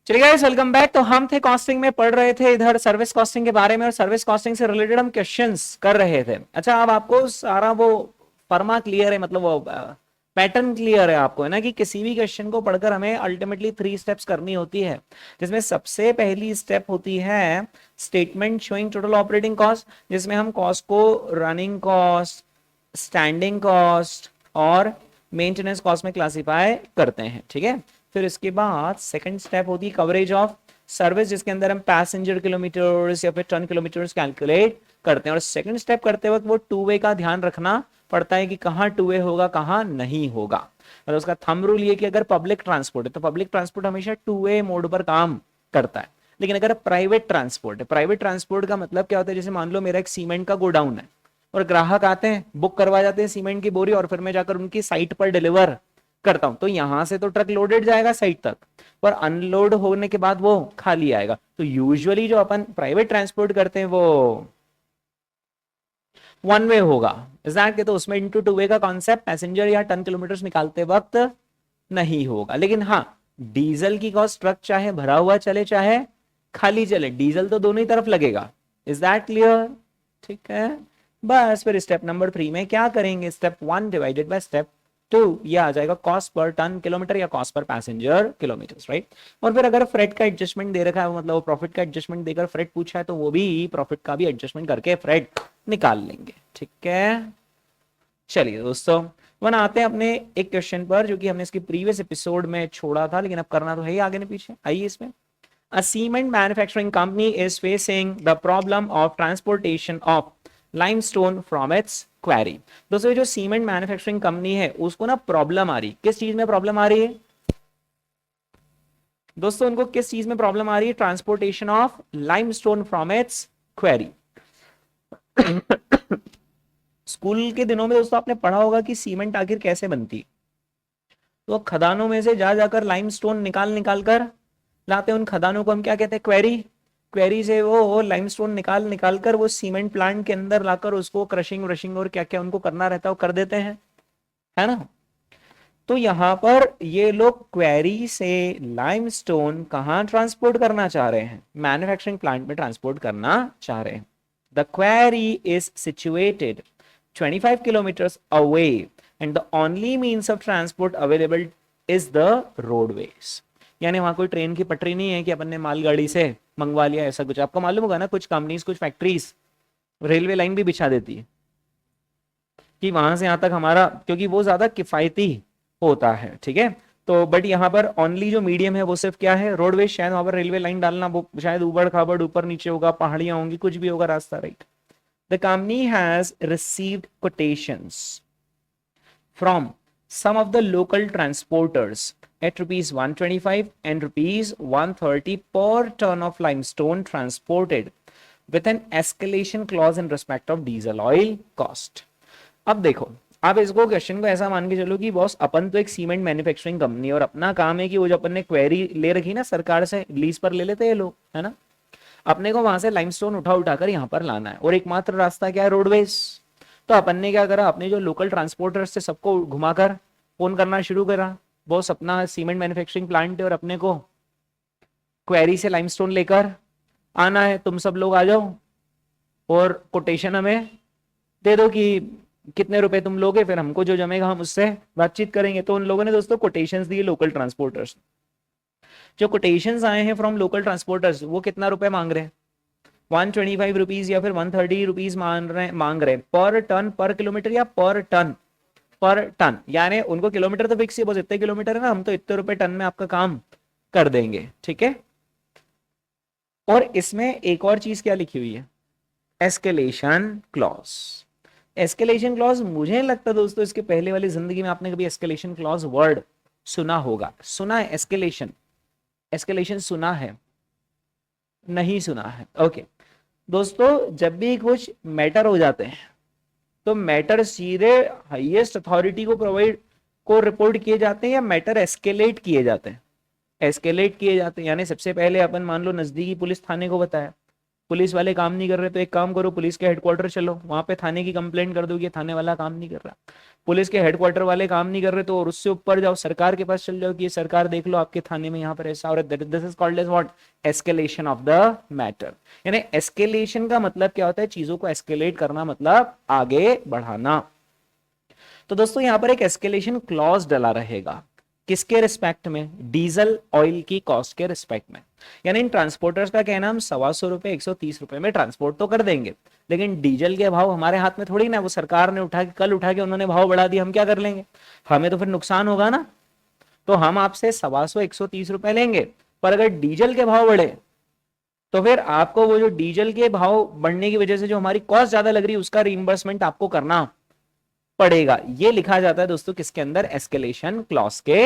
चलिए guys, welcome back. तो हम थे कॉस्टिंग में, पढ़ रहे थे इधर सर्विस कॉस्टिंग के बारे में, और सर्विस कॉस्टिंग से रिलेटेड हम क्वेश्चंस कर रहे थे। अच्छा, अब आपको सारा वो फर्मा क्लियर है, मतलब वो पैटर्न क्लियर है आपको, है ना, कि किसी भी क्वेश्चन को पढ़कर हमें अल्टीमेटली 3 स्टेप्स करनी होती है, जिसमें सबसे पहली स्टेप होती है statement showing total operating cost, जिसमें हम कॉस्ट को रनिंग कॉस्ट, स्टैंडिंग कॉस्ट और मेंटेनेंस कॉस्ट में क्लासिफाई करते हैं। ठीक है, फिर इसके बाद सेकंड स्टेप होती है कवरेज ऑफ सर्विस, जिसके अंदर हम पैसेंजर किलोमीटर्स या फिर टन किलोमीटर्स कैलकुलेट करते हैं। और सेकंड स्टेप करते वक्त वो टू वे का ध्यान रखना पड़ता है कि कहाँ टू वे होगा, कहाँ नहीं होगा। मतलब उसका थंब रूल ये कि अगर पब्लिक ट्रांसपोर्ट है तो पब्लिक ट्रांसपोर्ट हमेशा टू वे मोड पर काम करता है। लेकिन अगर प्राइवेट ट्रांसपोर्ट है, प्राइवेट ट्रांसपोर्ट का मतलब क्या होता है, जैसे मान लो मेरा एक सीमेंट का गोडाउन है और ग्राहक आते हैं, बुक करवा जाते हैं सीमेंट की बोरी, और फिर मैं जाकर उनकी साइट पर डिलीवर करता हूं। तो यहां से तो ट्रक लोडेड जाएगा साइट तक, पर अनलोड होने के बाद वो खाली आएगा। तो यूजुअली जो अपन प्राइवेट ट्रांसपोर्ट करते हैं वो वन वे होगा। इज दैट के, तो उसमें इनटू टू वे का कॉन्सेप्ट पैसेंजर या टन किलोमीटर्स निकालते वक्त नहीं होगा। लेकिन हाँ, डीजल की कॉस्ट ट्रक चाहे भरा हुआ चले चाहे खाली चले, डीजल तो दोनों ही तरफ लगेगा। Is that clear? ठीक है, बस फिर स्टेप नंबर 3 में क्या करेंगे, स्टेप 1 डिवाइडेड बाय स्टेप 2, ये आ जाएगा कॉस्ट पर टन किलोमीटर या cost per passenger kilometres, right. और फिर अगर फ्रेट का एडजस्टमेंट दे रखा है, मतलब प्रॉफिट का एडजस्टमेंट देकर फ्रेट पूछा है, तो वो भी प्रॉफिट का भी एडजस्टमेंट करके फ्रेट निकाल लेंगे। ठीक है, चलिए दोस्तों, वन आते हैं अपने एक क्वेश्चन पर, जो कि हमने इसके प्रीवियस एपिसोड में छोड़ा था, लेकिन अब करना तो है ही आगे न पीछे। आइए इसमें, A cement manufacturing company is facing the problem of transportation of limestone from its quarry। दोस्तों, ये जो सीमेंट मैन्युफैक्चरिंग कंपनी है उसको ना प्रॉब्लम आ रही, किस चीज में प्रॉब्लम आ रही है दोस्तों? उनको किस चीज में प्रॉब्लम आ रही है? Transportation of limestone from its query. School के दिनों में दोस्तों आपने पढ़ा होगा कि सीमेंट आखिर कैसे बनती है। तो खदानों में से जा जाकर लाइमस्टोन निकाल निकाल कर लाते हैं। उन खदानों को हम क्या कहते हैं? क्वेरी। क्वेरी से वो लाइमस्टोन निकाल निकाल कर वो सीमेंट प्लांट के अंदर लाकर उसको क्रशिंग व्रशिंग और क्या क्या उनको करना रहता है वो कर देते हैं, है ना। तो यहां पर ये लोग क्वेरी से लाइमस्टोन कहां ट्रांसपोर्ट करना चाह रहे हैं? मैन्युफैक्चरिंग प्लांट में ट्रांसपोर्ट करना चाह रहे हैं। The query is situated 25 kilometers away and the only means of transport available is the roadways। यानी वहां कोई ट्रेन की पटरी नहीं है कि अपन ने मालगाड़ी से मंगवा लिया, ऐसा कुछ। आपको मालूम होगा ना, कुछ कंपनीज, कुछ फैक्ट्रीज रेलवे लाइन भी बिछा देती है कि वहां से यहां तक हमारा, क्योंकि वो ज्यादा किफायती होता है। ठीक है, तो बट यहाँ पर ओनली जो मीडियम है वो सिर्फ क्या है? रोडवे। शायद वहां पर रेलवे लाइन डालना वो शायद ऊबड़ खाबड़ ऊपर नीचे होगा, पहाड़ियां होंगी, कुछ भी होगा रास्ता, right. The company has received quotations from some of the local transporters at rupees 125 and rupees 130 per ton of limestone transported with an escalation clause in respect of diesel oil cost। अब देखो, आप इसको question को ऐसा मान के चलो कि बॉस, अपन तो एक सीमेंट मैन्युफैक्चरिंग कंपनी और अपना काम है कि वो जो अपन ने क्वेरी ले रखी ना सरकार से, लीज पर ले लेते हैं लोग, है ना। अपने को वहां से लाइमस्टोन उठा उठाकर यहाँ पर लाना है, और एकमात्र रास्ता क्या है? रोडवेज। तो अपन ने क्या करा, अपने जो लोकल ट्रांसपोर्टर्स से सबको घुमाकर फोन करना शुरू करा, बॉस अपना सीमेंट मैन्युफैक्चरिंग प्लांट है और अपने को क्वेरी से लाइमस्टोन लेकर आना है, तुम सब लोग आ जाओ और कोटेशन हमें दे दो कि कितने रुपए तुम लोगे, फिर हमको जो जमेगा हम उससे बातचीत करेंगे। तो उन लोगों ने दोस्तों कोटेशंस दिए लोकल ट्रांसपोर्टर्स। जो कोटेशंस आए हैं फ्रॉम लोकल ट्रांसपोर्टर्स, वो कितना रुपए मांग रहे हैं? 125 रुपीज या फिर 130 रुपीज मांग रहे पर टन, पर किलोमीटर या पर टन? पर टन। यानी उनको किलोमीटर तो फिक्स है, बस इतने किलोमीटर है ना, हम तो इतने रुपए टन में आपका काम कर देंगे। ठीक है, और इसमें एक और चीज क्या लिखी हुई है? Escalation clause. एस्केलेशन क्लॉज, मुझे नहीं लगता दोस्तों इसके पहले वाली जिंदगी में आपने कभी एस्केलेशन क्लॉज वर्ड सुना होगा। सुना है एस्केलेशन? एस्केलेशन सुना है? नहीं सुना है, ओके। दोस्तों, जब भी कुछ मैटर हो जाते हैं तो मैटर सीधे हाईएस्ट अथॉरिटी को प्रोवाइड को रिपोर्ट किए जाते हैं या मैटर एस्केलेट किए जाते हैं? एस्केलेट किए जाते हैं। यानी सबसे पहले अपन मान लो नजदीकी पुलिस थाने को बताया, पुलिस वाले काम नहीं कर रहे तो एक काम करो, पुलिस के हेडक्वार्टर चलो, वहां पे थाने की कंप्लेंट कर दो कि थाने वाला काम नहीं कर रहा। पुलिस के हेडक्वार्टर वाले काम नहीं कर रहे तो और उससे ऊपर जाओ, सरकार के पास चल जाओ कि ये सरकार देख लो आपके थाने में यहाँ पर ऐसा हो रहा है। This is called as what, escalation of the matter. यानी एस्केलेशन का मतलब क्या होता है, चीजों को एस्केलेट करना, मतलब आगे बढ़ाना। तो दोस्तों यहाँ पर एक एस्केलेशन क्लॉज डला रहेगा, किसके रिस्पेक्ट में, डीजल ऑयल की कॉस्ट के रिस्पेक्ट में। यानी इन ट्रांसपोर्टर्स का कहना हम 125 रुपए 130 रुपए में ट्रांसपोर्ट तो कर देंगे, लेकिन डीजल के भाव हमारे हाथ में थोड़ी ना, वो सरकार ने उठा के कल उठा के उन्होंने भाव बढ़ा दिया, हम क्या कर लेंगे, हमें तो फिर नुकसान होगा ना। तो हम आपसे 125 130 रुपए लेंगे, पर अगर डीजल के भाव बढ़े तो फिर आपको वो जो डीजल के भाव बढ़ने की वजह से जो हमारी कॉस्ट ज्यादा लग रही है उसका रीइंबर्समेंट आपको करना पड़ेगा। ये लिखा जाता है दोस्तों किसके अंदर, एस्केलेशन क्लॉज के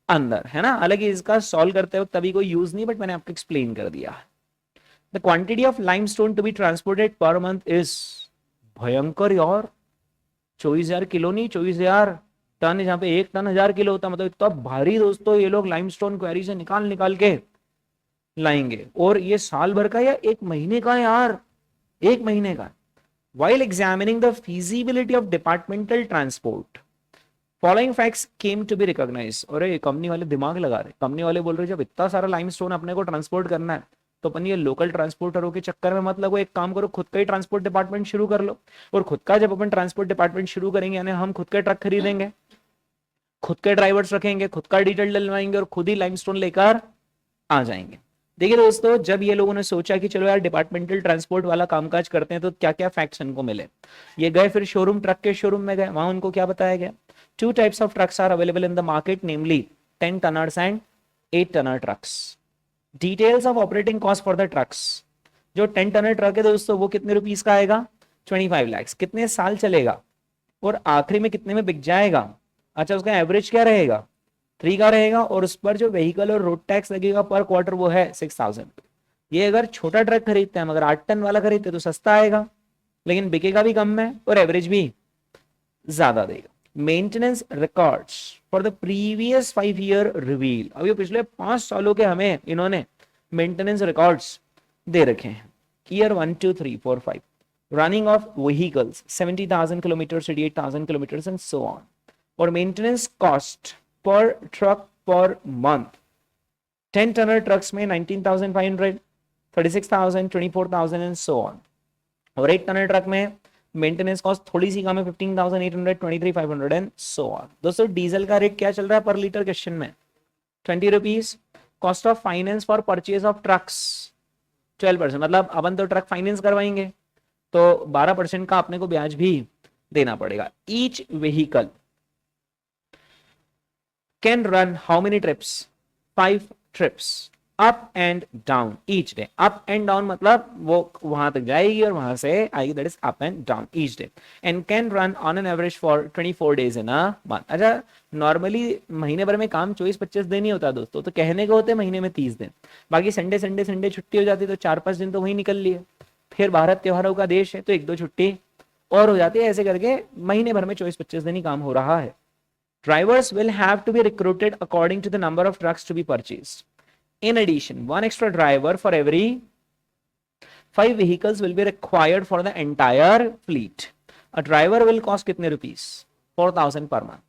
अंदर, है ना। हालांकि इसका सॉल्व करते वक्त तभी कोई यूज नहीं, बट मैंने आपको एक्सप्लेन कर दिया। The quantity of limestone to be transported per month is, भयंकर यार, 24,000 किलो नहीं, 24,000 टन, जहां पे 1 टन 1,000 किलो होता है, मतलब इतना भारी दोस्तों ये लोग लाइमस्टोन क्वेरी से निकाल निकाल के लाएंगे। और ये साल भर का या 1 महीने का यार, 1 महीने का। While examining the feasibility of departmental transport, following facts came to be recognized। और ये कंपनी वाले दिमाग लगा रहे, कंपनी वाले बोल रहे जब इतना सारा लाइमस्टोन अपने को ट्रांसपोर्ट करना है तो अपन ये लोकल ट्रांसपोर्टरों के चक्कर में मत लगो, एक काम करो, खुद का ही ट्रांसपोर्ट डिपार्टमेंट शुरू कर लो। और खुद का जब अपन ट्रांसपोर्ट डिपार्टमेंट शुरू करेंगे, यानी हम खुद के ट्रक खरीदेंगे, खुद के ड्राइवर्स रखेंगे, खुद का डीजल डलवाएंगे और खुद ही लाइमस्टोन लेकर आ जाएंगे। देखिए दोस्तों, जब ये लोगों ने सोचा कि चलो यार डिपार्टमेंटल ट्रांसपोर्ट वाला कामकाज करते हैं तो क्या क्या फैक्ट्स इनको मिले, ये गए फिर शोरूम, ट्रक के शोरूम में गए, वहां उनको क्या बताया गया, 2 types of trucks are available in the market, namely 10 tonners and 8 tonner trucks. Details of operating cost for the trucks, जो 10 टनर ट्रक है दोस्तों वो कितने रुपीस का आएगा, 25 लाख, कितने साल चलेगा और आखिरी में कितने में बिक जाएगा। अच्छा, उसका एवरेज क्या रहेगा, 3 का रहेगा, और उस पर जो व्हीकल और रोड टैक्स लगेगा पर क्वार्टर वो है 6,000। ये अगर छोटा ट्रक खरीदते हैं, मगर 8 टन वाला खरीदते तो सस्ता आएगा, लेकिन बिकेगा भी कम में और एवरेज भी ज्यादा देगा। Maintenance records for the previous 5 year reveal, अब ये पिछले 5 सालों के हमें इन्होंने मेंटेनेंस रिकॉर्ड्स दे रखे हैं। Year 1 2 3 4 5, running of vehicles 70,000 kilometre, 88,000 kilometre and so on. और maintenance cost per truck per month, 10 tonner trucks में 19,500, 36,000, 24,000 एंड सो ऑन। और 8 टनर ट्रक में मेंटेनेंस कॉस्ट थोड़ी सी कम है, 15,800, 23,500 एंड सो ऑन। दोस्तों डीजल का रेट क्या चल रहा है पर लीटर क्वेश्चन में, 20 rupees. Cost of finance for purchase of trucks 12%, मतलब अपन तो ट्रक फाइनेंस करवाएंगे तो 12% का अपने को ब्याज भी देना पड़ेगा। Each vehicle can run how many trips, 5 trips up and down each day। up and down मतलब वो वहां तक जाएगी और वहां से आएगी, that is up and down each day, and can run on an average for 24 days in a month। अच्छा, नॉर्मली महीने भर में काम 24-25 दिन ही होता है दोस्तों, तो कहने को होते हैं महीने में 30 दिन, बाकी संडे संडे संडे छुट्टी हो जाती है तो 4-5 दिन तो वही निकल लिए। फिर भारत त्योहारों का देश है तो 1-2 छुट्टी और हो जाती है, ऐसे करके महीने भर में 24-25 दिन ही काम हो रहा है। Drivers will have to be recruited according to the number of trucks to be purchased. In addition, 1 extra driver for every 5 vehicles will be required for the entire fleet। A driver will cost कितने rupees, 4,000 per month।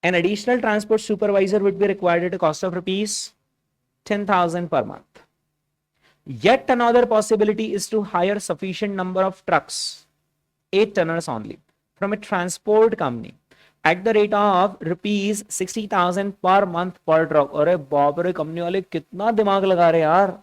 An additional transport supervisor would be required at a cost of rupees 10,000 per month। Yet another possibility is to hire sufficient number of trucks, 8 tonners only, from a transport company at the rate of rupees 60,000 per month per truck। अरे बाप रे, company वाले कितना दिमाग लगा रहे यार।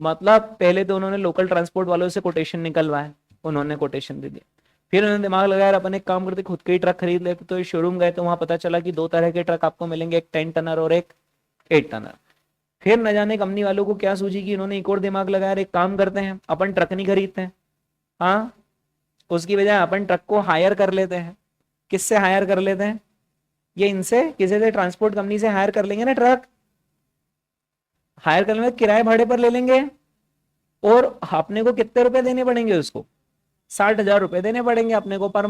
मतलब पहले तो उन्होंने लोकल ट्रांसपोर्ट वालों से कोटेशन निकलवाए, उन्होंने कोटेशन दे दिया, फिर उन्होंने दिमाग लगाया अपन एक काम करते खुद के ही ट्रक खरीद लेते। तो शोरूम गए तो वहां पता चला कि 2 तरह के ट्रक आपको मिलेंगे, एक 10 टनर और एक 8 टनर। फिर न जाने कंपनी वालों को क्या सूझी कि इन्होंने एक और दिमाग लगाया, एक काम करते हैं अपन ट्रक नहीं खरीदते हैं, हाँ उसकी बजाय अपन ट्रक को हायर कर लेते हैं। किससे हायर कर लेते हैं, ये इनसे किसी से ट्रांसपोर्ट कंपनी से हायर कर लेंगे ना, ट्रक हायर कर लेंगे, किराए भाड़े पर ले लेंगे और अपने को कितने रुपए देने पड़ेंगे उसको, 60,000 रुपए देने पड़ेंगे अपने को पर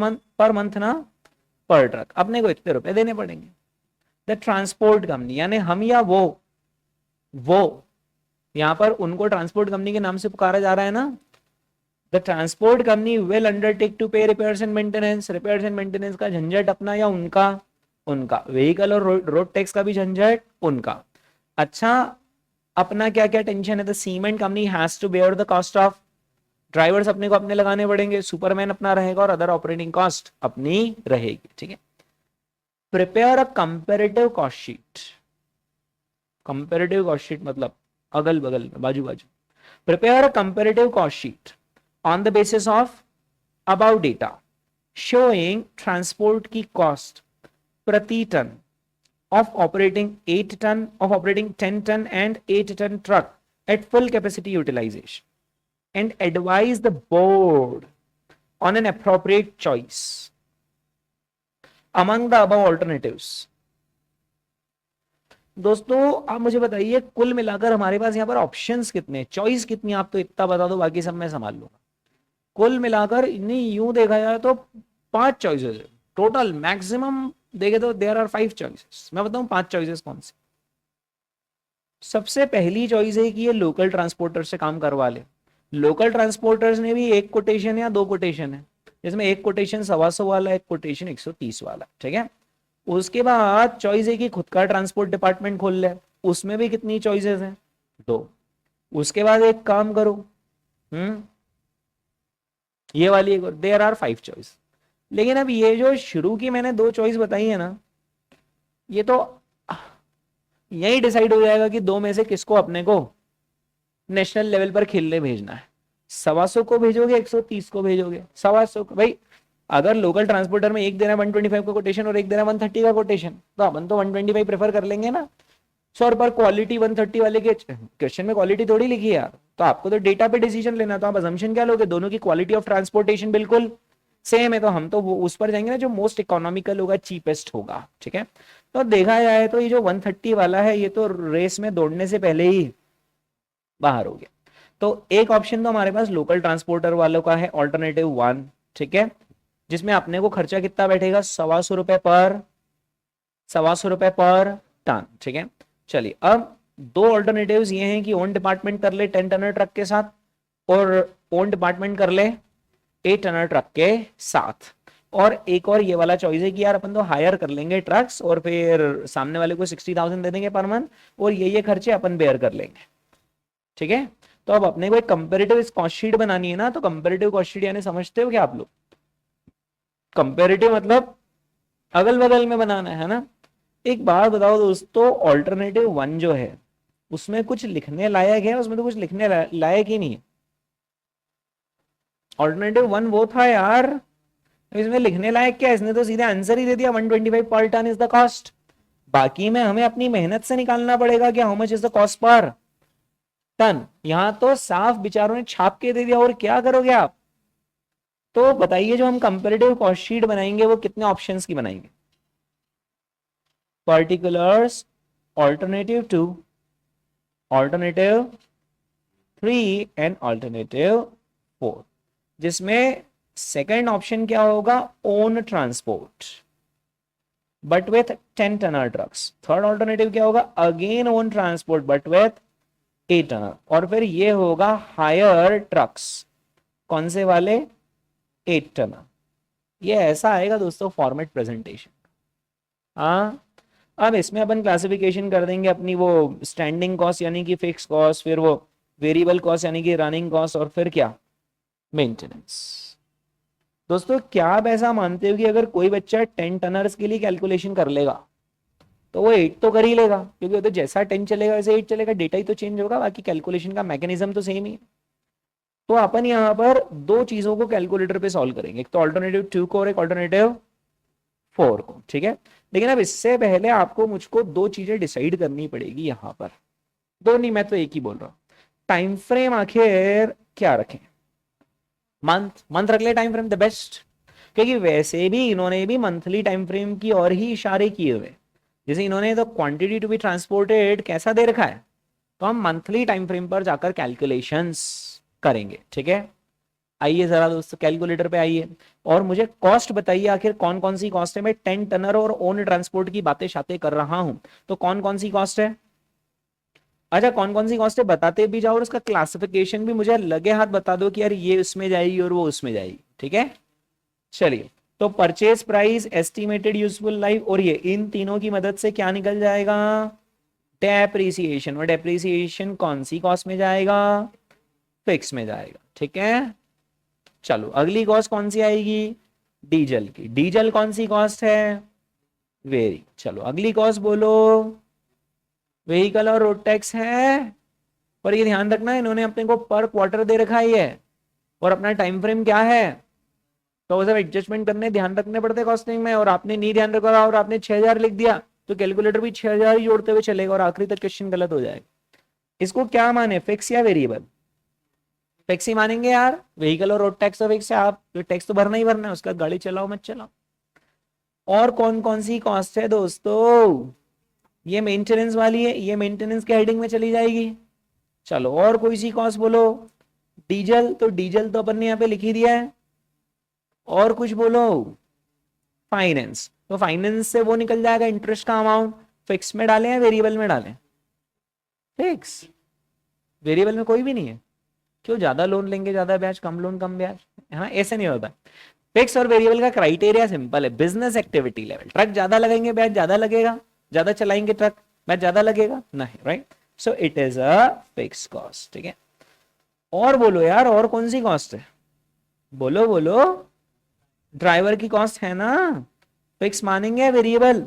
मंथ ना, पर ट्रक अपने को इतने रुपए देने पड़ेंगे। द ट्रांसपोर्ट कंपनी यानी हम या वो यहाँ पर उनको ट्रांसपोर्ट कंपनी के नाम से पुकारा जा रहा है ना। The transport company will undertake to pay repairs and maintenance, repairs and maintenance का झंझट अपना या उनका, उनका व्हीकल और रोड टैक्स का भी झंझट उनका। अच्छा, अपना क्या क्या टेंशन है, the cement company has to bear the cost of, drivers अपने को अपने लगाने पड़ेंगे, सुपरमैन अपना रहेगा और अदर ऑपरेटिंग कॉस्ट अपनी रहेगी, ठीक है। Prepare a comparative cost sheet, comparative cost sheet मतलब अगल बगल में, बाजू बाजू। Prepare a comparative cost sheet on the basis of about data showing transport की कॉस्ट प्रति ton of operating 8 ton, of operating 10 ton and 8 ton truck at full capacity utilization and advise the board on an appropriate choice among the above alternatives। दोस्तों आप मुझे बताइए कुल मिलाकर हमारे पास यहाँ पर ऑप्शंस कितने, चॉइस कितनी, आप तो इतना बता दो, बाकी सब मैं संभाल लूंगा। कुल मिलाकर नहीं, यूं देखा जाए तो 5 चॉइसेस है टोटल, मैक्सिमम देखे तो देयर आर 5 चॉइसेस। मैं बताऊं 5 चॉइसेस कौन से। सबसे पहली चॉइस है कि ये लोकल ट्रांसपोर्टर से काम करवा ले। लोकल ट्रांसपोर्टर्स ने भी एक कोटेशन या 2 कोटेशन है, जिसमें एक कोटेशन 125 वाला, एक कोटेशन 130 वाला, ठीक है। उसके बाद चॉइस है कि खुद का ट्रांसपोर्ट डिपार्टमेंट खोल ले, उसमें भी कितनी चॉइसेस हैं, 2। उसके बाद एक काम करो, ये वाली एक, देयर आर 5 चॉइस। लेकिन अब ये जो शुरू की मैंने 2 चॉइस बताई है ना, ये तो यही डिसाइड हो जाएगा कि 2 में से किसको अपने को नेशनल लेवल पर खेलने भेजना है। 125 को भेजोगे, 130 को भेजोगे, 125 को। भाई अगर लोकल ट्रांसपोर्टर में एक देना 125 का कोटेशन और एक देना 130 का कोटेशन, तो अपन तो 125 प्रेफर कर लेंगे ना। सर पर क्वालिटी 130 वाले के क्वेश्चन में क्वालिटी थोड़ी लिखी है यार, तो आपको तो डेटा पे डिसीजन लेना, तो आप अजम्पशन क्या लोगे, दोनों की क्वालिटी ऑफ ट्रांसपोर्टेशन बिल्कुल सेम है, तो हम तो वो उस पर जाएंगे ना जो मोस्ट इकोनॉमिकल होगा, चीपेस्ट होगा, ठीक है। तो देखा जाए तो ये जो 130 वाला है, ये तो रेस में दौड़ने से पहले ही बाहर हो गया। तो एक ऑप्शन तो हमारे पास लोकल ट्रांसपोर्टर वालों का है, ऑल्टरनेटिव 1, ठीक है, जिसमें अपने को खर्चा कितना बैठेगा, 125 रुपए पर, 125 रुपए पर टन, ठीक है। चलिए अब 2 ऑल्टरनेटिव्स ये हैं कि ओन डिपार्टमेंट कर ले 10 टनर ट्रक के साथ, और ओन डिपार्टमेंट कर ले 8 टनर ट्रक के साथ। और एक और ये वाला चॉइस है कि यार अपन तो हायर कर लेंगे ट्रक्स और फिर सामने वाले को 60,000 दे देंगे पर मंथ, और ये खर्चे अपन बेयर कर लेंगे, ठीक है। तो अब अपने को एक कंपेरेटिव कॉस्ट शीट बनानी है ना, तो कंपेरेटिव कॉस्ट शीट यानी समझते हो क्या आप लोग, कंपेरेटिव मतलब अगल बगल में बनाना है ना। एक बात बताओ दोस्तों, ऑल्टरनेटिव 1 जो है उसमें कुछ लिखने लायक है, उसमें तो कुछ लिखने लायक ही नहीं है। ऑल्टरनेटिव 1 वो था यार, इसमें लिखने लायक क्या है, इसने तो सीधे आंसर ही दे दिया 125 पर टन इज द कॉस्ट। बाकी में हमें अपनी मेहनत से निकालना पड़ेगा कि how much is the cost per ton. यहां तो साफ बेचारों ने छाप के दे दिया, और क्या करोगे आप। तो बताइए जो हम कंपेरेटिव कॉस्ट शीट बनाएंगे वो कितने ऑप्शंस की बनाएंगे, particulars, alternative 2, alternative 3 and alternative 4, जिसमें सेकेंड ऑप्शन क्या होगा, own transport but with 10 tonner trucks. Third alternative क्या होगा, again own transport but with 8 tonner, और फिर ये होगा हायर ट्रक्स, कौन से वाले, 8 टनर। ये ऐसा आएगा दोस्तों फॉर्मेट प्रेजेंटेशन। हाँ, अब इसमें अपन क्लासिफिकेशन कर देंगे अपनी वो स्टैंडिंग कॉस्ट यानी कि फिक्स कॉस्ट, फिर वो वेरिएबल कॉस्ट यानी कि रनिंग कॉस्ट, और फिर क्या, मेंटेनेंस। दोस्तों क्या आप ऐसा मानते हो कि अगर कोई बच्चा 10 टनर्स के लिए कैलकुलेशन कर लेगा तो वो 8 तो कर ही लेगा, क्योंकि वो तो जैसा 10 चलेगा वैसे 8 चलेगा, डेटा ही तो चेंज होगा, बाकी कैलकुलेशन का मैकेनिज्म तो सेम ही है। तो अपन यहाँ पर 2 चीजों को कैलकुलेटर पे सॉल्व करेंगे, एक तो ऑल्टरनेटिव 2 को और एक ऑल्टरनेटिव 4 को, ठीक है। लेकिन अब इससे पहले आपको मुझको 2 चीजें डिसाइड करनी पड़ेगी यहाँ पर, 2 नहीं मैं तो एक ही बोल रहा हूँ। टाइम फ्रेम आखिर क्या रखें, मंथ रख ले टाइम फ्रेम द बेस्ट, क्योंकि वैसे भी इन्होंने भी मंथली टाइम फ्रेम की और ही इशारे किए हुए। जैसे इन्होंने तो क्वांटिटी टू बी ट्रांसपोर्टेड कैसा दे रखा है, तो हम मंथली टाइम फ्रेम पर जाकर कैलकुलेशंस करेंगे, ठीक है। आइए जरा दोस्तों कैलकुलेटर पे आइए और मुझे कॉस्ट बताइए आखिर कौन कौन सी कॉस्ट है। मैं 10 टनर और ओन ट्रांसपोर्ट की बातें शाते कर रहा हूं, तो कौन कौन सी कॉस्ट है, अच्छा कौन कौन सी कॉस्ट है बताते भी जाओ और उसका क्लासिफिकेशन भी मुझे लगे हाथ बता दो कि यार ये उसमें जाएगी और वो उसमें जाएगी, ठीक है। चलिए, तो purchase price, estimated useful life और ये, इन तीनों की मदद से क्या निकल जाएगा, डेप्रिसिएशन। और डेप्रिसिएशन कौन सी कॉस्ट में जाएगा, फिक्स में जाएगा, ठीक है। चलो अगली कॉस्ट कौन सी आएगी, डीजल की। डीजल कौन सी कॉस्ट है, वेरी। चलो अगली कॉस्ट बोलो, व्हीकल और रोड टैक्स है। पर ये ध्यान रखना इन्होंने अपने को पर क्वार्टर दे रखा है और अपना टाइम फ्रेम क्या है, तो वो सब एडजस्टमेंट करने ध्यान रखने पड़ते कॉस्टिंग में। और आपने नहीं ध्यान रखा और आपने 6000 लिख दिया तो कैलकुलेटर भी 6000 ही जोड़ते हुए चलेगा और आखिरी तक क्वेश्चन गलत हो जाएगा। इसको क्या माने, फिक्स या वेरिएबल, फिक्स ही मानेंगे यार। व्हीकल और रोड टैक्स तो फिक्स है, आप टैक्स तो भरना ही भरना है, उसका गाड़ी चलाओ मत चलाओ। और कौन कौन सी कॉस्ट है दोस्तों, ये मेंटेनेंस वाली है, ये मेंटेनेंस के हेडिंग में चली जाएगी। चलो और कोई सी कॉस्ट बोलो, डीजल, तो डीजल तो अपन ने यहाँ पे लिख ही दिया है। और कुछ बोलो, फाइनेंस, तो फाइनेंस से वो निकल जाएगा इंटरेस्ट का अमाउंट। फिक्स में डालें या वेरिएबल में डालें, फिक्स। वेरिएबल में कोई भी नहीं है, क्यों, ज्यादा लोन लेंगे ज्यादा ब्याज, कम लोन कम ब्याज, है ना, ऐसे नहीं होता। फिक्स और वेरिएबल का क्राइटेरिया सिंपल है, बिजनेस एक्टिविटी लेवल। ट्रक ज्यादा लगेंगे ब्याज ज्यादा लगेगा, ज्यादा चलाएंगे ट्रक ब्याज ज्यादा लगेगा नहीं, right. So it is a fix cost, ठीक है। और बोलो यार, और कौन सी कॉस्ट है, बोलो बोलो। ड्राइवर की कॉस्ट है ना, फिक्स मानेंगे या वेरिएबल,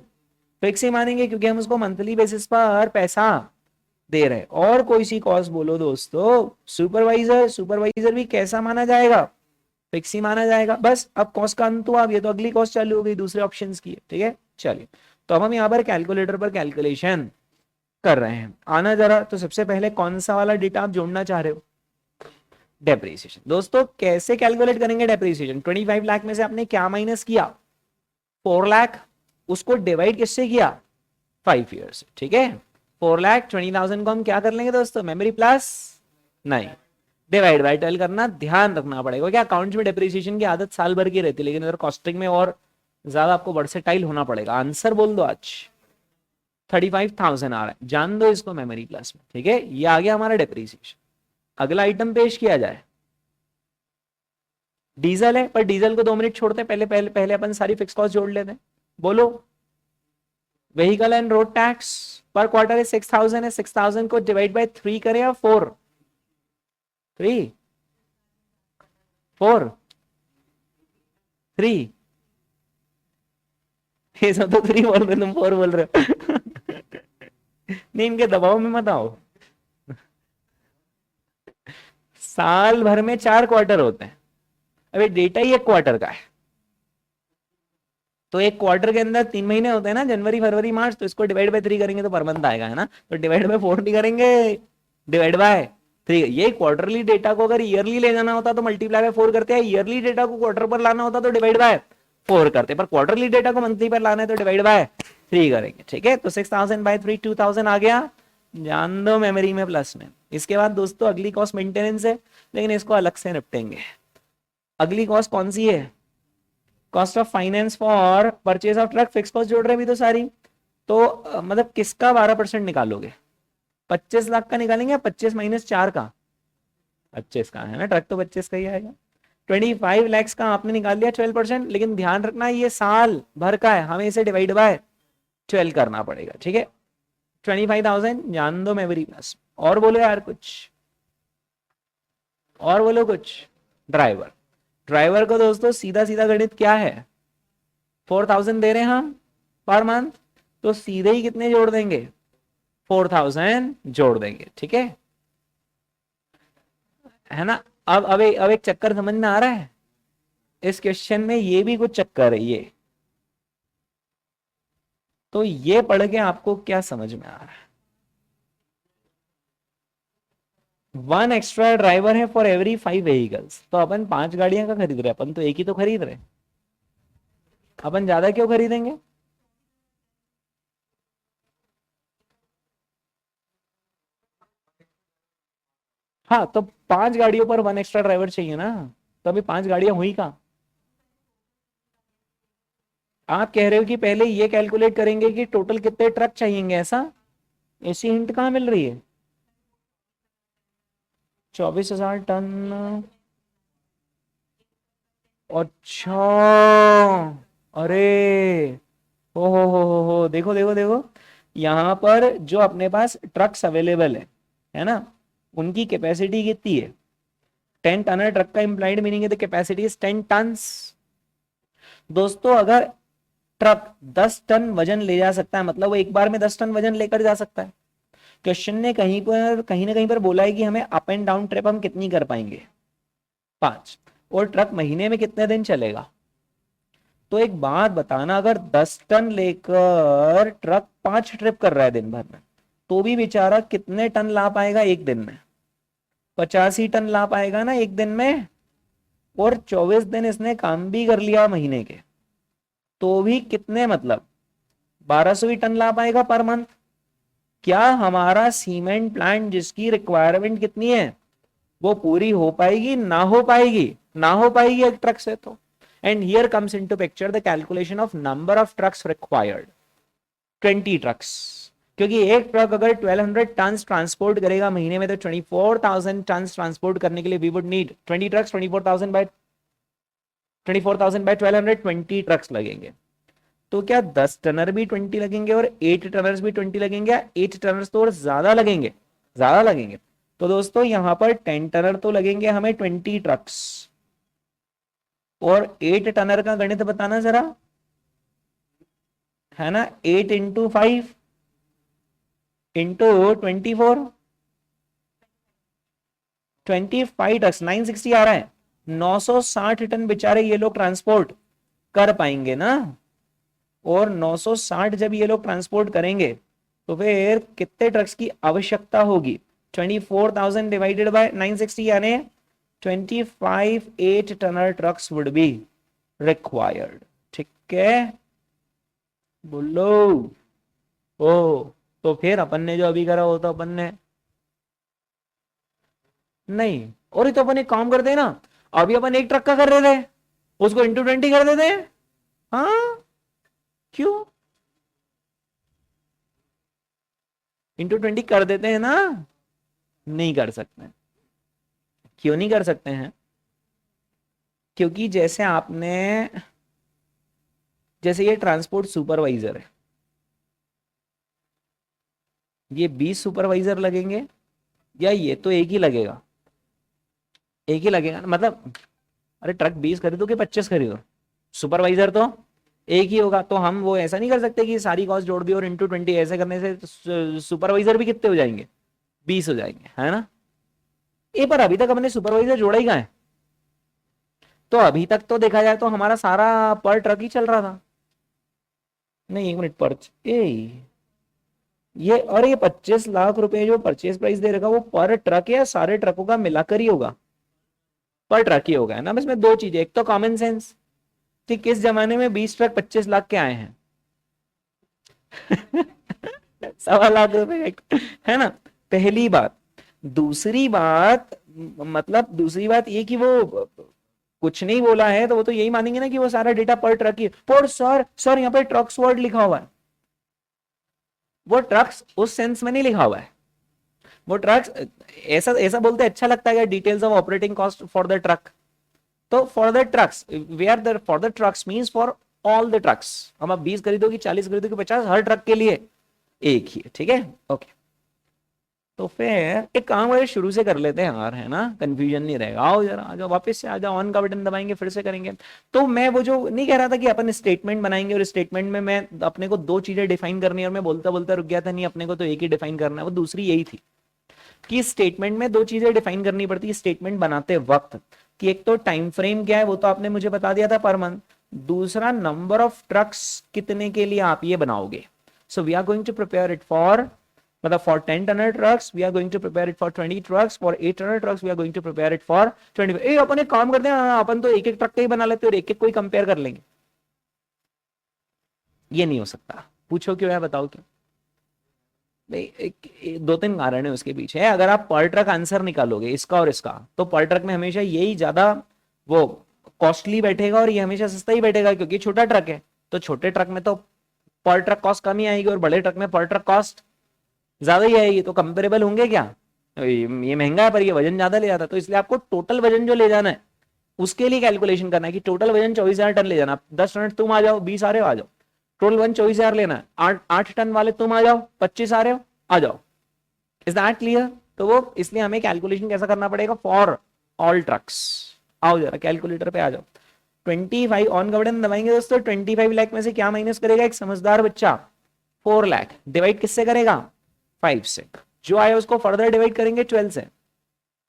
फिक्स ही मानेंगे क्योंकि हम उसको मंथली बेसिस पर पैसा दे रहे हैं। और कोई सी कॉस्ट बोलो दोस्तों, सुपरवाइजर, सुपरवाइजर भी कैसा माना जाएगा, फिक्स ही माना जाएगा। बस अब कॉस्ट का अंत हुआ, अब ये तो अगली कॉस्ट चालू हो गई दूसरे ऑप्शंस की, ठीक है। चलिए, तो अब हम यहाँ पर कैलकुलेटर पर कैलकुलेशन कर रहे हैं। आना जरा, तो सबसे पहले कौन सा वाला डेटा आप जोड़ना चाह रहे हो, डेप्रिसिएशन। दोस्तों कैसे कैलकुलेट करेंगे डेप्रिसिएशन, 25 लाख में से आपने क्या माइनस किया, 4 लाख, उसको डिवाइड किससे किया, 5 ईयर्स, ठीक है। 4,20,000 को हम क्या कर लेंगे दोस्तों, मेमोरी प्लस, नहीं, डिवाइड बाय 12 करना, ध्यान रखना पड़ेगा। क्या अकाउंट्स में डेप्रिसिएशन की आदत साल भर की रहती है, लेकिन अगर कॉस्टिंग में और ज्यादा आपको वर्सेटाइल होना पड़ेगा। आंसर बोल दो आज, 35,000 आ रहा है, जान दो इसको मेमोरी प्लस में, ठीक है। ये आ गया हमारा डेप्रिसिएशन। अगला आइटम पेश किया जाए, डीजल है, पर डीजल को 2 मिनट छोड़ते हैं, पहले पहले पहले अपन सारी फिक्स कॉस्ट जोड़ लेते हैं। बोलो, व्हीकल एंड रोड टैक्स पर क्वार्टर है 6,000 है, 6,000 को डिवाइड बाय 3 करें या 4, 3, 4, 3, ये सब तो 3 बोल रहे, तुम 4 बोल रहे हो। नहीं, इनके दबाव में मत आओ। साल भर में 4 क्वार्टर होते हैं, अभी डेटा ही 1 क्वार्टर का है, तो 1 क्वार्टर के अंदर 3 महीने होते हैं ना, जनवरी फरवरी मार्च, तो इसको डिवाइड बाय 3 करेंगे तो पर मंथ आएगा, है ना। तो डिवाइड बाय 4 नहीं करेंगे, डिवाइड बाय 3। ये क्वार्टरली डेटा को अगर ईयरली ले जाना होता तो मल्टीप्लाई बाय 4 करते हैं, ईयरली डेटा को क्वार्टर पर लाना होता तो डिवाइड बाय 4 करते, पर क्वार्टरली डेटा को मंथली पर लाना है तो डिवाइड बाय 3 करेंगे, ठीक है। तो 6,000 बाय 3, 2,000 आ गया, जान दो मेमोरी में प्लस में। इसके बाद दोस्तों अगली कॉस्ट मेंटेनेंस है, लेकिन इसको अलग से निपटेंगे। अगली कॉस्ट कौन सी है, cost of finance for purchase of truck. Fix cost जोड़ रहे हैं भी तो सारी, तो मतलब किसका 12% निकालोगे, 25 लाख का निकालेंगे या 25 माइनस 4 का, 25 का, है ना, ट्रक तो 25 का ही आएगा। 25 लैक्स का आपने निकाल लिया 12%, लेकिन ध्यान रखना ये साल भर का है, हमें इसे डिवाइड बाय 12 करना पड़ेगा, ठीक है। 25,000 जान दो मेमोरी प्लस। और बोलो यार कुछ, और बोलो कुछ। ड्राइवर, ड्राइवर को दोस्तों सीधा सीधा गणित क्या है, 4,000 दे रहे हैं हम पर मंथ, तो सीधे ही कितने जोड़ देंगे, 4,000 जोड़ देंगे, ठीक है ना। अब एक चक्कर समझ में आ रहा है इस क्वेश्चन में, ये भी कुछ चक्कर है ये, तो ये पढ़ के आपको क्या समझ में आ रहा है, 1 एक्स्ट्रा ड्राइवर है फॉर एवरी 5 व्हीकल्स। तो अपन 5 गाड़ियां का खरीद रहे हैं, अपन तो एक ही तो खरीद रहे हैं, अपन ज्यादा क्यों खरीदेंगे। हाँ, तो 5 गाड़ियों पर 1 एक्स्ट्रा ड्राइवर चाहिए ना, तो अभी 5 गाड़ियां हुई कहाँ। आप कह रहे हो कि पहले ये कैलकुलेट करेंगे कि टोटल कितने ट्रक चाहिएंगे, ऐसा, ऐसी हिंट कहाँ मिल रही है। 24,000 टन। अच्छा, अरे, हो, देखो देखो देखो, यहाँ पर जो अपने पास ट्रक्स अवेलेबल है ना, उनकी कैपेसिटी कितनी है? 10 टनर ट्रक का इंप्लाइड मीनिंग है द कैपेसिटी इज 10 टन्स। दोस्तों अगर ट्रक 10 टन वजन ले जा सकता है, मतलब वो एक बार में 10 टन वजन लेकर जा सकता है। क्वेश्चन ने कहीं ना कहीं पर बोला है कि हमें अप एंड डाउन ट्रिप हम कितनी कर पाएंगे? 5। और ट्रक महीने में कितने दिन चलेगा? तो एक बात बताना, अगर 10 टन लेकर ट्रक 5 ट्रिप कर रहा है दिन भर में, तो भी बेचारा कितने टन ला पाएगा एक दिन में? 85 टन ला पाएगा ना एक दिन में। और 24 दिन इसने काम भी कर लिया महीने के, तो भी कितने, मतलब 1200 टन ला पाएगा पर मंथ। क्या हमारा सीमेंट प्लांट जिसकी रिक्वायरमेंट कितनी है वो पूरी हो पाएगी? ना हो पाएगी, ना हो पाएगी एक ट्रक से तो। And here comes into picture the calculation of number of trucks required. 20 trucks, क्योंकि एक ट्रक अगर 1200 टन ट्रांसपोर्ट करेगा महीने में, तो 24,000 टन ट्रांसपोर्ट करने के लिए we would need 20 trucks. 24,000 by 1200, 20 trucks लगेंगे। तो क्या 10 टनर भी 20 लगेंगे और 8 टनर्स भी 20 लगेंगे? 8 टनर्स तो और ज्यादा लगेंगे, ज्यादा लगेंगे। तो दोस्तों यहां पर 10 टनर तो लगेंगे हमें 20 ट्रक्स। और 8 टनर का गणित बताना जरा, है ना, 8 × 5 × 24, 25 ट्रक्स, 960 आ रहा है। 960 टन बेचारे ये लोग ट्रांसपोर्ट कर पाएंगे ना। और 960 जब ये लोग ट्रांसपोर्ट करेंगे तो फिर कितने ट्रक्स की आवश्यकता होगी? 24,000 डिवाइडेड बाय 960 यानी 25 8 tonner trucks would be required. ठीक है, बोलो। ओ, तो फिर अपन ने जो अभी करा हो तो अपन ने नहीं, और ये तो अपन एक काम करते हैं ना, अभी अपन एक ट्रक का कर रहे थे, उसको इंटू 20 कर देते हैं। हाँ, क्यों? इंटू 20 कर देते हैं ना? नहीं कर सकते। क्यों नहीं कर सकते हैं? क्योंकि जैसे ये ट्रांसपोर्ट सुपरवाइजर है, ये 20 सुपरवाइजर लगेंगे या ये तो एक ही लगेगा? एक ही लगेगा ना, मतलब अरे ट्रक 20 खरीदो कि 25 खरीदो, सुपरवाइजर तो एक ही होगा। तो हम वो ऐसा नहीं कर सकते कि सारी कॉस्ट जोड़ दी और इंटू 20, ऐसे करने से सुपरवाइजर भी कितने हो जाएंगे? 20 हो जाएंगे, है ना। ए पर अभी तक हमने सुपरवाइजर जोड़ा ही कहाँ है? तो अभी तक तो देखा जाए तो हमारा सारा पर ट्रक ही चल रहा था। नहीं, एक मिनट, पर ये, और ये 25 लाख रुपए जो परचेज प्राइस दे रखा वो पर ट्रक है या सारे ट्रकों का मिलाकर ही होगा? पर ट्रक ही होगा, है ना। बस में दो चीजें, एक तो कॉमन सेंस कि किस जमाने में 20 ट्रक 25 लाख के आए हैं। 1.25 लाख रुपए, है ना, पहली बात। दूसरी बात, मतलब दूसरी बात ये कि वो कुछ नहीं बोला है तो वो तो यही मानेंगे ना कि वो सारा डेटा पर ट्रक ही। पर सर यहाँ पे ट्रक्स वर्ड लिखा हुआ है, वो ट्रक्स उस सेंस में नहीं लिखा हुआ है। वो ट्रक्स ऐसा ऐसा बोलते अच्छा लगता है, details of operating cost for the truck. तो for the trucks, where the for the trucks means for all the trucks. हम आप 20 खरीदोगे, 40 खरीदोगे, 50, हर ट्रक के लिए एक ही है। ठीक है, ओके। तो फिर एक काम है, शुरू से कर लेते हैं यार, है ना, कंफ्यूजन नहीं रहेगा। आओ जरा, आ जाओ, वापस से आ जाओ, ऑन का बटन दबाएंगे, फिर से करेंगे। तो मैं वो जो नहीं कह रहा था कि अपन स्टेटमेंट बनाएंगे और स्टेटमेंट में मैं अपने को दो चीजें डिफाइन करनी है, और मैं बोलता बोलता रुक गया था, नहीं अपने को तो एक ही डिफाइन करना है। वो दूसरी यही थी कि स्टेटमेंट में दो चीजें डिफाइन करनी पड़ती है स्टेटमेंट बनाते वक्त, कि एक तो टाइम फ्रेम क्या है, वो तो आपने मुझे बता दिया था पर मंथ। दूसरा नंबर ऑफ ट्रक्स कितने के लिए आप ये बनाओगे। So we are going to prepare it for, मतलब for 10 tonner trucks we are going to prepare it for 20 trucks, for 8 tonner trucks we are going to prepare it for 20। ए अपन एक काम करते हैं, अपन तो एक एक ट्रक का ही बना लेते हैं और एक एक को ही कंपेयर कर लेंगे। ये नहीं हो सकता। पूछो क्यों है, बताओ क्यों। दो तीन कारण है उसके पीछे। अगर आप पर ट्रक आंसर निकालोगे इसका और इसका, तो पर ट्रक में हमेशा यही ज्यादा वो कॉस्टली बैठेगा और ये हमेशा सस्ता ही बैठेगा, क्योंकि छोटा ट्रक है। तो छोटे ट्रक में तो पर ट्रक कॉस्ट कम ही आएगी और बड़े ट्रक में पर ट्रक कॉस्ट ज्यादा ही आएगी। तो कंपेरेबल होंगे क्या? ये महंगा है पर ये वजन ज्यादा ले जाता है, तो इसलिए आपको टोटल वजन जो ले जाना है उसके लिए कैलकुलेशन करना है कि टोटल वजन 24,000 टन ले जाना। 10 टन तुम आ जाओ, 20 आ रहे हो आ जाओ, टोटल वजन 24,000 लेना है। 8 टन वाले तुम आ जाओ, 25 आ रहे हो आ जाओ। Is that clear? तो वो इसलिए हमें कैलकुलेशन कैसा करना पड़ेगा फॉर ऑल ट्रक्स। आओ जरा कैलकुलेटर पे आ जाओ। 25 ऑन का बटन दबाएंगे दोस्तों, 25 लाख में से क्या माइनस करेगा एक समझदार बच्चा? 4 लाख। डिवाइड किससे करेगा? 5 से। जो आया उसको फर्दर डिवाइड करेंगे 12 से,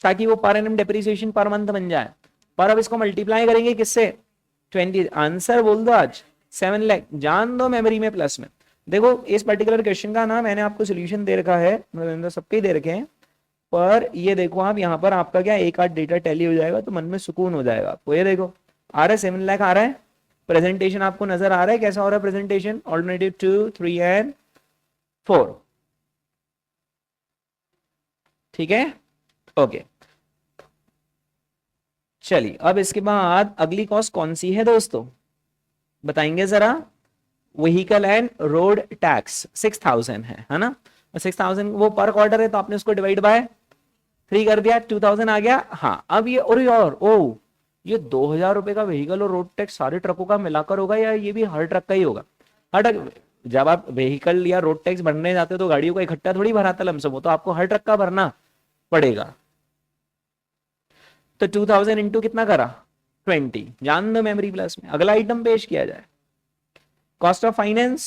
ताकि वो per annum depreciation per month बन जाए। पर अब इसको मल्टीप्लाई करेंगे किससे? 20। आंसर बोल दो आज 7 लाख। जान दो मेमोरी में प्लस में। देखो इस पर्टिकुलर क्वेश्चन का ना मैंने आपको सोल्यूशन दे रखा है, मतलब सबके दे रखे हैं, पर ये देखो आप यहाँ पर आपका क्या एक आध डेटा टैली हो जाएगा तो मन में सुकून हो जाएगा आपको। ये देखो आ रहा है 7 लाख आ रहा है। प्रेजेंटेशन आपको नजर आ रहा है कैसा हो रहा है प्रेजेंटेशन? Alternative 2, 3 and 4। ठीक है, ओके। चलिए अब इसके बाद अगली कॉस्ट कौन सी है दोस्तों, बताएंगे जरा? व्हीकल एंड रोड टैक्स 6,000 है ना? 6,000 वो पर क्वार्टर है तो आपने उसको डिवाइड बाय 3 कर दिया, 2,000 आ गया। हाँ अब ये और ओ ये 2,000 रुपए का व्हीकल और रोड टैक्स सारे ट्रकों का मिलाकर होगा या ये भी हर ट्रक का ही होगा? हर ट्रक, जब आप व्हीकल या रोड टैक्स भरने जाते हो तो गाड़ियों का इकट्ठा थोड़ी भराता लमसम, वो तो आपको हर ट्रक का भरना पड़ेगा। तो 2,000 इंटू कितना करा? 20। जान दो मेमोरी प्लस में। अगला आइटम पेश किया जाए। कॉस्ट ऑफ फाइनेंस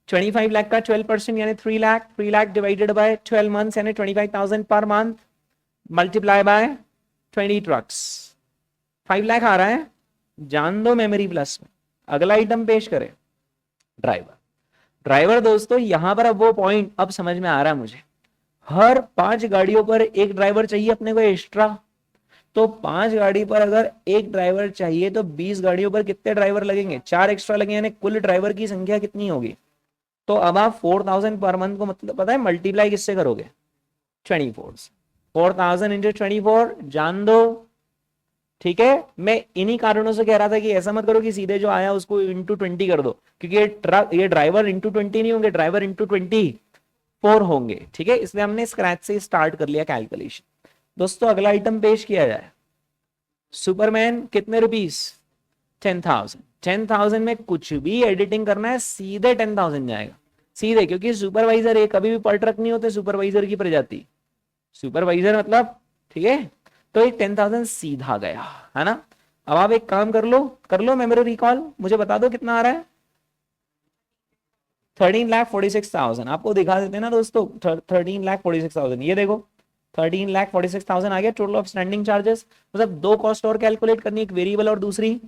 25 लाख का 12% यानी 3 lakh. 3 lakh divided by 12 months यानी 25,000 per month multiply by 20 trucks, 5 lakh आ रहा है। जान दो मेमोरी प्लस में। अगला आइटम पेश करें। ड्राइवर। ड्राइवर दोस्तों यहां पर अब वो पॉइंट अब समझ में आ रहा है मुझे। हर 5 गाड़ियों पर एक ड्राइवर चाहिए अपने को एक्स्ट्रा, तो 5 गाड़ी पर अगर एक ड्राइवर चाहिए तो 20 गाड़ियों पर कितने ड्राइवर लगेंगे? 4 एक्स्ट्रा लगेंगे, यानी कुल ड्राइवर की संख्या कितनी होगी? तो अब आप 4,000 पर मंथ को मतलब पता है मल्टीप्लाई किससे करोगे? 24। 4,000 इंटू 24 जान दो। ठीक है, मैं इन्हीं कारणों से कह रहा था कि ऐसा मत करो कि सीधे जो आया उसको इंटू 20 कर दो, क्योंकि ये ट्रक ये ड्राइवर इंटू 20 नहीं होंगे, ड्राइवर इंटू 24 होंगे। ठीक है, इसलिए हमने स्क्रैच से स्टार्ट कर लिया कैलकुलेशन। दोस्तों अगला आइटम पेश किया जाए। सुपरमैन कितने रुपीस? 10,000। 10,000 में कुछ भी एडिटिंग करना है सीधे 10,000 जाएगा सीधे, क्योंकि सुपरवाइजर एक कभी भी पर ट्रक नहीं होते सुपरवाइजर की प्रजाति, सुपरवाइजर मतलब। ठीक है, तो ये 10,000 सीधा गया है ना। अब आप एक काम कर लो मेमोरी रिकॉल, मुझे बता दो कितना आ रहा है? 13,46,000 आपको दिखा देते हैं ना दोस्तों। 13,46,000 ये देखो 13,46,000 आ गया टोटल ऑफ स्टैंडिंग चार्जेस। मतलब दो कॉस्ट और कैलकुलेट करनी, एक वेरिएबल और दूसरी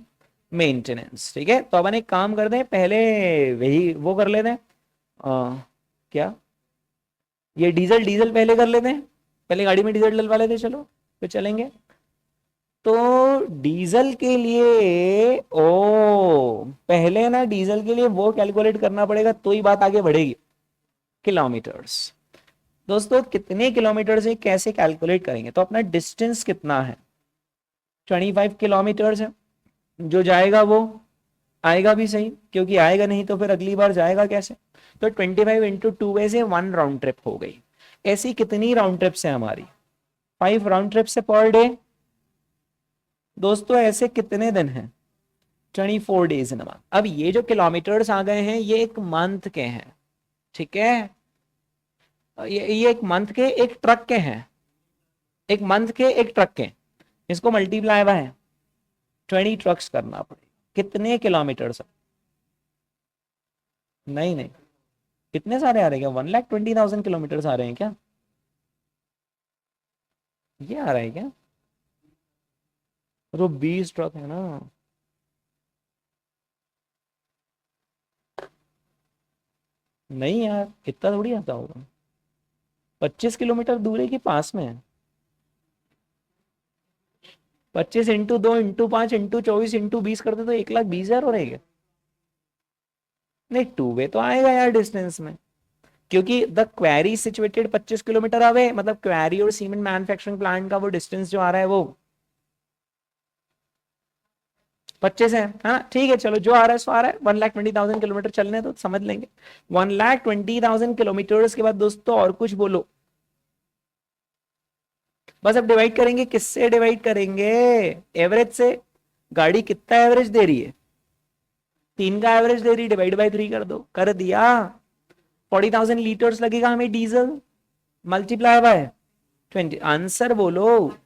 मेंटेनेंस। ठीक है, तो अपन एक काम करते हैं, पहले वही वो कर लेते हैं। क्या ये डीजल डीजल पहले कर लेते हैं, पहले गाड़ी में डीजल डलवा लेते, चलो फिर चलेंगे। तो डीजल के लिए पहले ना डीजल के लिए वो कैलकुलेट करना पड़ेगा तो ही बात आगे बढ़ेगी। किलोमीटर्स। दोस्तों कितने किलोमीटर से कैसे कैलकुलेट करेंगे? तो अपना डिस्टेंस कितना है? 25 किलोमीटर्स है। जो जाएगा वो आएगा भी सही, क्योंकि आएगा नहीं तो फिर अगली बार जाएगा कैसे? तो 25 इंटू 2 से 1 राउंड ट्रिप हो गई। ऐसी कितनी राउंड ट्रिप्स है हमारी? 5 राउंड ट्रिप से पर डे। दोस्तों ऐसे कितने दिन हैं? 24 डेज इन मंथ। अब ये जो किलोमीटर्स आ गए हैं ये एक मंथ के हैं। ठीक है, ये एक मंथ के एक ट्रक के हैं, एक मंथ के एक ट्रक के। इसको मल्टीप्लाई बाय 20 ट्रक्स करना पड़ेगा। कितने किलोमीटर? नहीं नहीं, कितने सारे आ रहे हैं क्या? 1,20,000 किलोमीटर आ रहे हैं क्या? ये आ रहा है क्या? तो 20 ट्रक है ना। नहीं यार इतना थोड़ी आता होगा। 25 किलोमीटर दूर है कि पास में है? 25 इंटू 2 इंटू 5 इंटू 24 इंटू 20 करते तो 1,20,000 हो रहेगा। नहीं, टू वे तो आएगा यार डिस्टेंस में, क्योंकि the query situated 25 kilometre away, मतलब क्वेरी और सीमेंट मैन्युफैक्चरिंग प्लांट का वो डिस्टेंस जो आ रहा है वो 25 है। हाँ ठीक है, चलो जो आ रहा है सो आ रहा है। 1,20,000 किलोमीटर चलने तो समझ लेंगे। 1,20,000 किलोमीटर के बाद दोस्तों और कुछ बोलो। बस अब डिवाइड करेंगे, किससे डिवाइड करेंगे? एवरेज से। गाड़ी कितना एवरेज दे रही है? 3 का एवरेज दे रही है, डिवाइड बाय 3 कर दो, कर दिया। 40,000 लीटर्स लगेगा हमें डीजल, मल्टीप्लाई बाय 20। आंसर बोलो।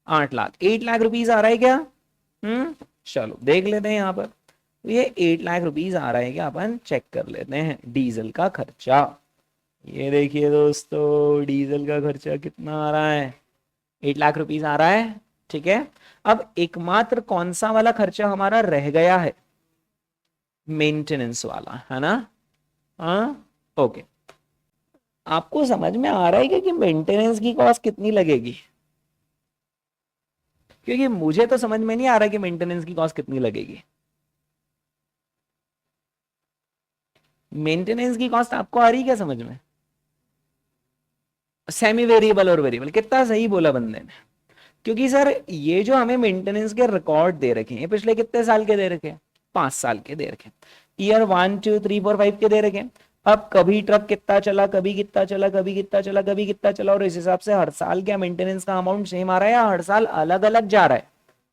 8 लाख, 8 लाख रुपीज आ रहा है क्या? चलो देख लेते हैं यहाँ पर। ये 8 लाख रुपीज आ रहा है क्या, अपन चेक कर लेते हैं। डीजल का खर्चा, ये देखिए दोस्तों, डीजल का खर्चा कितना आ रहा है? 8 लाख रुपीज आ रहा है। ठीक है, अब एकमात्र कौन सा वाला खर्चा हमारा रह गया है? मेंटेनेंस वाला, है ना? हाँ, ओके। आपको समझ में आ रहा है कि मेंटेनेंस की कॉस्ट कितनी लगेगी? क्योंकि मुझे तो समझ में नहीं आ रहा कि मेंटेनेंस की कॉस्ट कितनी लगेगी। मेंटेनेंस की कॉस्ट आपको आ रही है क्या समझ में? सेमी वेरिएबल और वेरिएबल, कितना सही बोला बंदे ने। क्योंकि सर ये जो हमें मेंटेनेंस के रिकॉर्ड दे रखे हैं, पिछले कितने साल के दे रखे हैं? 5 साल के दे रखे हैं। ईयर 1 2 3 4 5 के दे रखे हैं। अब कभी ट्रक कितना चला, कभी कितना चला, कभी कितना चला, कभी कितना चला, और इस हिसाब से हर साल क्या मेंटेनेंस का अमाउंट सेम आ रहा है या हर साल अलग अलग जा रहा है?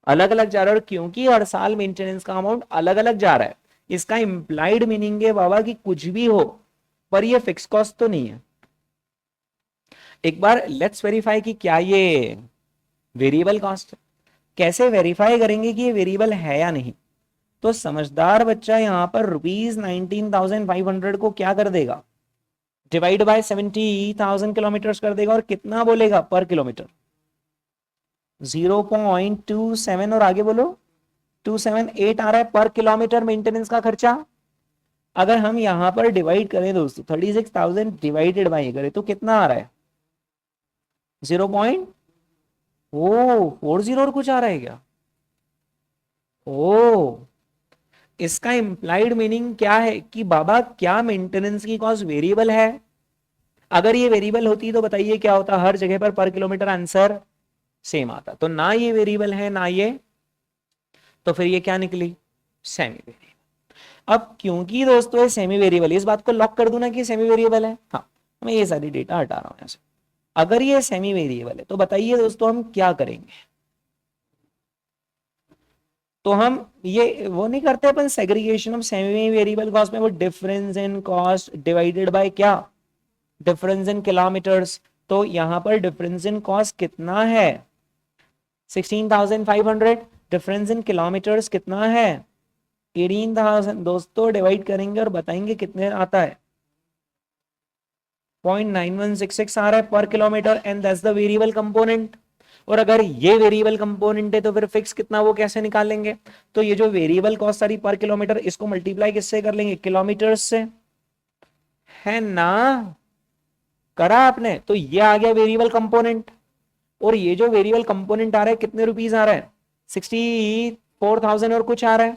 अलग अलग जा रहा है। और क्योंकि हर साल मेंटेनेंस का अमाउंट अलग अलग जा रहा है, इसका इंप्लाइड मीनिंग है बाबा कि कुछ भी हो पर ये फिक्स कॉस्ट तो नहीं है। एक बार लेट्स वेरीफाई कि क्या ये वेरिएबल कॉस्ट। कैसे वेरीफाई करेंगे कि ये वेरिएबल है या नहीं? तो समझदार बच्चा यहां पर ₹19,500 को क्या कर देगा? डिवाइड बाय 70,000 किलोमीटर कर देगा, और कितना बोलेगा पर किलोमीटर? 0.27, और आगे बोलो 278 आ रहा है पर किलोमीटर मेंटेनेंस का खर्चा। अगर हम यहां पर डिवाइड करें दोस्तों, 36,000 डिवाइडेड बाई करें तो कितना आ रहा है? 0.40 और कुछ आ रहा है क्या? ओ, इसका इंप्लाइड मीनिंग क्या है कि बाबा क्या मेंटेनेंस की कॉस्ट वेरिएबल है? अगर ये वेरिएबल होती तो बताइए क्या होता, हर जगह पर किलोमीटर आंसर सेम आता। तो ना ये वेरिएबल है ना ये, तो फिर ये क्या निकली? Semi variable. अब क्योंकि दोस्तों ये सेमी वेरिएबल, इस बात को लॉक कर दूं ना कि सेमी वेरिएबल है। हाँ, मैं ये सारी डेटा हटा रहा हूं यहां से। अगर ये सेमी वेरिएबल है तो बताइए दोस्तों हम क्या करेंगे? तो हम ये वो नहीं करते अपन segregation of semi variable cost में, वो difference in cost divided by क्या? Difference in kilometres. तो यहां पर डिफरेंस इन कॉस्ट कितना है? 16,500। डिफरेंस इन किलोमीटर्स कितना है? 18,000। दोस्तों डिवाइड करेंगे और बताएंगे कितने आता है। 0.9166 आ रहा है पर kilometre, and that's the variable component. और अगर ये वेरिएबल कंपोनेंट है तो फिर फिक्स कितना वो कैसे निकालेंगे? तो ये जो वेरिएबल कॉस्ट सारी पर किलोमीटर, इसको मल्टीप्लाई किससे कर लेंगे? किलोमीटर्स से, है ना? करा आपने? तो ये आ गया वेरिएबल कंपोनेंट। और ये जो वेरिएबल कंपोनेंट आ रहा है कितने रुपीस आ रहा है? 64,000 और कुछ आ रहा है।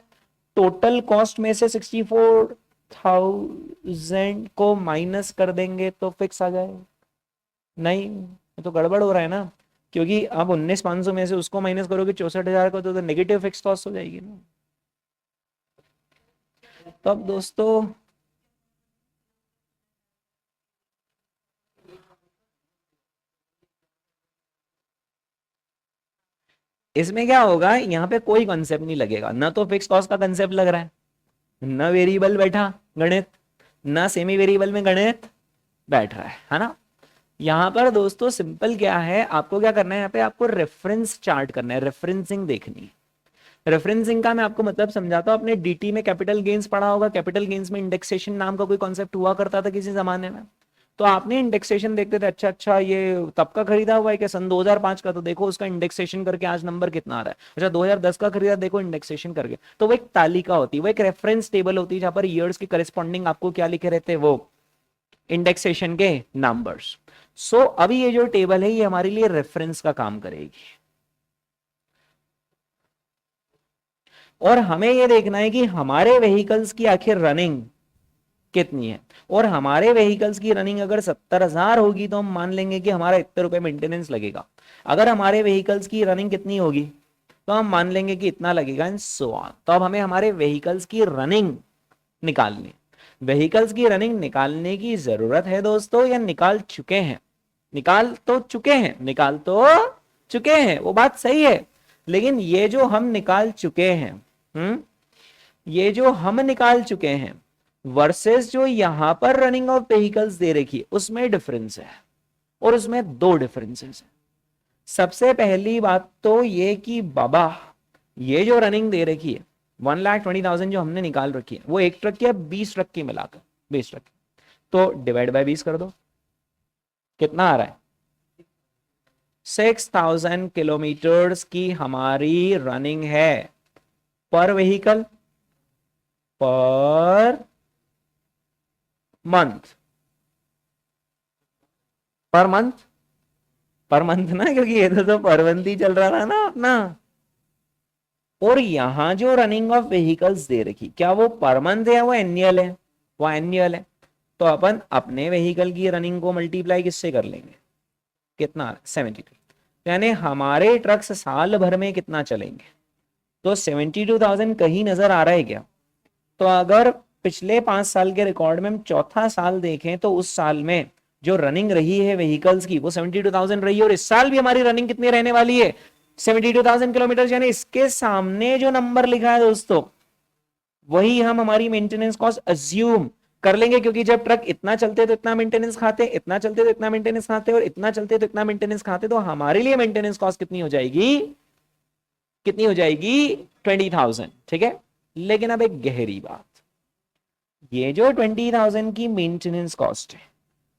टोटल कॉस्ट में से 64,000 को माइनस कर देंगे तो फिक्स आ जाएगा। नहीं तो गड़बड़ हो रहा है ना, क्योंकि अब 19,500 में से उसको माइनस करोगे 64,000 को, तो नेगेटिव फिक्स कॉस्ट हो जाएगी ना। तो अब दोस्तों इसमें क्या होगा, यहाँ पे कोई कॉन्सेप्ट नहीं लगेगा ना। तो फिक्स कॉस्ट का कंसेप्ट लग रहा है, ना वेरिएबल बैठा गणित, ना सेमी वेरिएबल में गणित बैठ रहा है ना। यहाँ पर दोस्तों सिंपल क्या है, आपको क्या करना है, यहाँ पे आपको रेफरेंस चार्ट करना है, रेफरेंसिंग देखनी है। रेफरेंसिंग का मैं आपको मतलब समझाता हूँ। आपने डीटी में कैपिटल गेन्स पढ़ा होगा। कैपिटल गेन्स में इंडेक्सेशन नाम का कोई कॉन्सेप्ट हुआ करता था किसी जमाने में। तो आपने इंडेक्सेशन देखते थे, अच्छा अच्छा ये तब का खरीदा हुआ है क्या, सन 2005 का, तो देखो उसका इंडेक्सेशन करके आज नंबर कितना आ रहा है। अच्छा 2010 का खरीदा, देखो इंडेक्सेशन करके। तो वो एक तालिका होती है, वो एक रेफरेंस टेबल होती है, जहां पर ईयर्स के करेस्पॉन्डिंग आपको क्या लिखे रहते हैं, वो इंडेक्सेशन के नंबर्स। सो अभी ये जो टेबल है ये हमारे लिए रेफरेंस का काम करेगी। और हमें ये देखना है कि हमारे व्हीकल्स की आखिर रनिंग कितनी है। और हमारे व्हीकल्स की रनिंग अगर 70,000 होगी तो हम मान लेंगे कि हमारा इतने रुपए मेंटेनेंस लगेगा। अगर हमारे व्हीकल्स की रनिंग कितनी होगी तो हम मान लेंगे कि इतना लगेगा, एंड सो ऑन। तो अब हमें हमारे व्हीकल्स की रनिंग निकालनी। व्हीकल्स की रनिंग निकालने की जरूरत है दोस्तों, या निकाल चुके हैं? निकाल तो चुके हैं, निकाल तो चुके हैं, वो बात सही है, लेकिन ये जो हम निकाल चुके हैं, ये जो हम निकाल चुके हैं वर्सेस जो यहां पर रनिंग ऑफ व्हीकल्स दे रखी है उसमें डिफरेंस है, और उसमें दो डिफरेंसेस है। सबसे पहली बात तो ये कि बाबा ये जो रनिंग दे रखी है 1,20,000 जो हमने निकाल रखी है वो एक ट्रक की 20 ट्रक की मिलाकर 20 ट्रक, तो डिवाइड बाय 20 कर दो, कितना आ रहा है? 6,000 किलोमीटर्स की हमारी रनिंग है पर व्हीकल पर मंथ, पर मंथ, पर मंथ ना, क्योंकि ये तो पर मंथ ही चल रहा था ना अपना। और यहां जो रनिंग ऑफ व्हीकल्स दे रखी क्या वो पर मंथ है या वो एनुअल है? वो एनुअल है, तो अपन अपने व्हीकल की रनिंग को मल्टीप्लाई किससे कर लेंगे? कितना? 72, यानी हमारे ट्रक्स साल भर में कितना चलेंगे? तो 72,000 कहीं नजर आ रहा है क्या? तो अगर पिछले 5 साल के रिकॉर्ड में हम चौथा साल देखें तो उस साल में जो रनिंग रही है व्हीकल्स की वो 72,000 रही है, और इस साल भी हमारी रनिंग कितनी रहने वाली है? 72,000 किलोमीटर। यानी इसके सामने जो नंबर लिखा है दोस्तों वही हम हमारी मेंटेनेंस कॉस्ट अज्यूम कर लेंगे, क्योंकि जब ट्रक इतना चलते तो इतना मेंटेनेंस खाते, इतना चलते तो इतना मेंटेनेंस खाते, और इतना चलते तो इतना मेंटेनेंस खाते, तो हमारे लिए मेंटेनेंस कॉस्ट कितनी हो जाएगी? कितनी हो जाएगी? 20,000। ठीक है, लेकिन अब एक गहरी बात, ये जो 20,000 की मेंटेनेंस कॉस्ट है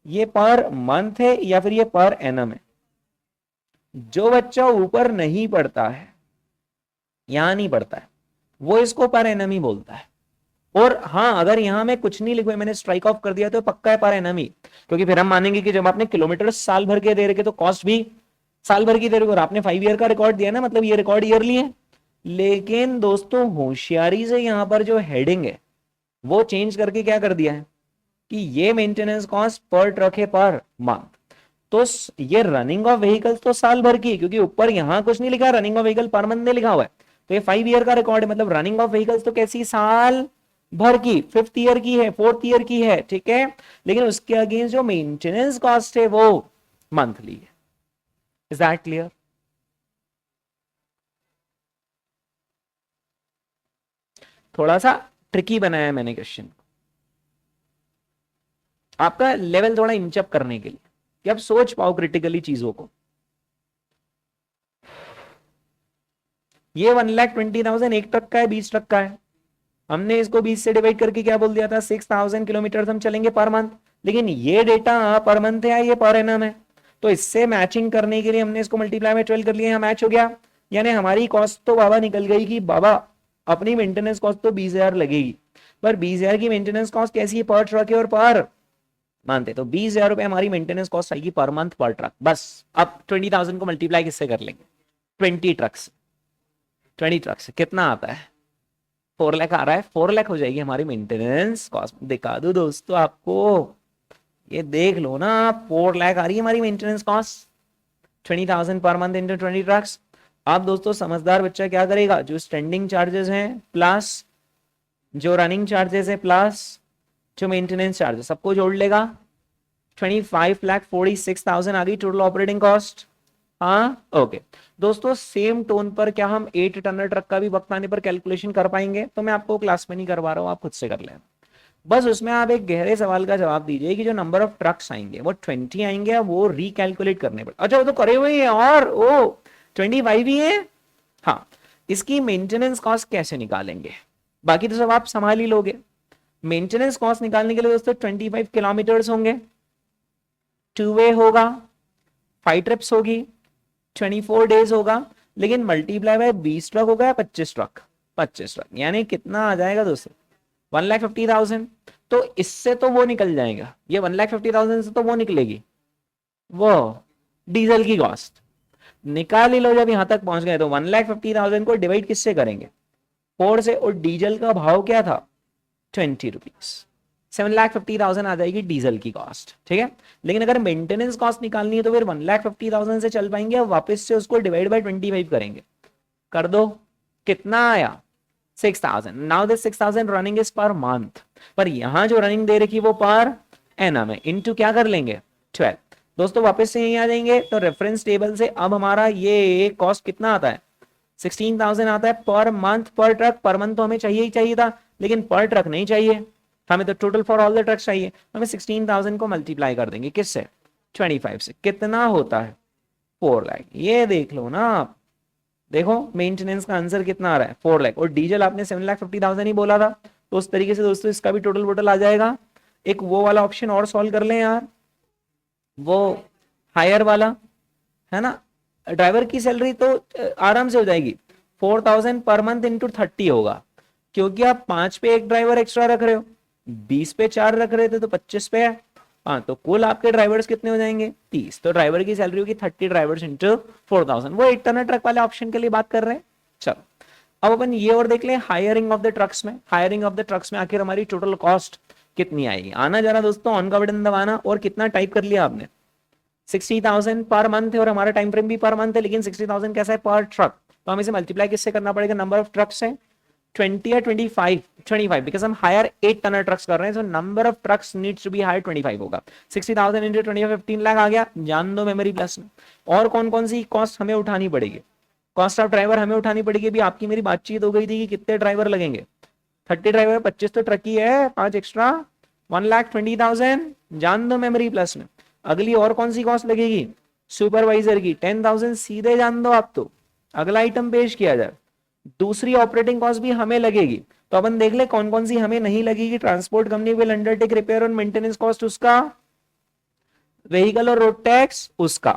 ये पर मंथ है या फिर ये पर एनम है? जो बच्चा ऊपर नहीं पढ़ता है, यहां नहीं पढ़ता है, वो इसको पर एनम ही बोलता है। और हाँ, अगर यहां मैं कुछ नहीं लिखूं, मैंने स्ट्राइक ऑफ कर दिया तो पक्का है पर एनम ही, क्योंकि फिर हम मानेंगे कि जब आपने किलोमीटर साल भर के दे रखे तो कॉस्ट भी साल भर की दे रहे, और आपने 5 ईयर का रिकॉर्ड दिया ना, मतलब ये रिकॉर्ड ईयरली है। लेकिन दोस्तों होशियारी से यहां पर जो हेडिंग है वो चेंज करके क्या कर दिया है कि ये मेंटेनेंस कॉस्ट पर ट्रक है पर मंथ। तो ये रनिंग ऑफ व्हीकल्स तो साल भर की है, क्योंकि ऊपर यहां कुछ नहीं लिखा, running of vehicle per month ने लिखा हुआ है, तो ये 5 ईयर का रिकॉर्ड है, मतलब रनिंग ऑफ व्हीकल्स तो कैसी? साल भर की, 5th ईयर की है, 4th ईयर की है। ठीक है, लेकिन उसके अगेंस्ट जो मेंटेनेंस कॉस्ट है वो मंथली है। Is that clear? थोड़ा सा ट्रिकी बनाया मैंने क्वेश्चन, आपका लेवल थोड़ा इंचअप करने के लिए कि आप सोच पाओ क्रिटिकली चीजों को। ये 1,20,000 एक ट्रक का है, 20 ट्रक का है, हमने इसको 20 से डिवाइड करके क्या बोल दिया था? 6,000 किलोमीटर हम चलेंगे पर मंथ। लेकिन ये डेटा पर मंथ है या ये पर एनम है? तो इससे मैचिंग करने के लिए हमने इसको मल्टीप्लाई में 12 कर लिया, यहाँ मैच हो गया। यानी हमारी कॉस्ट तो बाबा निकल गई कि बाबा अपनी मेंटेनेंस कॉस्ट तो 20,000 लगेगी, पर 20,000 की मेंटेनेंस कॉस्ट कैसी है? पर ट्रक है और पर मंथ है, तो 20,000 रुपए हमारी मेंटेनेंस कॉस्ट आएगी पर मंथ पर ट्रक। बस अब 20,000 को मल्टीप्लाई किससे कर लेंगे? 20 ट्रक्स, 20 ट्रक्स कितना आता है? 4 लाख आ रहा है, 4 लाख हो जाएगी हमारी मेंटेनेंस कॉस्ट। दिखा दो दोस्तों आपको, ये देख लो ना, 4 लाख आ रही है हमारी maintenance cost, 20,000 per month into 20 trucks. अब दोस्तों समझदार बच्चा क्या करेगा? जो स्टैंडिंग चार्जेस हैं प्लस जो रनिंग चार्जेस है प्लस जो मेंटेनेंस चार्जेस सबको जोड़ लेगा। 25,46,000 आ गई टोटल ऑपरेटिंग कॉस्ट। हाँ ओके दोस्तों, सेम टोन पर क्या हम 8 टनर ट्रक का भी वक्त आने पर कैलकुलेशन कर पाएंगे? तो मैं आपको क्लास में नहीं करवा रहा हूँ, आप खुद से कर लें। बस उसमें आप एक गहरे सवाल का जवाब दीजिए कि जो नंबर ऑफ ट्रक्स आएंगे वो 20 आएंगे या वो रिकैलकुलेट करने पड़े। अच्छा वो तो करे हुए हैं, और ओ 25 ही है। हाँ, इसकी मेंटेनेंस कॉस्ट कैसे निकालेंगे? बाकी तो सब आप संभाल ही लोगे। मेंटेनेंस कॉस्ट निकालने के लिए दोस्तों 25 किलोमीटर्स होंगे, 2 वे होगा, 5 ट्रिप्स होगी, 24 डेज होगा, लेकिन मल्टीप्लाई बाय 20 ट्रक होगा या 25 ट्रक? 25 ट्रक, यानी कितना आ जाएगा दोस्तों? 1,50,000। तो इससे तो वो निकल जाएगा, ये 1,50,000 से तो वो निकलेगी, वो डीजल की कॉस्ट निकाल ही लो। जब यहां तक पहुंच गए तो 1,50,000 को डिवाइड किससे करेंगे? 4 से, और डीजल का भाव क्या था? 20 रुपीज। 7,50,000 आ जाएगी डीजल की कॉस्ट। ठीक है, लेकिन अगर मेंटेनेंस कॉस्ट निकालनी है तो फिर 1,50,000 से चल पाएंगे और वापस से उसको डिवाइड बाय 25 करेंगे। कर दो, कितना आया? 6,000। नाउ दिस 6,000 रनिंग इज पर मंथ, पर यहां जो रनिंग दे रखी वो पर एनम है, इनटू क्या कर लेंगे? 12। दोस्तों वापस से यहीं आ जाएंगे तो रेफरेंस टेबल से अब हमारा ये कॉस्ट कितना आता है, 16,000 आता है पर मंथ पर ट्रक। पर मंथ तो हमें चाहिए ही चाहिए था, लेकिन पर ट्रक नहीं चाहिए हमें, तो total for all the trucks चाहिए। हमें 16,000 को मल्टीप्लाई कर देंगे किससे, 25 से, कितना होता है 4 लाख। ये देख लो ना आप, देखो मेंटेनेंस का आंसर कितना आ रहा है 4 लाख, और डीजल आपने 7,50,000 ही बोला था। तो उस तरीके से दोस्तों इसका भी टोटल वोटल आ जाएगा। एक वो वाला ऑप्शन और सॉल्व कर लें यार, वो हायर वाला, है ना। ड्राइवर की सैलरी तो आराम से हो जाएगी, 4,000 पर मंथ इंटू 30 होगा, क्योंकि आप 5 पे एक ड्राइवर एक्स्ट्रा रख रहे हो, 20 पे 4 रख रहे थे तो 25 पे है। हाँ, तो कुल आपके ड्राइवर्स कितने हो जाएंगे 30, तो ड्राइवर की सैलरी होगी 30 ड्राइवर्स इंटू 4,000। वो 8 टनर ट्रक वाले ऑप्शन के लिए बात कर रहे हैं। चलो अब अपन ये और देख लें, हायरिंग ऑफ द ट्रक्स में, हायरिंग ऑफ द ट्रक्स में आखिर हमारी टोटल कॉस्ट कितनी आएगी। आना जरा दोस्तों, ऑन का बटन दबाना, और कितना टाइप कर लिया आपने, 60,000 पर मंथ है और हमारा टाइम फ्रेम भी पर मंथ है, लेकिन 60,000 कैसा है पर ट्रक, तो हमें इसे मल्टीप्लाई किससे करना पड़ेगा, नंबर ऑफ ट्रक्स है 20 या 25, 25 बिकॉज हम हायर 8 टनर ट्रक्स कर रहे हैं, so number of trucks needs to be hire 25 होगा। 60,000 इंटू 25 15 लाख आ गया, जान दो मेमोरी प्लस में। और कौन कौन सी कॉस्ट हमें उठानी पड़ेगी, कॉस्ट ऑफ ड्राइवर हमें उठानी पड़ेगी। भी आपकी मेरी बातचीत हो गई थी कि कितने ड्राइवर लगेंगे, 30 ड्राइवर, 25 तो ट्रक ही है, 5 एक्स्ट्रा 1,20,000, जान दो मेमोरी प्लस में। अगली और कौन सी कॉस्ट लगेगी, सुपरवाइजर की 10,000, सीधे जान दो आप। तो अगला आइटम पेश किया जाए, दूसरी ऑपरेटिंग कॉस्ट भी हमें लगेगी, तो अपन देख ले कौन कौन सी हमें नहीं लगेगी। Transport company will undertake repair और मेंटेनेंस कॉस्ट उसका, व्हीकल और रोड टैक्स उसका।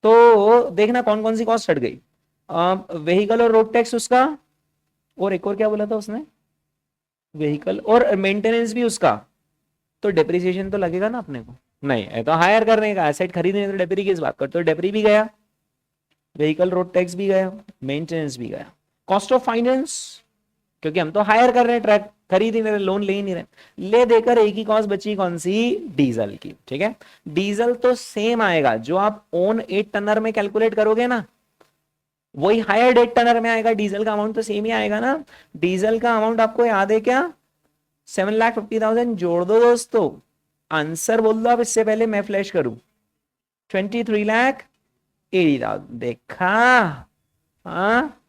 तो देखना कौन कौन सी कॉस्ट हट गई, व्हीकल और रोड टैक्स उसका, और एक और क्या बोला था उसने, व्हीकल और मेंटेनेंस भी उसका। तो डेप्रिसिएशन तो लगेगा ना अपने को, नहीं है तो हायर करने का, एसेट खरीदने तो डेप्री की इस बात कर, तो डेप्री भी गया, व्हीकल रोड टैक्स भी गया, मेंटेनेंस भी गया। कॉस्ट ऑफ फाइनेंस, क्योंकि हम तो हायर कर रहे हैं, ट्रक खरीद ही नहीं रहे, लोन ले ही नहीं रहे, ले देकर एक ही कॉस्ट बची कौन सी, डीजल की। ठीक है, डीजल तो सेम आएगा, जो आप ओन 8 टनर में कैलकुलेट करोगे ना, वही हायर 8 टनर में आएगा। डीजल का अमाउंट तो सेम ही आएगा ना। डीजल का अमाउंट आपको याद है क्या, 7,50,000 जोड़ दो दोस्तों, आंसर बोल दो आप, इससे पहले मैं फ्लैश करूं, 23,80,000। देखा, हाँ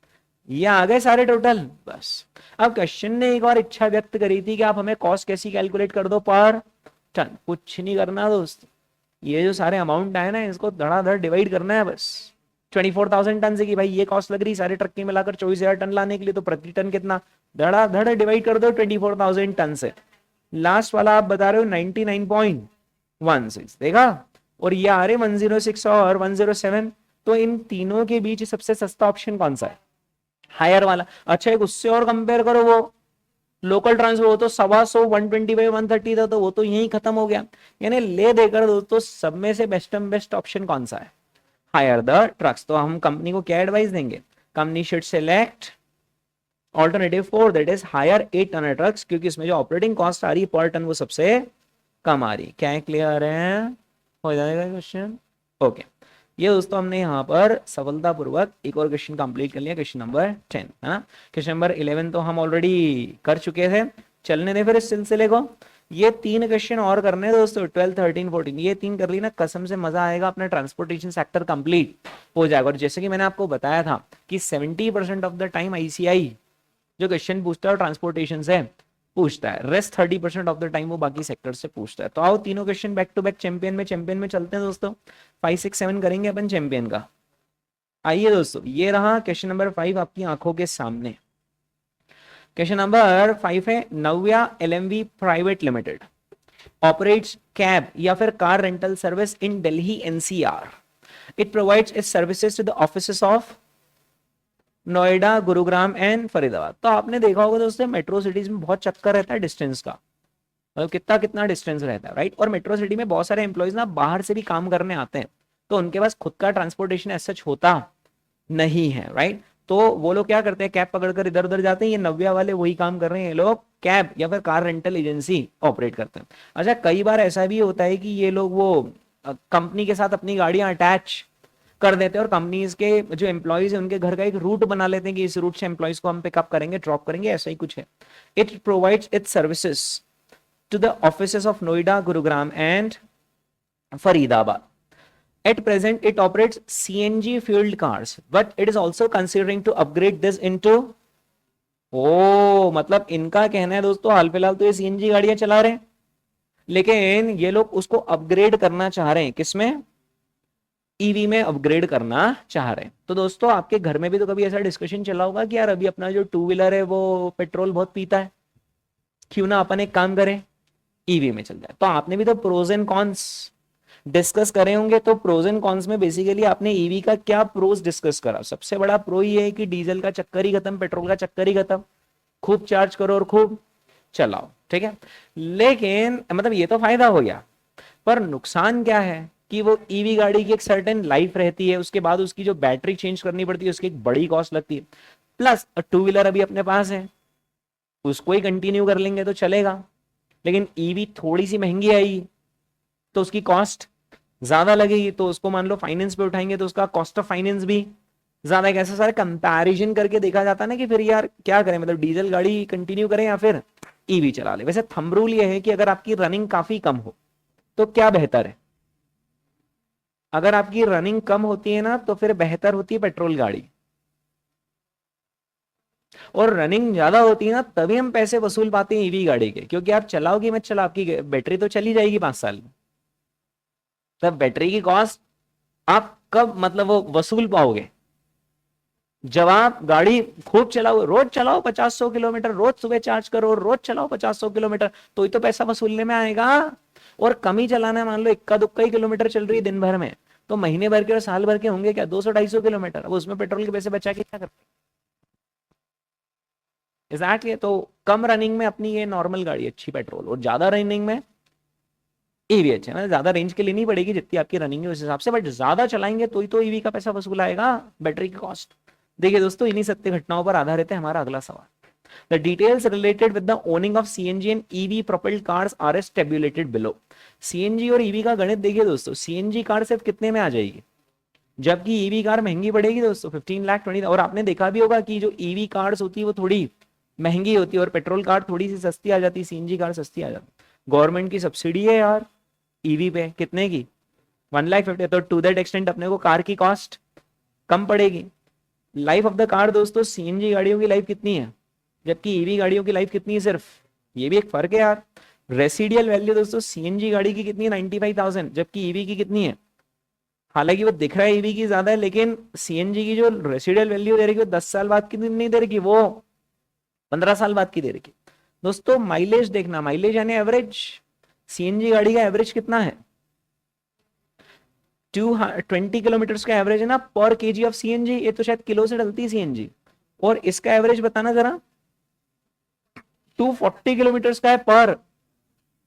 ये आ गए सारे टोटल। बस अब क्वेश्चन ने एक और इच्छा व्यक्त करी थी कि आप हमें कॉस्ट कैसी कैलकुलेट कर दो पर टन, कुछ नहीं करना दोस्त, ये जो सारे अमाउंट आए ना इसको धड़ाधड़ डिवाइड करना है बस। 24,000 टन से कि भाई ये कॉस्ट लग रही सारे ट्रक की मिलाकर 24,000 टन लाने के लिए, तो प्रति टन कितना, धड़ाधड़ डिवाइड कर दो 24,000 टन से। लास्ट वाला आप बता रहे हो 99.16, देखा, और ये आ रहे 106 और 107, तो इन तीनों के बीच सबसे सस्ता ऑप्शन कौन सा है, हायर वाला। अच्छा एक उससे और कंपेयर करो, वो लोकल ट्रांसपोर्ट, वो तो 125 125 130 था, तो वो तो यही खत्म हो गया। यानी ले देकर दोस्तों सब में से बेस्ट ऑप्शन कौन सा है, हायर द ट्रक्स। तो हम कंपनी को क्या एडवाइस देंगे, company should select alternative 4 that is hire 8 tonner trucks, क्योंकि इसमें जो ऑपरेटिंग कॉस्ट आ रही है पर टन वो सबसे कम आ रही। क्या है, क्लियर है, हो जाएगा क्वेश्चन। ओके, ये दोस्तों हमने यहाँ पर सफलतापूर्वक एक और क्वेश्चन कंप्लीट कर लिया, क्वेश्चन नंबर 10, है ना। क्वेश्चन नंबर 11 तो हम ऑलरेडी कर चुके थे, चलने दे फिर इस सिलसिले को। ये 3 क्वेश्चन और करने दोस्तों, 12 13 14, ये 3 कर ली ना, कसम से मजा आएगा, अपना ट्रांसपोर्टेशन सेक्टर कंप्लीट हो जाएगा। और जैसे कि मैंने आपको बताया था कि 70% ऑफ द टाइम आईसीआई जो क्वेश्चन पूछता है ट्रांसपोर्टेशन से पूछता है, रेस्ट 30% ऑफ द टाइम वो बाकी सेक्टर से पूछता है। तो आओ तीनों question back to back champion में चलते हैं दोस्तों। 5 6 7 करेंगे अपन चैंपियन का। आइए दोस्तों, ये रहा क्वेश्चन नंबर 5 आपकी आंखों के सामने। क्वेश्चन नंबर 5 है, Navya LMV private limited operates cab या फिर car rental service in Delhi NCR. It provides its services to the offices of Noida, Gurugram and Faridabad. तो आपने देखा होगा दोस्तों, मेट्रो सिटीज में बहुत चक्कर रहता है डिस्टेंस का, मतलब कितना कितना डिस्टेंस रहता है, राइट। और मेट्रो सिटी में बहुत सारे एम्प्लॉइज ना बाहर से भी काम करने आते हैं, तो उनके पास खुद का ट्रांसपोर्टेशन ऐसा होता नहीं है, राइट। तो वो लोग क्या करते हैं, कैब पकड़कर इधर उधर जाते हैं। ये नव्या वाले वही काम कर रहे हैं, ये लोग कैब या फिर कार रेंटल एजेंसी ऑपरेट करते हैं। अच्छा कई बार ऐसा भी होता है कि ये लोग वो कंपनी के साथ अपनी गाड़ियां अटैच कर देते हैं, और कंपनीज के जो एम्प्लॉइज है उनके घर का एक रूट बना लेते हैं कि इस रूट से एम्प्लॉइज को हम पिकअप करेंगे, ड्रॉप करेंगे, ऐसा ही कुछ है। It provides its services to the offices of Noida, Gurugram and Faridabad. At present, it operates CNG fueled cars, but it is also considering to upgrade this into ओ मतलब इनका कहना है दोस्तों हाल फिलहाल तो ये सीएनजी गाड़ियां चला रहे हैं, लेकिन ये लोग उसको अपग्रेड करना चाह रहे हैं, किसमें? ईवी में अपग्रेड करना चाह रहे हैं। तो दोस्तों आपके घर में भी तो कभी ऐसा डिस्कशन चला होगा कि यार अभी अपना जो टू व्हीलर है वो पेट्रोल बहुत पीता है, क्यों ना अपन एक काम करें, ईवी में चल जाए। तो आपने भी तो प्रोज एंड कॉन्स डिस्कस करे होंगे। तो प्रोज एंड कॉन्स में बेसिकली आपने ईवी का क्या प्रोज डिस्कस करा? सबसे बड़ा प्रो ये है कि डीजल का चक्कर ही खत्म, पेट्रोल का चक्कर ही खत्म, खूब चार्ज करो और खूब चलाओ, ठीक है। लेकिन मतलब ये तो फायदा हो गया, पर नुकसान क्या है कि वो ईवी गाड़ी की एक सर्टेन लाइफ रहती है, उसके बाद उसकी जो बैटरी चेंज करनी पड़ती है उसकी एक बड़ी कॉस्ट लगती है, प्लस टू व्हीलर अभी अपने पास है उसको ही कंटिन्यू कर लेंगे तो चलेगा, लेकिन ईवी थोड़ी सी महंगी आएगी तो उसकी कॉस्ट ज्यादा लगेगी, तो उसको मान लो फाइनेंस पे उठाएंगे तो उसका कॉस्ट ऑफ फाइनेंस भी ज्यादा है। ऐसा सारे कंपैरिजन करके देखा जाता है ना कि फिर यार क्या करें, मतलब डीजल गाड़ी कंटिन्यू करें या फिर ईवी चला ले। वैसे थंब रूल ये है कि अगर आपकी रनिंग काफी कम हो तो क्या बेहतर है? अगर आपकी रनिंग कम होती है ना तो फिर बेहतर होती है पेट्रोल गाड़ी, और रनिंग ज्यादा होती है ना तभी हम पैसे वसूल पाते हैं ईवी गाड़ी के, क्योंकि आप चलाओगे मत चलाओ आपकी बैटरी तो चली जाएगी 5 साल में, तब बैटरी की कॉस्ट आप कब मतलब वो वसूल पाओगे? जब आप गाड़ी खूब चलाओ, रोज चलाओ 50-100 किलोमीटर, रोज सुबह चार्ज करो, रोज चलाओ 50-100 किलोमीटर, तो ही तो पैसा वसूलने में आएगा। और कम ही चलाना है, मान लो इक्का दुक्का ही किलोमीटर चल रही है दिन भर में, तो महीने भर के और साल भर के होंगे क्या 200-250 किलोमीटर, अब उसमें पेट्रोल के पैसे बचा के क्या करते? एग्जैक्टली। तो कम रनिंग में अपनी ये नॉर्मल गाड़ी अच्छी पेट्रोल, और ज्यादा रनिंग में ईवी अच्छा है। मतलब ज्यादा रेंज के लिए नहीं पड़ेगी जितनी आपकी रनिंग है उस हिसाब से, बट ज्यादा चलाएंगे तो ही तो ईवी का पैसा वसूल आएगा, बैटरी की कॉस्ट। देखिए दोस्तों इन्हीं सत्य घटनाओं पर आधारित है हमारा अगला सवाल। The details related with the owning of CNG and EV propelled cars are as tabulated below. CNG और EV का गणित देखिए दोस्तों, CNG कार सिर्फ कितने में आ जाएगी, जबकि EV कार महंगी पड़ेगी दोस्तों 15 लाख 20। और आपने देखा भी होगा कि जो EV कार्स होती है वो थोड़ी महंगी होती है और पेट्रोल कार थोड़ी सी सस्ती आ जाती है, CNG कार सस्ती आ जाती है। गवर्नमेंट की सब्सिडी है यार ईवी पे, कितने की? 1,50,000। तो टू दैट एक्सटेंट अपने को कार की कॉस्ट कम पड़ेगी। लाइफ ऑफ द कार दोस्तों, सीएनजी गाड़ियों की लाइफ कितनी है जबकि ईवी गाड़ियों की लाइफ कितनी है सिर्फ, ये भी एक फर्क है यार। रेसिडियल वैल्यू दोस्तों सीएनजी गाड़ी की कितनी है 95,000, जबकि ईवी की कितनी है, हालांकि वो दिख रहा है ईवी की ज्यादा है, लेकिन सीएनजी की जो रेसिडियल वैल्यू दे रही है वो 10 साल बाद की नहीं दे रही, वो 15 साल बाद की दे रही। दोस्तों माइलेज देखना, माइलेज यानी एवरेज, सीएनजी गाड़ी का एवरेज कितना है? 220 किलोमीटर का एवरेज है ना पर केजी ऑफ सीएनजी, ये तो शायद किलो से डलती है सीएनजी, और इसका एवरेज बताना जरा। 240 किलोमीटर का है पर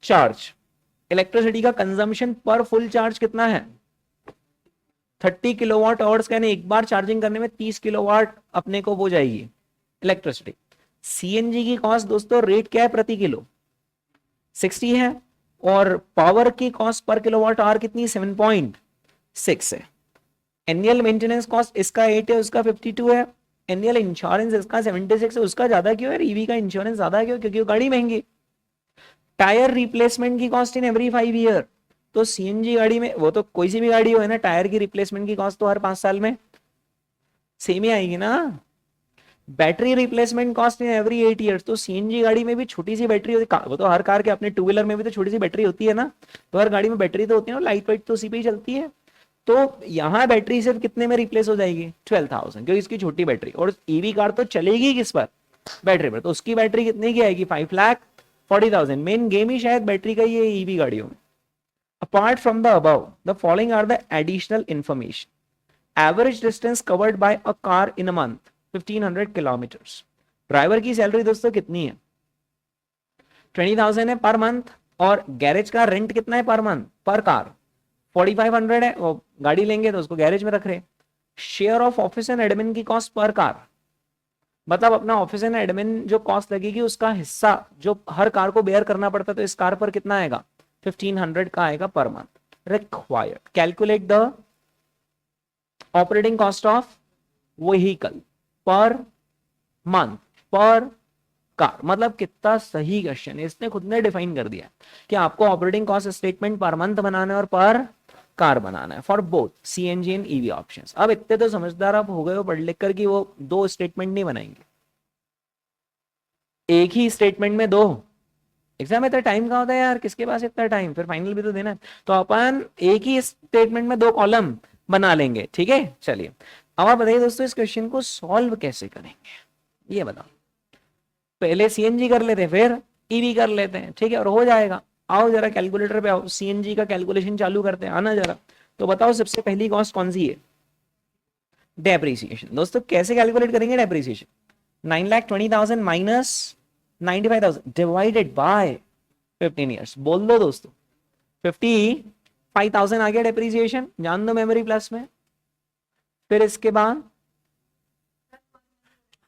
चार्ज। इलेक्ट्रिसिटी का कंजम्पशन पर फुल चार्ज कितना है? 30 किलोवाट आवर्स का, एक बार चार्जिंग करने में 30 किलोवाट अपने को हो जाएगी इलेक्ट्रिसिटी। सीएनजी की कॉस्ट दोस्तों रेट क्या है प्रति किलो? 60 है, और पावर की कॉस्ट पर किलोवाट आवर कितनी? 7.6 है। एनुअल मेंटेनेंस कॉस्ट इसका 8 है, उसका 52 है। एनुअल इंश्योरेंस इसका 76 है, उसका ज्यादा क्यों है? ईवी का इंश्योरेंस ज्यादा क्यों? क्योंकि वो गाड़ी महंगी। टायर रिप्लेसमेंट की कॉस्ट इन एवरी 5 ईयर, तो सीएनजी गाड़ी में, वो तो कोई सी भी गाड़ी हो है ना, टायर की रिप्लेसमेंट की कॉस्ट तो हर 5 साल में सेम ही आएगी ना। Battery replacement cost in every 8 years, तो सीएनजी गाड़ी में भी छोटी सी बैटरी होती है, वो तो हर कार के अपने टू व्हीलर में भी तो छोटी सी बैटरी होती है ना, तो हर गाड़ी में बैटरी तो होती है ना, लाइट वेट तो उसी पे ही चलती है। तो यहाँ बैटरी सिर्फ कितने में रिप्लेस हो जाएगी? 12,000, क्योंकि इसकी छोटी बैटरी, और ईवी कार तो चलेगी किस पर? बैटरी पर, तो उसकी बैटरी कितने की आएगी? 5,40,000। मेन गेम ही शायद बैटरी का ये ईवी गाड़ियों में। Apart from the above, the following are the additional information. Average distance covered by a car in a month 1,500 kilometres. Driver की सैलरी दोस्तों कितनी है? 20,000 है पर मंथ, और गैरेज का रेंट कितना है पर मंथ पर कार? 4,500 है। वो गाड़ी लेंगे तो उसको गैरेज में रख रहे। Share of office and admin की कॉस्ट पर कार, मतलब अपना ऑफिस एंड एडमिन जो कॉस्ट लगेगी उसका हिस्सा जो हर कार को बेयर करना पड़ता है, तो इस कार पर कितना आएगा? 1,500 का आएगा per month. Required calculate the operating cost of vehicle पर मंथ पर कार, मतलब कितना सही क्वेश्चन है, इसने खुद ने डिफाइन कर दिया कि आपको operating cost statement per month बनाना है और पर कार बनाना है for both CNG and EV options. अब इतने तो समझदार आप हो गए हो पढ़ लिख कर कि वो दो स्टेटमेंट नहीं बनाएंगे, एक ही स्टेटमेंट में दो। एग्जाम में इतना टाइम कहाँ होता है यार, किसके पास इतना टाइम, फिर फाइनल भी तो देना है। तो अपन एक ही स्टेटमेंट में दो कॉलम बना लेंगे, ठीक है। चलिए अब आप बताइए दोस्तों इस क्वेश्चन को सॉल्व कैसे करेंगे, ये बताओ। पहले सीएनजी कर लेते हैं फिर ईवी कर लेते हैं, ठीक है, और हो जाएगा। आओ जरा कैलकुलेटर पे आओ, सीएनजी का कैलकुलेशन चालू करते हैं, आना जरा। तो बताओ सबसे पहली कॉस्ट कौन सी है, डेप्रीसिएशन। दोस्तों कैसे कैलकुलेट करेंगे depreciation, 9,20,000 minus 95,000 divided by 15 years. बोल दो दोस्तों 55,000 आ गया डेप्रीसिएशन, जान दो मेमोरी प्लस में। फिर इसके बाद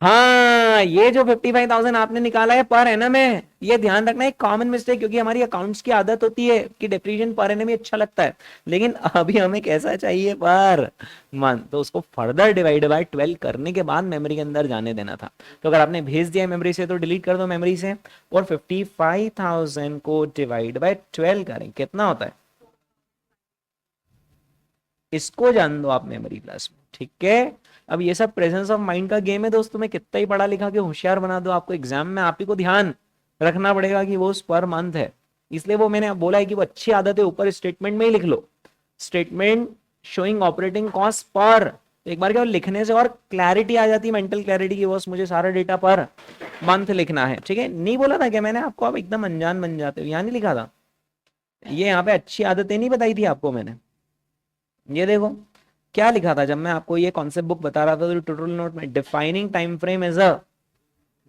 हाँ, ये जो 55,000 आपने निकाला है पर एनम है, ये ध्यान रखना है कॉमन मिस्टेक, क्योंकि हमारी अकाउंट्स की आदत होती है कि डेप्रीशिएशन पर एनम ही अच्छा लगता है, लेकिन अभी हमें कैसा चाहिए पर मंथ, तो उसको फर्दर डिवाइड बाय 12 करने के बाद मेमोरी के अंदर जाने देना था। तो अगर आपने भेज दिया मेमोरी से तो डिलीट कर दो मेमोरी से, और 55,000 को डिवाइड बाय 12 करें, कितना होता है इसको जान दो आप मेमोरी प्लस में, ठीक है। अब ये सब प्रेजेंस ऑफ माइंड का गेम है दोस्तों, मैं कितना ही पढ़ा लिखा के होशियार बना दो आपको, एग्जाम में आप ही को ध्यान रखना पड़ेगा कि वो पर मंथ है। इसलिए वो मैंने बोला है कि वो अच्छी आदत है, ऊपर स्टेटमेंट में ही लिख लो, statement showing operating cost per. तो एक बार क्या लिखने से और क्लैरिटी आ जाती है, मेंटल क्लैरिटी की, बस मुझे सारा डेटा पर मंथ लिखना है, ठीक है। नहीं बोला था क्या मैंने आपको, आप एकदम अनजान बन जाते हो, यहाँ नहीं लिखा था ये, यहाँ पे अच्छी आदतें नहीं बताई थी आपको मैंने। ये देखो क्या लिखा था जब मैं आपको ये कॉन्सेप्ट बुक बता रहा था, तो टोटल नोट में defining time frame as a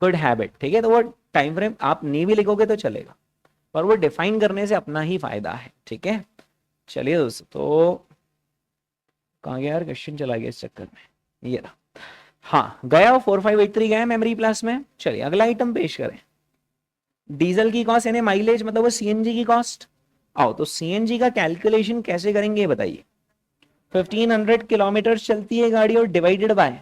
good habit, ठीक है। तो वो टाइम फ्रेम आप नहीं भी लिखोगे तो चलेगा, पर वो डिफाइन करने से अपना ही फायदा है, ठीक है। चलिए दोस्तों, तो कहाँ गया यार, क्वेश्चन चला गया इस चक्कर में, ये रहा। हाँ गया 4583 गया मेमोरी प्लस में। चलिए अगला आइटम पेश करें, डीजल की कॉस्ट यानी माइलेज, मतलब वो सीएनजी की कॉस्ट। आओ तो सीएनजी का कैलकुलेशन कैसे करेंगे बताइए। 1500 किलोमीटर चलती है गाड़ी और डिवाइडेड बाय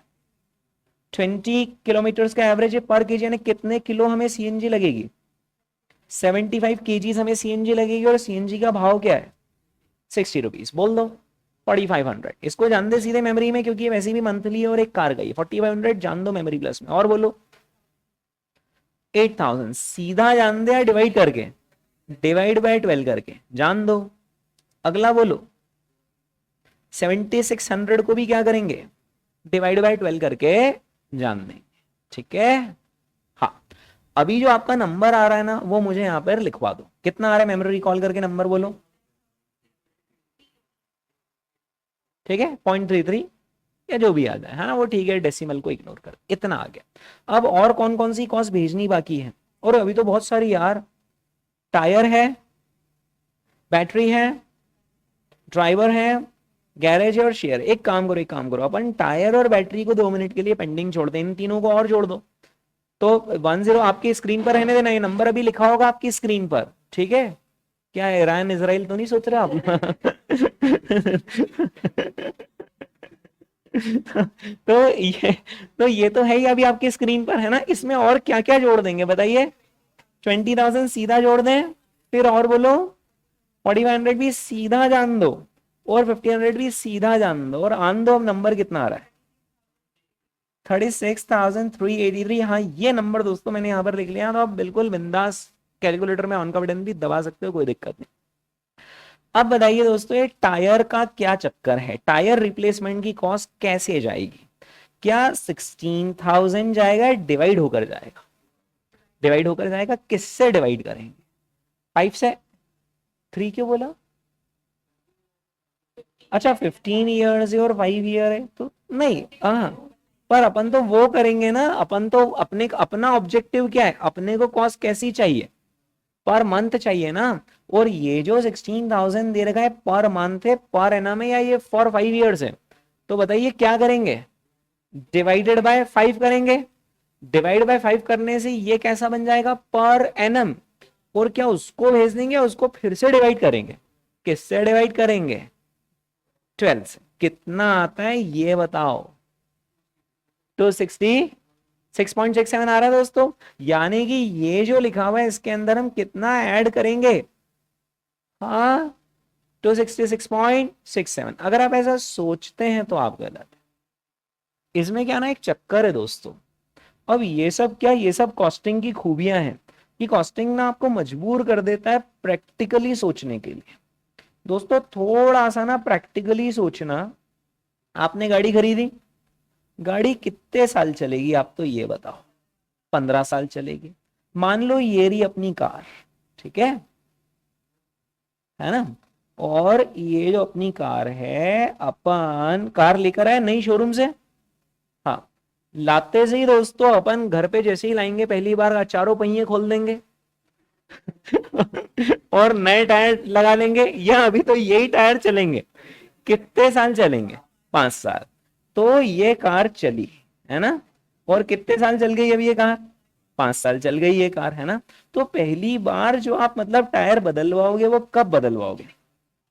20 किलोमीटर का एवरेज है पर केजी, यानी कितने किलो हमें सीएनजी लगेगी, 75 केजीज हमें सीएनजी लगेगी, और सीएनजी का भाव क्या है 60 रुपीज। बोल दो 4500, इसको जान दे सीधे मेमोरी में, क्योंकि वैसे भी मंथली है और एक कार गई, 4500 जान दो मेमोरी प्लस में। और बोलो 8000 सीधा जान दे, डिवाइड करके, डिवाइड बाय 12 करके जान दो। अगला बोलो 7600 को भी क्या करेंगे, डिवाइड बाय 12 करके जान देंगे, ठीक है। हाँ अभी जो आपका नंबर आ रहा है ना, वो मुझे यहां पर लिखवा दो, कितना आ रहा है मेमोरी रिकॉल करके नंबर बोलो, ठीक है 0.33 या जो भी आ जाए, है ना, वो ठीक है, डेसिमल को इग्नोर कर, इतना आ गया। अब और कौन कौन सी कॉस्ट भेजनी बाकी है, और अभी तो बहुत सारी यार, टायर है, बैटरी है, ड्राइवर है, गैरेज और शेयर। एक काम करो अपन टायर और बैटरी को 2 मिनट के लिए पेंडिंग छोड़ दें, इन तीनों को और जोड़ दो। तो 10 आपकी स्क्रीन पर रहने देना, ये नंबर अभी लिखा होगा आपकी स्क्रीन पर, ठीक है। क्या ईरान इजराइल तो नहीं सोच रहे आप तो ये तो है ही अभी आपकी स्क्रीन पर, है ना। इसमें और क्या क्या जोड़ देंगे बताइए, 20,000 सीधा जोड़ दें, फिर और बोलो 4500 भी सीधा जान दो, और 1500 भी सीधा जान दो, और आन दो अब नंबर कितना आ रहा है 36,383। हाँ ये नंबर दोस्तों मैंने यहाँ पर लिख लिया, तो आप बिल्कुल बिंदास कैलकुलेटर में ऑन का बटन भी दबा सकते हो, कोई दिक्कत नहीं। अब बताइए दोस्तों ये टायर का क्या चक्कर है, टायर रिप्लेसमेंट की कॉस्ट कैसे जाएगी, क्या 16,000 जाएगा, डिवाइड होकर जाएगा, डिवाइड होकर जाएगा, किससे डिवाइड करेंगे 5 से, 3 क्यों बोला, अच्छा 15 ईयर्स है और 5 ईयर है तो नहीं, हाँ पर अपन तो वो करेंगे ना, अपन तो अपने अपना ऑब्जेक्टिव क्या है, अपने को कॉस्ट कैसी चाहिए, पर मंथ चाहिए ना। और ये जो 16,000 दे रखा है पर मंथ है, पर एनम है, या ये फॉर 5 ईयर्स है, तो बताइए क्या करेंगे, डिवाइडेड बाय 5 करेंगे, डिवाइड बाय 5 करने से ये कैसा बन जाएगा पर एनम, और क्या उसको भेज देंगे, उसको फिर से डिवाइड करेंगे, किससे डिवाइड करेंगे 12 से, कितना आता है ये बताओ, 260 6.67 आ रहा है दोस्तों। यानी कि ये जो लिखा हुआ है इसके अंदर हम कितना ऐड करेंगे, हाँ 266.67। अगर आप ऐसा सोचते हैं तो आप गलत है। इसमें क्या ना एक चक्कर है दोस्तों। अब ये सब क्या, ये सब कॉस्टिंग की खूबियां हैं कि कॉस्टिंग ना आपको मजबूर कर देता है प्रैक्टिकली सोचने के लिए। दोस्तों थोड़ा सा ना प्रैक्टिकली सोचना। आपने गाड़ी खरीदी, गाड़ी कितने साल चलेगी आप तो ये बताओ। 15 साल चलेगी। मान लो ये रही अपनी कार, ठीक है ना। और ये जो अपनी कार है, अपन कार लेकर आए नई शोरूम से, हाँ लाते से ही दोस्तों अपन घर पे जैसे ही लाएंगे पहली बार चारों पहिए खोल देंगे और नए टायर लगा लेंगे, या अभी तो यही टायर चलेंगे। कितने साल चलेंगे, 5 साल। तो ये कार चली, है ना। और कितने साल चल गई अभी ये कार, 5 साल चल गई ये कार, है ना। तो पहली बार जो आप मतलब टायर बदलवाओगे वो कब बदलवाओगे,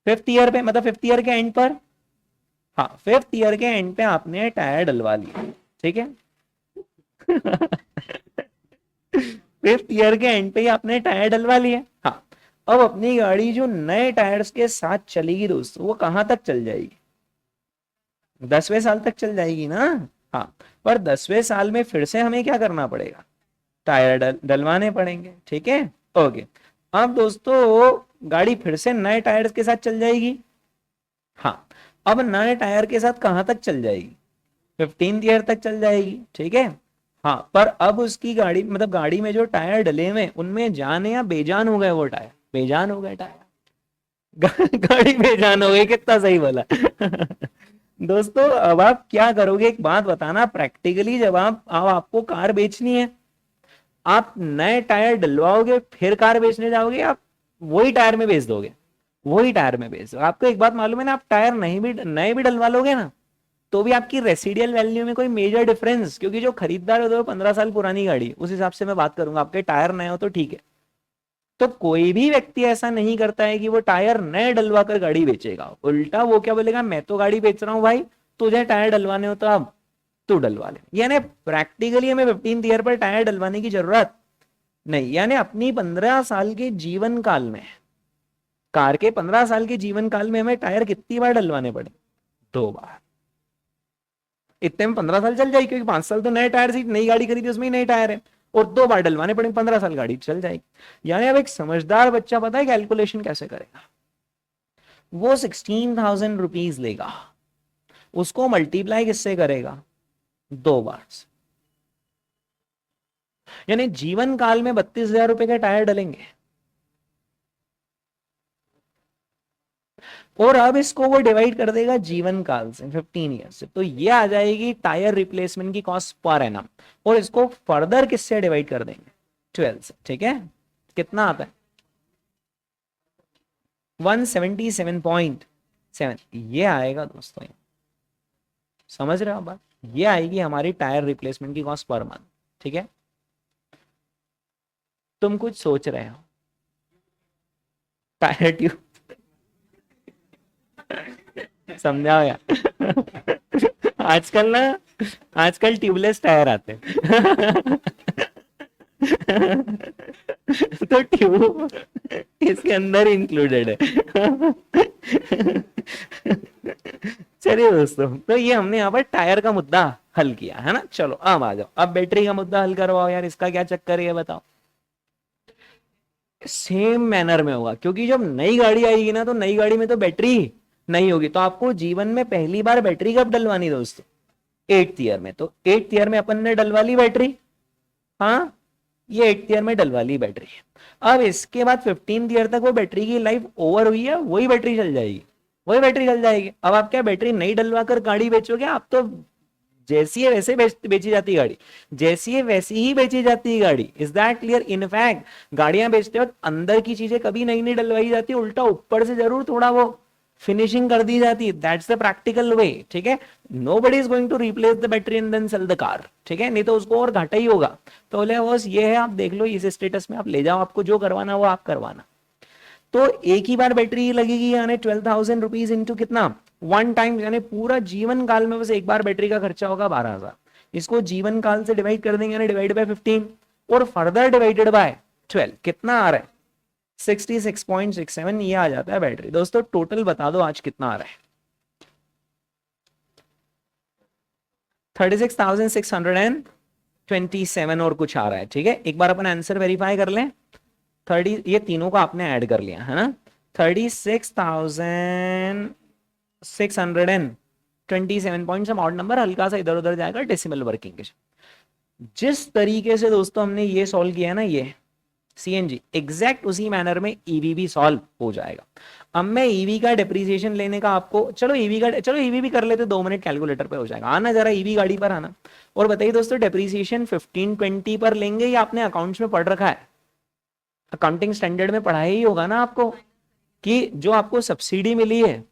5th ईयर पे, मतलब 5th ईयर के एंड पर। हाँ 5th ईयर के एंड पे आपने टायर डलवा लिया, ठीक है 5th ईयर के एंड पे ही आपने टायर डलवा लिए। हाँ अब अपनी गाड़ी जो नए टायर्स के साथ चलेगी दोस्तों, वो कहां तक चल जाएगी, 10वें साल तक चल जाएगी ना। हाँ पर 10वें साल में फिर से हमें क्या करना पड़ेगा, टायर डलवाने पड़ेंगे, ठीक है। ओके, अब दोस्तों गाड़ी फिर से नए टायर्स के साथ चल जाएगी। हाँ अब नए टायर के साथ कहां तक चल जाएगी, 15th ईयर तक चल जाएगी, ठीक है। हाँ पर अब उसकी गाड़ी मतलब गाड़ी में जो टायर डले हुए उनमें जान है या बेजान हो गए, वो टायर बेजान हो गए टायर गाड़ी बेजान हो गई, कितना सही बोला दोस्तों अब आप क्या करोगे, एक बात बताना प्रैक्टिकली, जब आप आपको कार बेचनी है, आप नए टायर डलवाओगे फिर कार बेचने जाओगे, आप वही टायर में बेच दोगे, वही टायर में बेच दो। आपको एक बात मालूम है ना, आप टायर नहीं भी नए भी डलवा लोगे ना तो भी आपकी रेसिडियल वैल्यू में कोई मेजर डिफरेंस, क्योंकि जो खरीदार होता है 15 साल पुरानी गाड़ी, उस हिसाब से मैं बात करूंगा, आपके टायर नए हो तो ठीक है। तो कोई भी व्यक्ति ऐसा नहीं करता है कि वो टायर नए डलवा कर गाड़ी बेचेगा, उल्टा वो क्या बोलेगा, मैं तो गाड़ी बेच रहा हूं भाई, तुझे टायर डलवाने हो तो अब तू डलवा ले। यानी प्रैक्टिकली हमें 15th ईयर पर टायर डलवाने की जरूरत नहीं। यानी अपनी 15 साल के जीवन काल में, कार के 15 साल के जीवन काल में हमें टायर कितनी बार डलवाने पड़े, 2 बार। इतने में 15 साल चल जाएगी, क्योंकि 5 साल तो नए टायर से, नई गाड़ी खरीदी उसमें ही नए टायर है, और 2 बार डलवाने पड़े, 15 साल गाड़ी चल जाएगी। यानी अब एक समझदार बच्चा पता है कैलकुलेशन कैसे करेगा, वो 16,000 रुपीज लेगा, उसको मल्टीप्लाई किससे करेगा, 2 बार से। यानी जीवन काल में 32,000 रुपए के टायर डलेंगे, और अब इसको वो डिवाइड कर देगा जीवन काल से, 15 ईयर से, तो ये आ जाएगी टायर रिप्लेसमेंट की कॉस्ट पर एनम। और इसको फर्दर किससे डिवाइड कर देंगे, 12 से, ठीक है। कितना आता है, 177.7 ये आएगा दोस्तों। समझ रहे हो बात, ये आएगी हमारी टायर रिप्लेसमेंट की कॉस्ट पर मंथ, ठीक है। तुम कुछ सोच रहे हो, टायर ट्यूब समझाओ यार आजकल ना, आजकल ट्यूबलेस टायर आते हैं तो ट्यूब इसके अंदर इंक्लूडेड है चलिए दोस्तों, तो ये हमने यहाँ पर टायर का मुद्दा हल किया है ना। चलो अब आ जाओ, अब बैटरी का मुद्दा हल करवाओ यार, इसका क्या चक्कर है ये बताओ। सेम मैनर में होगा, क्योंकि जब नई गाड़ी आएगी ना तो नई गाड़ी में तो बैटरी नहीं होगी, तो आपको जीवन में पहली बार बैटरी कब डलवानी दोस्तों, 8th ईयर में। तो 8th ईयर में अपन ने डलवा ली बैटरी, हाँ ये 8th ईयर में डलवा ली बैटरी। अब इसके बाद 15th ईयर तक वो बैटरी की लाइफ ओवर हुई है, वही बैटरी चल जाएगी, वही बैटरी चल जाएगी। अब आप क्या बैटरी नहीं डलवा कर गाड़ी बेचोगे, आप तो जैसी है वैसे बेची जाती गाड़ी, जैसी है वैसी ही बेची जाती है गाड़ी। Is that clear. इनफैक्ट गाड़ियां बेचते वक्त अंदर की चीजें कभी नई नहीं डलवाई जाती, उल्टा ऊपर से जरूर थोड़ा वो फिनिशिंग कर दी जाती है। दैट्स द प्रैक्टिकल वे, ठीक है। Nobody is going to replace the battery and then sell the car, ठीक है, नहीं तो उसको और घाटा ही होगा। तो बोले बस ये है, आप देख लो इस स्टेटस में आप ले जाओ, आपको जो करवाना वो आप करवाना। तो एक ही बार बैटरी लगेगी, यानी 12,000 रुपीज इंटू कितना, वन टाइम, यानी पूरा जीवन काल में बस एक बार बैटरी का खर्चा होगा 12,000। इसको जीवन काल से डिवाइड कर देंगे, डिवाइड बाय 15 और फर्दर डिवाइडेड बाय 12, कितना आ रहा है 66.67, ये आ जाता है बैटरी। दोस्तों टोटल बता दो आज कितना आ रहा है, 36,627 और कुछ आ रहा है। ठीक है, एक बार अपन आंसर वेरीफाई कर लें। 30, ये तीनों का आपने ऐड कर लिया है ना, 36,627 पॉइंट, सब ऑड नंबर हल्का सा इधर उधर जाएगा डेसिमल वर्किंग के। जिस तरीके से दोस्तों हमने ये सॉल्व किया ना, ये सीएनजी, एग्जैक्ट उसी मैनर में ईवी भी सॉल्व हो जाएगा। अब मैं ईवी का डिप्रिसिएशन लेने का आपको, चलो ईवी भी कर लेते, 2 मिनट कैलकुलेटर पे हो जाएगा। आना जरा ईवी गाड़ी पर आना और बताइए दोस्तों, डिप्रिसिएशन 15-20 पर लेंगे या आपने अकाउंट्स में पढ़ रखा है? अकाउंटिंग स्टैंडर्ड में पढ़ाया ही होगा ना आपको कि जो आपको सब्सिडी मिली है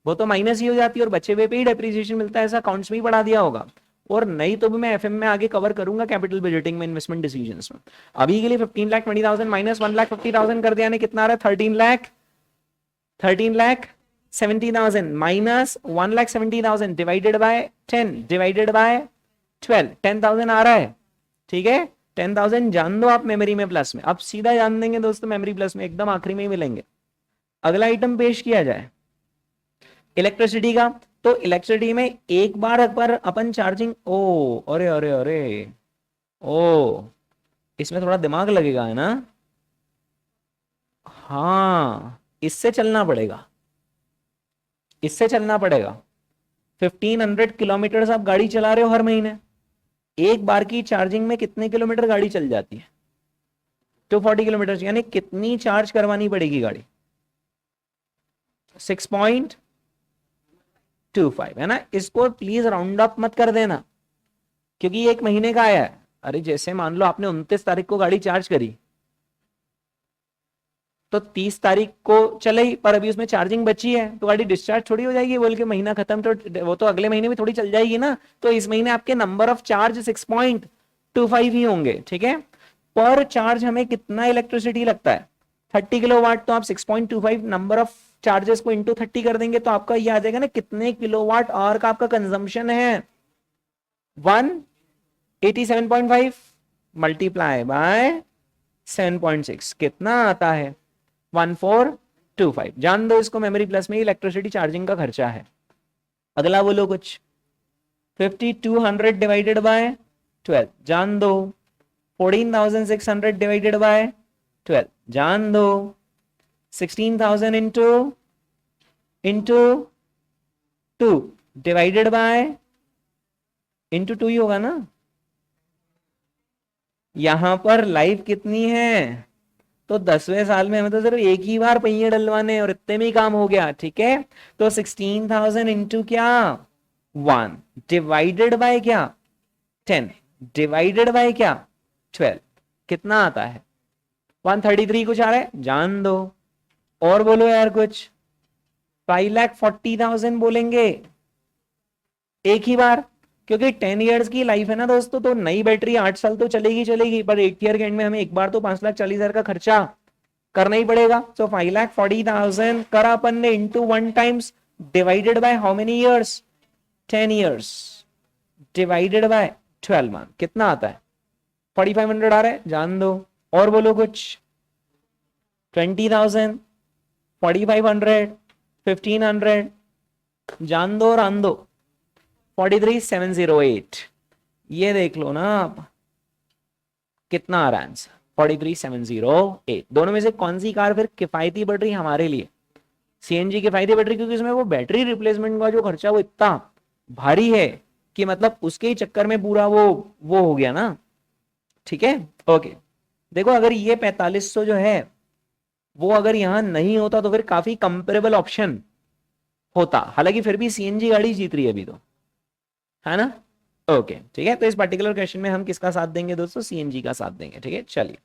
वो तो माइनस ही हो जाती है और बचे हुए पे ही डेप्रिसिएशन मिलता है, ऐसा अकाउंट्स में ही पढ़ा दिया होगा। और नहीं तो भी मैं एफएम में आगे कवर करूंगा कैपिटल बजटिंग में, इन्वेस्टमेंट डिसीजंस में। अभी के लिए 15,20,000 माइनस 1,50,000 कर दिया ने कितना आ रहा है 13,70,000 minus 1,70,000 divided by 10 divided by 12, 10,000 आ रहा है। ठीक है, 10,000 जान दो आप मेमोरी में प्लस में, अब सीधा जान देंगे दोस्तों मेमोरी प्लस में, एकदम आखिरी में ही मिलेंगे। अगला आइटम पेश किया जाए इलेक्ट्रिसिटी का। तो इलेक्ट्रिसिटी में एक बार अपन चार्जिंग, ओ अरे अरे अरे ओ, इसमें थोड़ा दिमाग लगेगा है ना। हाँ, इससे चलना पड़ेगा, इससे चलना पड़ेगा। 1500 किलोमीटर आप गाड़ी चला रहे हो हर महीने, एक बार की चार्जिंग में कितने किलोमीटर गाड़ी चल जाती है? 240 किलोमीटर, यानी कितनी चार्ज करवानी पड़ेगी गाड़ी? 6.25 है ना। इसको प्लीज राउंड अप मत कर देना क्योंकि ये एक महीने का आया है। अरे जैसे मान लो आपने 29 तारीख को गाड़ी चार्ज करी तो 30 तारीख को चले, पर अभी उसमें चार्जिंग बची है तो गाड़ी डिस्चार्ज थोड़ी हो जाएगी बोल के महीना खत्म, तो वो तो अगले महीने में थोड़ी चल जाएगी ना। तो इस महीने आपके नंबर ऑफ चार्ज 6.25 ही होंगे। ठीक है, पर चार्ज हमें कितना इलेक्ट्रिसिटी लगता है 30 किलोवाट, तो आप 6.25 नंबर ऑफ चार्जेस को इंटू 30 कर देंगे तो आपका ये आ जाएगा ना कितने किलोवाट आवर का आपका कंजम्पशन है। 187.5 मल्टीप्लाई बाय 7.6 कितना आता है 1425। जान दो इसको मेमोरी प्लस में इलेक्ट्रिसिटी चार्जिंग का खर्चा है। अगला बोलो कुछ, 5200 डिवाइडेड बाय 12 जान दो, 14,600 डिवाइडेड बाय 12 जान दो, 16,000 इंटू 2 डिवाइडेड बाय इंटू 2 ही होगा ना। यहां पर लाइफ कितनी है, तो 10वें साल में हमें तो सिर्फ एक ही बार पहिए डलवाने और इतने में ही काम हो गया। ठीक है, तो 16,000 इंटू क्या 1 डिवाइडेड बाय क्या 10 डिवाइडेड बाय क्या 12 कितना आता है 133 कुछ आ रहा है जान दो। और बोलो यार कुछ, 5,40,000 बोलेंगे एक ही बार, क्योंकि 10 इयर्स की लाइफ है ना दोस्तों, तो नई बैटरी 8 साल तो चलेगी चलेगी, पर 8 ईयर के एंड में हमें एक बार तो 5,40,000 का खर्चा करना ही पड़ेगा। सो 5,40,000 करा अपन ने into 1 times divided by how many years 10 years divided by 12 month कितना आता है 4,500 आ रहा है जान दो। और बोलो कुछ, 20,000 4,500 1,500 जान दो और आन दो 43,708। ये देख लो ना आप कितना आ रहा है आंसर 43,708। दोनों में से कौन सी कार फिर किफायती बढ़ रही हमारे लिए? सीएनजी किफायती बढ़ रही, क्योंकि इसमें वो बैटरी रिप्लेसमेंट का जो खर्चा वो इतना भारी है कि मतलब उसके ही चक्कर में पूरा वो हो गया ना। ठीक है, ओके। देखो अगर ये 4500 जो है वो अगर यहां नहीं होता तो फिर काफी कंपेरेबल ऑप्शन होता, हालांकि फिर भी सीएनजी गाड़ी जीत रही है अभी तो, है ना। ओके ठीक है, तो इस पर्टिकुलर क्वेश्चन में हम किसका साथ देंगे दोस्तों? सीएनजी का साथ देंगे। ठीक है, चलिए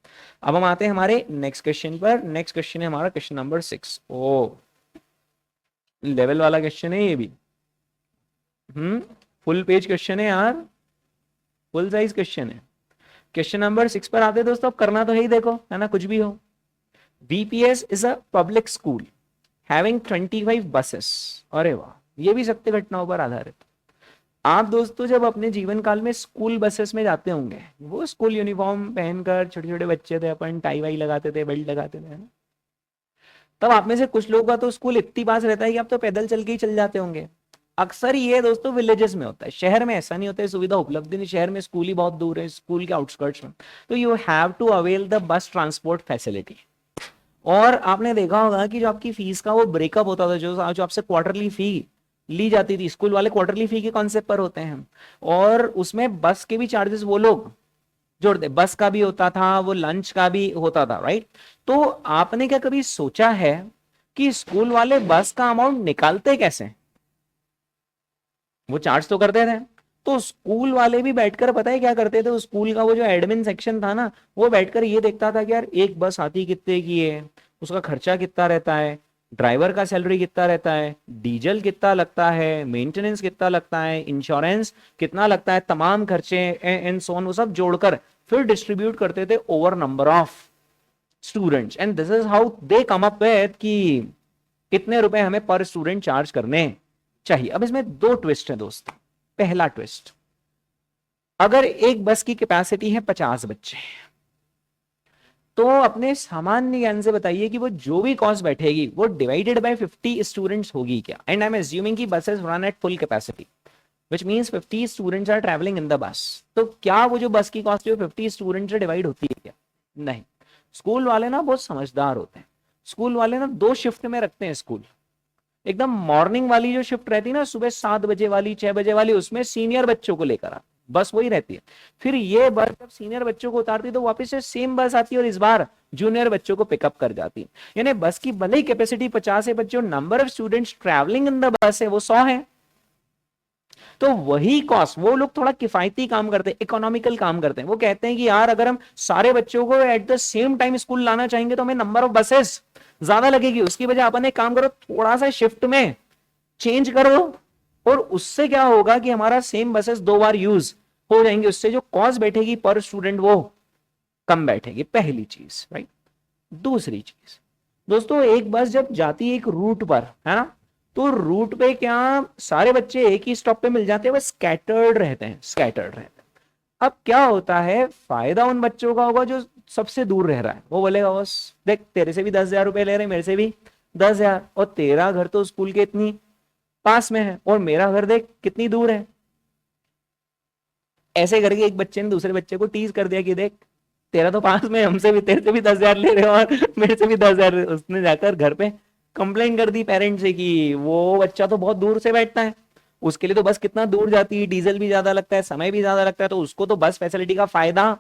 अब हम आते हैं हमारे नेक्स्ट क्वेश्चन पर। नेक्स्ट क्वेश्चन है हमारा क्वेश्चन नंबर 6। ओ लेवल वाला क्वेश्चन है ये भी, फुल पेज क्वेश्चन है यार, फुल साइज क्वेश्चन है। क्वेश्चन नंबर 6 पर आते हैं दोस्तों, अब करना तो है ही, देखो है ना, कुछ भी हो। VPS is a public school having 25 buses. अरे वाह, ये भी सत्य घटनाओं पर आधारित। आप दोस्तों जब अपने जीवन काल में स्कूल बसेस में जाते होंगे, वो स्कूल यूनिफॉर्म पहनकर, छोटे छोटे बच्चे थे अपन, टाई वाई लगाते थे, बेल्ट लगाते थे, है ना? तब आप में से कुछ लोगों का तो स्कूल इतनी पास रहता है कि आप तो पैदल चल के ही चल जाते होंगे। अक्सर ये दोस्तों विलेजेस में होता है, शहर में ऐसा नहीं होता है, सुविधा उपलब्ध नहीं, शहर में स्कूल ही बहुत दूर है, स्कूल के आउटस्कर्ट्स में, तो you have to avail the bus transport facility. और आपने देखा होगा कि जो आपकी फीस का वो ब्रेकअप होता था, जो आपसे क्वार्टरली फी ली जाती थी, स्कूल वाले क्वार्टरली फी के कॉन्सेप्ट पर होते हैं, और उसमें बस के भी चार्जेस वो लोग जोड़ दे, बस का भी होता था, वो लंच का भी होता था, राइट? तो आपने क्या कभी सोचा है कि स्कूल वाले बस का अमाउंट निकालते कैसे? वो चार्ज तो करते थे, तो स्कूल वाले भी बैठकर पता है क्या करते थे, स्कूल का वो जो एडमिन सेक्शन था ना, वो बैठकर ये देखता था कि यार एक बस आती कितने की है, उसका खर्चा कितना रहता है, ड्राइवर का सैलरी कितना रहता है, डीजल कितना लगता है, मेंटेनेंस कितना लगता है, इंश्योरेंस कितना लगता है, तमाम खर्चे एंड सो ऑन, वो सब जोड़कर फिर डिस्ट्रीब्यूट करते थे over number of students, and this is how they come up with कि कितने रुपए हमें पर स्टूडेंट चार्ज करने चाहिए। अब इसमें दो ट्विस्ट है दोस्तों। पहला ट्विस्ट, अगर एक बस की कैपेसिटी है 50 बच्चे, तो अपने सामान्य ज्ञान से बताइए कि वो जो भी कॉस्ट बैठेगी वो डिवाइडेड बाय 50 स्टूडेंट्स होगी क्या? एंड आई एम अज्यूमिंग कि buses run at full capacity, which means 50 students are travelling in the bus. तो क्या वो जो बस की कॉस्ट जो 50 स्टूडेंट से डिवाइड होती है क्या? नहीं। स्कूल वाले ना बहुत समझदार होते हैं, स्कूल वाले ना दो शिफ्ट में रखते हैं स्कूल। एकदम मॉर्निंग वाली जो शिफ्ट रहती है ना, सुबह 7 बजे वाली, 6 बजे वाली, उसमें सीनियर बच्चों को लेकर आ, बस वही रहती है। फिर ये बस जब सीनियर बच्चों को उतारती है तो वापस से सेम बस आती है, और इस बार जूनियर बच्चों को पिकअप कर जाती है। यानी बस की भले ही कैपेसिटी 50 है, बच्चों number of students travelling in the बस है वो 100 है। तो वही कॉस्ट, वो लोग थोड़ा किफायती काम करते हैं, इकोनॉमिकल काम करते हैं। वो कहते हैं कि यार अगर हम सारे बच्चों को at the same time school लाना चाहेंगे तो हमें नंबर ऑफ बसेस ज्यादा लगेगी, उसकी वजह अपन एक काम करो, थोड़ा सा शिफ्ट में चेंज करो, और उससे क्या होगा कि हमारा सेम बसेस 2 बार यूज हो जाएंगे, उससे जो कॉस्ट बैठेगी पर स्टूडेंट वो कम बैठेगी। पहली चीज, राइट। दूसरी चीज दोस्तों, एक बस जब जाती है एक रूट पर, है ना, तो रूट पे क्या सारे बच्चे एक ही स्टॉप पे मिल जाते हैं? वो स्कैटर्ड रहते हैं, स्कैटर्ड रहते हैं। अब क्या होता है, फायदा उन बच्चों का होगा जो सबसे दूर रह रहा है, वो बोलेगा बस देख तेरे से भी 10,000 रुपए ले रहे हैं, मेरे से भी 10,000, और तेरा घर तो स्कूल के इतनी पास में है और मेरा घर देख कितनी दूर है। ऐसे करके एक बच्चे ने दूसरे बच्चे को टीज कर दिया कि देख तेरा तो पास में, हमसे भी, तेरे से भी 10,000 ले रहे हो और मेरे से भी 10,000। उसने जाकर घर पे कंप्लेन कर दी पेरेंट्स से कि वो बच्चा तो बहुत दूर से बैठता है, उसके लिए तो बस कितना दूर जाती है, डीजल भी ज्यादा लगता है, समय भी ज्यादा लगता है, तो उसको तो बस फैसिलिटी का फायदा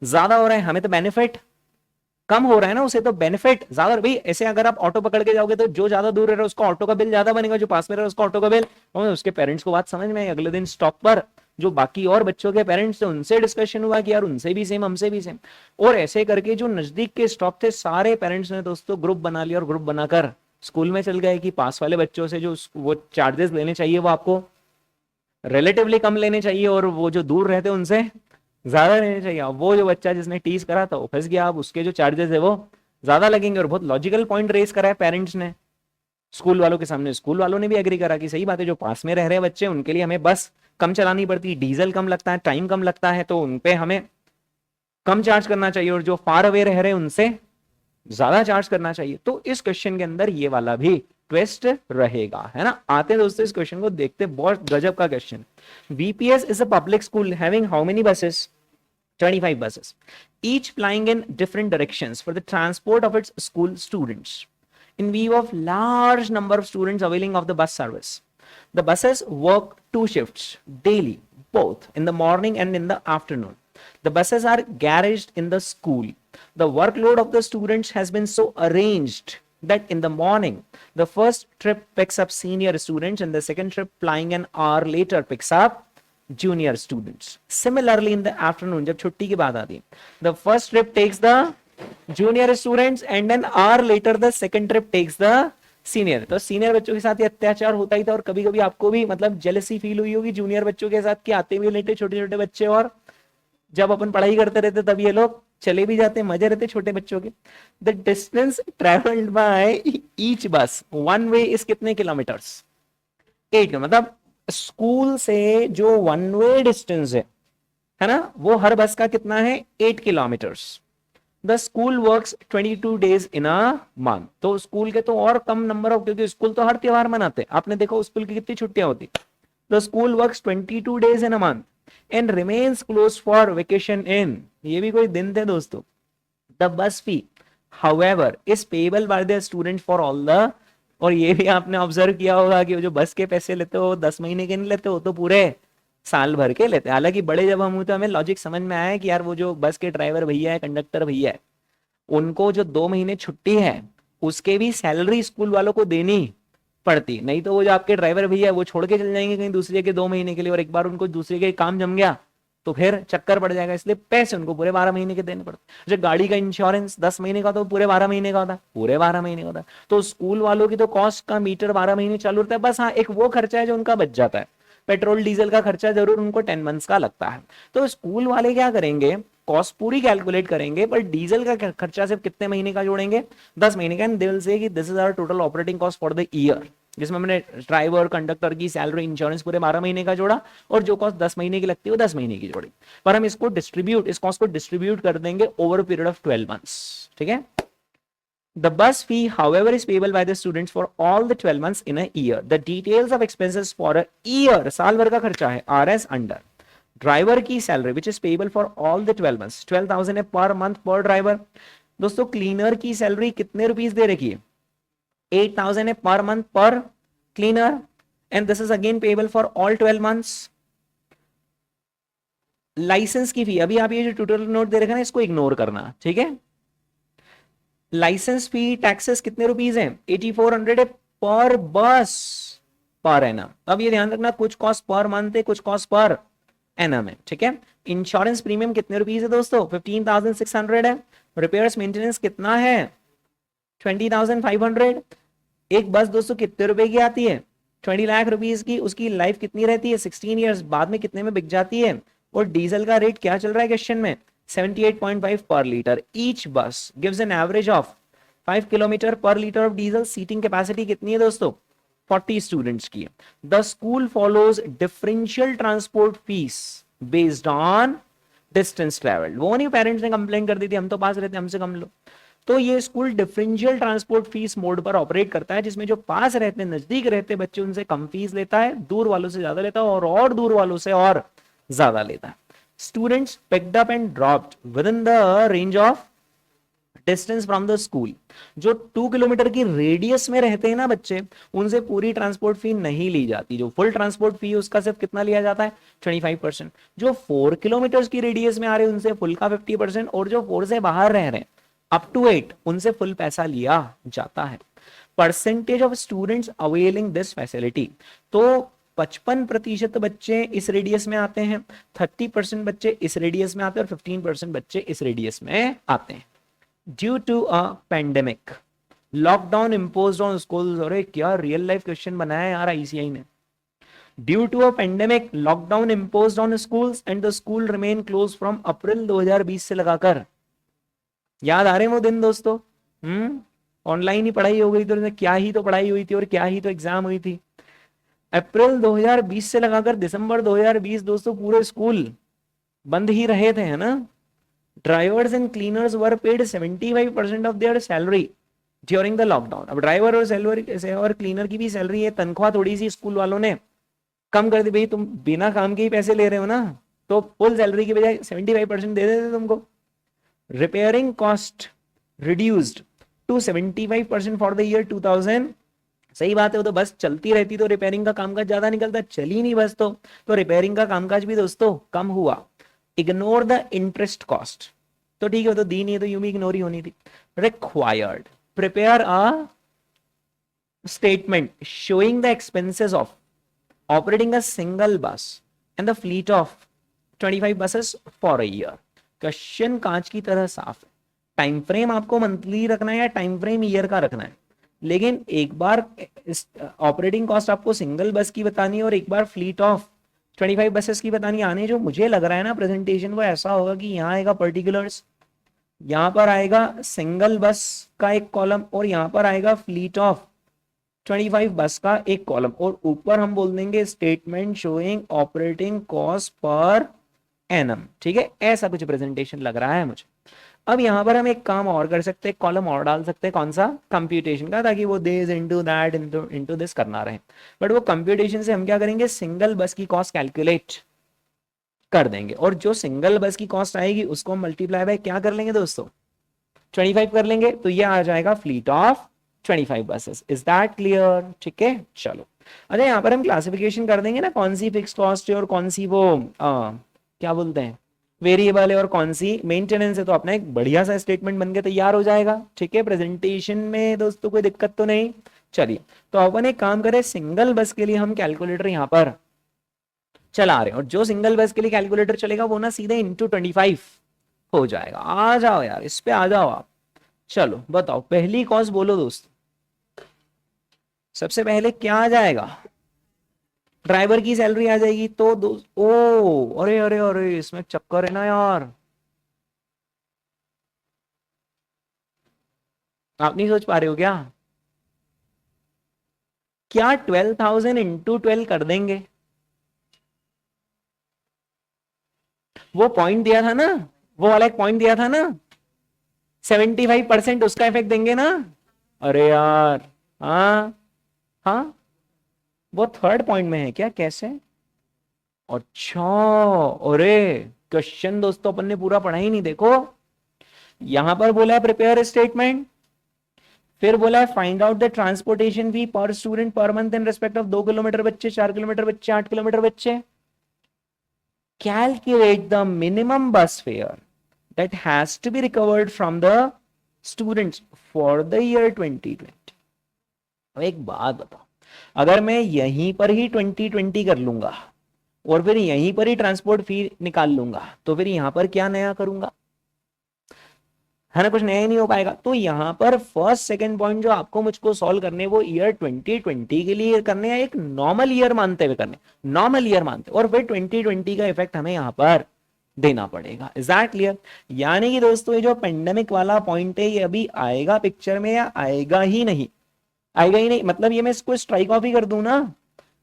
ज्यादा हो रहा है, हमें तो बेनिफिट कम हो रहा है ना, उसे तो बेनिफिट ज्यादा। भाई ऐसे अगर आप ऑटो पकड़ के जाओगे तो जो ज्यादा दूर रह रहा है उसका ऑटो का बिल ज्यादा बनेगा, जो पास में रहा है उसका ऑटो का बिल। और उसके पेरेंट्स को बात समझ में आई। अगले दिन स्टॉप पर जो बाकी और बच्चों के पेरेंट्स थे उनसे डिस्कशन हुआ कि यार उनसे भी सेम, हमसे भी सेम, और ऐसे करके जो नजदीक के स्टॉप थे सारे पेरेंट्स ने दोस्तों ग्रुप बना लिया, और ग्रुप बनाकर स्कूल में चल गए कि पास वाले बच्चों से जो वो चार्जेस लेने चाहिए वो आपको रिलेटिवली कम लेने चाहिए, और वो जो दूर रहते हैं उनसे ज्यादा लेने चाहिए। वो जो बच्चा जिसने टीज करा था वो फंस गया, अब उसके जो चार्जेस है वो ज्यादा लगेंगे। और बहुत लॉजिकल पॉइंट रेस करा है पेरेंट्स ने स्कूल वालों के सामने, स्कूल वालों ने भी एग्री करा कि सही बात है, जो पास में रह रहे बच्चे उनके लिए हमें बस कम चलानी पड़ती, डीजल कम लगता है, टाइम कम लगता है, तो उनपे हमें कम चार्ज करना चाहिए, और जो फार अवे रह रहे उनसे ज्यादा चार्ज करना चाहिए। तो इस क्वेश्चन के अंदर ये वाला भी ट्विस्ट रहेगा, है ना। आते हैं दोस्तों इस क्वेश्चन को देखते, बहुत गजब का question. VPS is a public school having how many buses? 25 buses, each plying in different directions for the transport of its school students. In view of large number of students availing of the bus service, the buses work 2 shifts daily, both in the morning and in the afternoon. The buses are garaged in the school. The workload of the students has been so arranged that in the morning, the first trip picks up senior students and the second trip plying an hour later picks up junior students. Similarly, in the afternoon, जब छुट्टी की बात आती है, the first trip takes the junior students and then hour later the second trip takes the senior. तो senior बच्चों के साथ ये अत्याचार होता ही था, और कभी कभी आपको भी मतलब जेलसी फील हुई होगी जूनियर बच्चों के साथ कि आते भी लेटे छोटे छोटे बच्चे, और जब अपन पढ़ाई करते रहते तब ये लोग चले भी जाते, मजे रहते छोटे बच्चों के। The distance travelled by each बस वन वे इज कितने किलोमीटर्स? 8, मतलब स्कूल से जो वन वे डिस्टेंस है ना, वो हर बस का कितना है 8 kilometres. The school works 22 days in a month. तो स्कूल के तो और कम नंबर ऑफ, क्योंकि स्कूल तो हर त्योहार मनाते हैं, आपने देखो स्कूल की कितनी छुट्टियां होती। The school works 22 days in a month and remains closed for vacation in, ये भी कोई दिन थे दोस्तों। The bus fee however is payable by the student for all the, और ये भी आपने ऑब्जर्व किया होगा कि वो जो बस के पैसे लेते हो 10 महीने के नहीं लेते हो, तो पूरे साल भर के लेते हैं। हालांकि बड़े जब हम हुए तो हमें लॉजिक समझ में आया कि यार वो जो बस के ड्राइवर भैया है, कंडक्टर भैया है, उनको जो 2 महीने छुट्टी है उसके भी सैलरी स्कूल वालों को देनी पड़ती। नहीं तो वो जो आपके ड्राइवर भैया है वो छोड़ के चल जाएंगे कहीं दूसरे के 2 महीने के लिए, और एक बार उनको दूसरे के काम जम गया तो फिर चक्कर पड़ जाएगा, इसलिए पैसे उनको पूरे 12 महीने के देने पड़ते। जो गाड़ी का इंश्योरेंस 10 महीने का तो पूरे 12 महीने का होता है, पूरे 12 महीने का होता है। तो स्कूल वालों की तो कॉस्ट का मीटर 12 महीने चालू रहता है। बस हाँ, एक वो खर्चा है जो उनका बच जाता है, पेट्रोल डीजल का खर्चा जरूर उनको 10 मंथ्स का लगता है। तो स्कूल वाले क्या करेंगे, कॉस्ट पूरी कैलकुलेट करेंगे, पर डीजल का खर्चा सिर्फ कितने महीने का जोड़ेंगे, 10 महीने का। एंड दे विल से कि this is our total operating cost for the year, जिसमें हमने ड्राइवर कंडक्टर की सैलरी इंश्योरेंस पूरे 12 महीने का जोड़ा, और जो कॉस्ट 10 महीने की लगती है वो 10 महीने की जोड़ी। पर हम इसको डिस्ट्रीब्यूट, इस कॉस्ट को डिस्ट्रीब्यूट कर देंगे ओवर पीरियड ऑफ 12 मंथ्स। ठीक है। The bus fee, however, is payable by the students for all the 12 months in a year. The details of expenses for a year, साल भर का खर्चा है, are as under. ड्राइवर की salary which is payable for all the 12 months, 12,000 है per month पर driver. दोस्तों cleaner की सैलरी कितने रुपीस दे रखी है, 8,000 है per month per cleaner, and this is again payable for all 12 months. Licence की फी, अभी आप ये जो ट्यूटोरियल नोट दे रखा है ना, इसको इग्नोर करना, ठीक है। लाइसेंस फी टैक्सेस कितने रुपीस हैं, 8400 है पर बस पर एनम। अब ये ध्यान रखना, कुछ कॉस्ट पर मंथ है, कुछ कॉस्ट पर एनम है, ठीक है। इंश्योरेंस प्रीमियम कितने रुपीस है दोस्तों, 15,600 है। रिपेयर्स मेंटेनेंस कितना है, 20,500। एक बस दोस्तों कितने रुपए की आती है, 20 लाख रुपीस की। उसकी लाइफ कितनी रहती है, 16 ईयर्स। बाद में कितने में बिक जाती है। और डीजल का रेट क्या चल रहा है क्वेश्चन में, 78.5 per litre. Each bus gives an average of 5 kilometre per litre of diesel. Seating capacity कितनी है दोस्तों, 40 स्टूडेंट्स की। The school follows differential transport fees based on distance travelled. वो नहीं पेरेंट्स ने कंप्लेन कर दी थी हम तो पास रहते हमसे कम लो। तो ये school differential transport fees mode पर ऑपरेट करता है, जिसमें जो पास रहते नजदीक रहते बच्चे उनसे कम फीस लेता है, दूर वालों से ज्यादा लेता है, और दूर वालों से और ज्यादा लेता है। Students picked up and dropped with in the range of distance from the school. जो 2 किलोमीटर की रेडियस में रहते हैं ना बच्चे, उनसे पूरी ट्रांसपोर्ट फी नहीं ली जाती। जो फुल ट्रांसपोर्ट फी उसका सिर्फ कितना लिया जाता है, 25%। जो 4 किलोमीटर की रेडियस में आ रहे हैं उनसे फुल का 50%, और जो 4 से बाहर रह रहे हैं अप टू 8 उनसे फुल पैसा लिया जाता है। Percentage of students availing this facility, तो 55% बच्चे इस रेडियस में आते हैं, 30% बच्चे इस रेडियस में आते हैं, और 15% बच्चे इस रेडियस में आते हैं। Due to a pandemic lockdown imposed on schools. अरे क्या रियल लाइफ क्वेश्चन बनाया है यार आईसीआई ने। Due to a pandemic lockdown imposed on schools and the school remain close from April 2020 से लगाकर, याद आ रहे हैं वो दिन दोस्तों, ऑनलाइन ही पढ़ाई हो गई, तो क्या ही तो पढ़ाई हुई थी और क्या ही तो एग्जाम हुई थी। अप्रैल 2020 से लगाकर दिसंबर 2020 दोस्तों पूरे स्कूल बंद ही रहे थे, है ना। Drivers and cleaners were paid 75% of their salary during the lockdown. अब ड्राइवर और सैलरी और क्लीनर की भी सैलरी है, तनख्वाह थोड़ी सी स्कूल वालों ने कम कर दी। भाई तुम बिना काम के ही पैसे ले रहे हो ना, तो फुल सैलरी की बजाय 75% दे देते तुमको। Repairing cost reduced to 75% for the year 2000। सही बात है, वो तो बस चलती रहती तो रिपेयरिंग का कामकाज ज्यादा निकलता, चली नहीं बस तो रिपेयरिंग का कामकाज भी दोस्तों कम हुआ। इग्नोर द इंटरेस्ट कॉस्ट, तो ठीक है, तो दी नहीं है तो यूं भी इग्नोर ही होनी थी। Required prepare a statement showing the expenses of operating a single bus and the fleet of 25 buses for a year. Question कांच की तरह साफ है। टाइम फ्रेम आपको मंथली रखना है या टाइम फ्रेम ईयर का रखना है, लेकिन एक बार ऑपरेटिंग कॉस्ट आपको सिंगल बस की बतानी है और एक बार फ्लीट ऑफ 25 बसेस की बतानी आने। जो मुझे लग रहा है ना प्रेजेंटेशन वो ऐसा होगा कि यहाँ आएगा पर्टिकुलर्स, यहाँ पर आएगा सिंगल बस का एक कॉलम, और यहाँ पर आएगा फ्लीट ऑफ 25 बस का एक कॉलम, और ऊपर हम बोल देंगे statement showing operating cost per annum. ठीक है, ऐसा कुछ प्रेजेंटेशन लग रहा है मुझे। अब यहां पर हम एक काम और कर सकते हैं, कॉलम और डाल सकते हैं, कौन सा, कंप्यूटेशन का, ताकि वो this into that into this करना रहे। बट वो कंप्यूटेशन से हम क्या करेंगे, सिंगल बस की कॉस्ट कैलकुलेट कर देंगे, और जो सिंगल बस की कॉस्ट आएगी उसको मल्टीप्लाई बाय क्या कर लेंगे दोस्तों, 25 कर लेंगे, तो ये आ जाएगा fleet of 25 buses. Is that clear? ठीक है, चलो। अच्छा, यहाँ पर हम क्लासिफिकेशन कर देंगे ना, कौन सी फिक्स कॉस्ट है और कौन सी वो क्या बोलते हैं वेरिएबल है और कौन सी मेंटेनेंस है, तो अपना एक बढ़िया सा स्टेटमेंट बन के तैयार हो जाएगा। ठीक है, प्रेजेंटेशन में दोस्तों कोई दिक्कत तो नहीं? चलिए, तो अपन एक काम करें, सिंगल बस के लिए हम कैलकुलेटर यहाँ पर चला रहे हैं, और जो सिंगल बस के लिए कैलकुलेटर चलेगा वो ना सीधे इंटू 25 हो जाएगा। आ जाओ यार, इस पे आ जाओ आप। चलो बताओ, पहली कॉस्ट बोलो दोस्त, सबसे पहले क्या आ जाएगा, ड्राइवर की सैलरी आ जाएगी। तो दोस्त, ओ अरे अरे अरे, इसमें चक्कर है ना यार, आप नहीं सोच पा रहे हो क्या? क्या 12,000 इंटू 12 कर देंगे? वो पॉइंट दिया था ना, वो वाला एक पॉइंट दिया था ना, 75% उसका इफेक्ट देंगे ना। अरे यार, हाँ हाँ, वो थर्ड पॉइंट में है क्या, कैसे? अच्छा, अरे क्वेश्चन दोस्तों अपन ने पूरा पढ़ा ही नहीं, देखो यहां पर बोला है प्रिपेयर स्टेटमेंट, फिर बोला है फाइंड आउट द ट्रांसपोर्टेशन फी पर student per month in respect of 2 kilometre बच्चे, 4 किलोमीटर बच्चे, 8 किलोमीटर बच्चे, calculate the minimum bus fare that has to be recovered from the students for the year 2020। अब एक बात बताओ, अगर मैं यहीं पर ही 2020 कर लूंगा और फिर यहीं पर ही ट्रांसपोर्ट फी निकाल लूंगा, तो फिर यहां पर क्या नया करूंगा, है ना, कुछ नया ही नहीं हो पाएगा। तो यहां पर फर्स्ट सेकंड पॉइंट जो आपको मुझको सॉल्व करने, वो ईयर 2020 के लिए करने हैं, एक नॉर्मल ईयर मानते हुए करने, नॉर्मल ईयर मानते, और फिर 2020 का इफेक्ट हमें यहां पर देना पड़ेगा। Is that clear? यानी कि दोस्तों ये जो पेंडेमिक वाला पॉइंट है, ये अभी आएगा पिक्चर में या आएगा ही नहीं? आएगा ही नहीं, मतलब ये मैं इसको स्ट्राइक ऑफ ही कर दूं ना,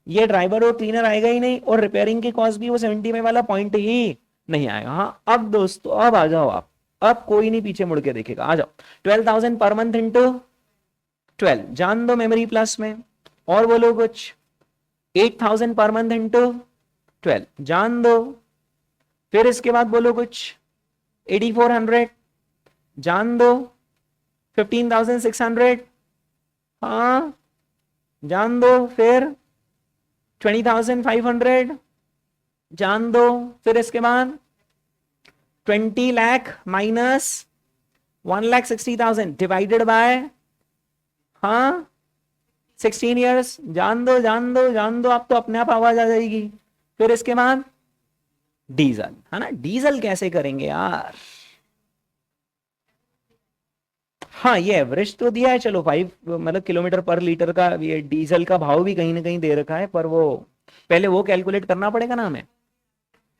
ये ड्राइवर और क्लीनर आएगा ही नहीं, और रिपेयरिंग की कॉस्ट भी वो 70 में वाला पॉइंट ही नहीं आएगा। हाँ, अब दोस्तों अब आ जाओ आप, अब कोई नहीं पीछे मुड़ के देखेगा, आ जाओ। 12,000 पर मंथ इंटू 12, जान दो मेमोरी प्लस में, और बोलो कुछ, 8,000 पर मंथ इंटू 12, जान दो, फिर इसके बाद बोलो कुछ, 8,400, जान दो, 15,600, हाँ जान दो, फिर 20,500, जान दो, फिर इसके बाद 20 लाख माइनस 1,60,000 डिवाइडेड बाय, हाँ 16 ईयर्स, जान दो जान दो जान दो, आप तो अपने आप आवाज आ जाएगी। फिर इसके बाद डीजल, है ना, डीजल कैसे करेंगे यार, हाँ ये एवरेज तो दिया है, चलो 5 मतलब किलोमीटर पर लीटर का, ये डीजल का भाव भी कहीं ना कहीं दे रखा है, पर वो पहले वो कैलकुलेट करना पड़ेगा ना हमें,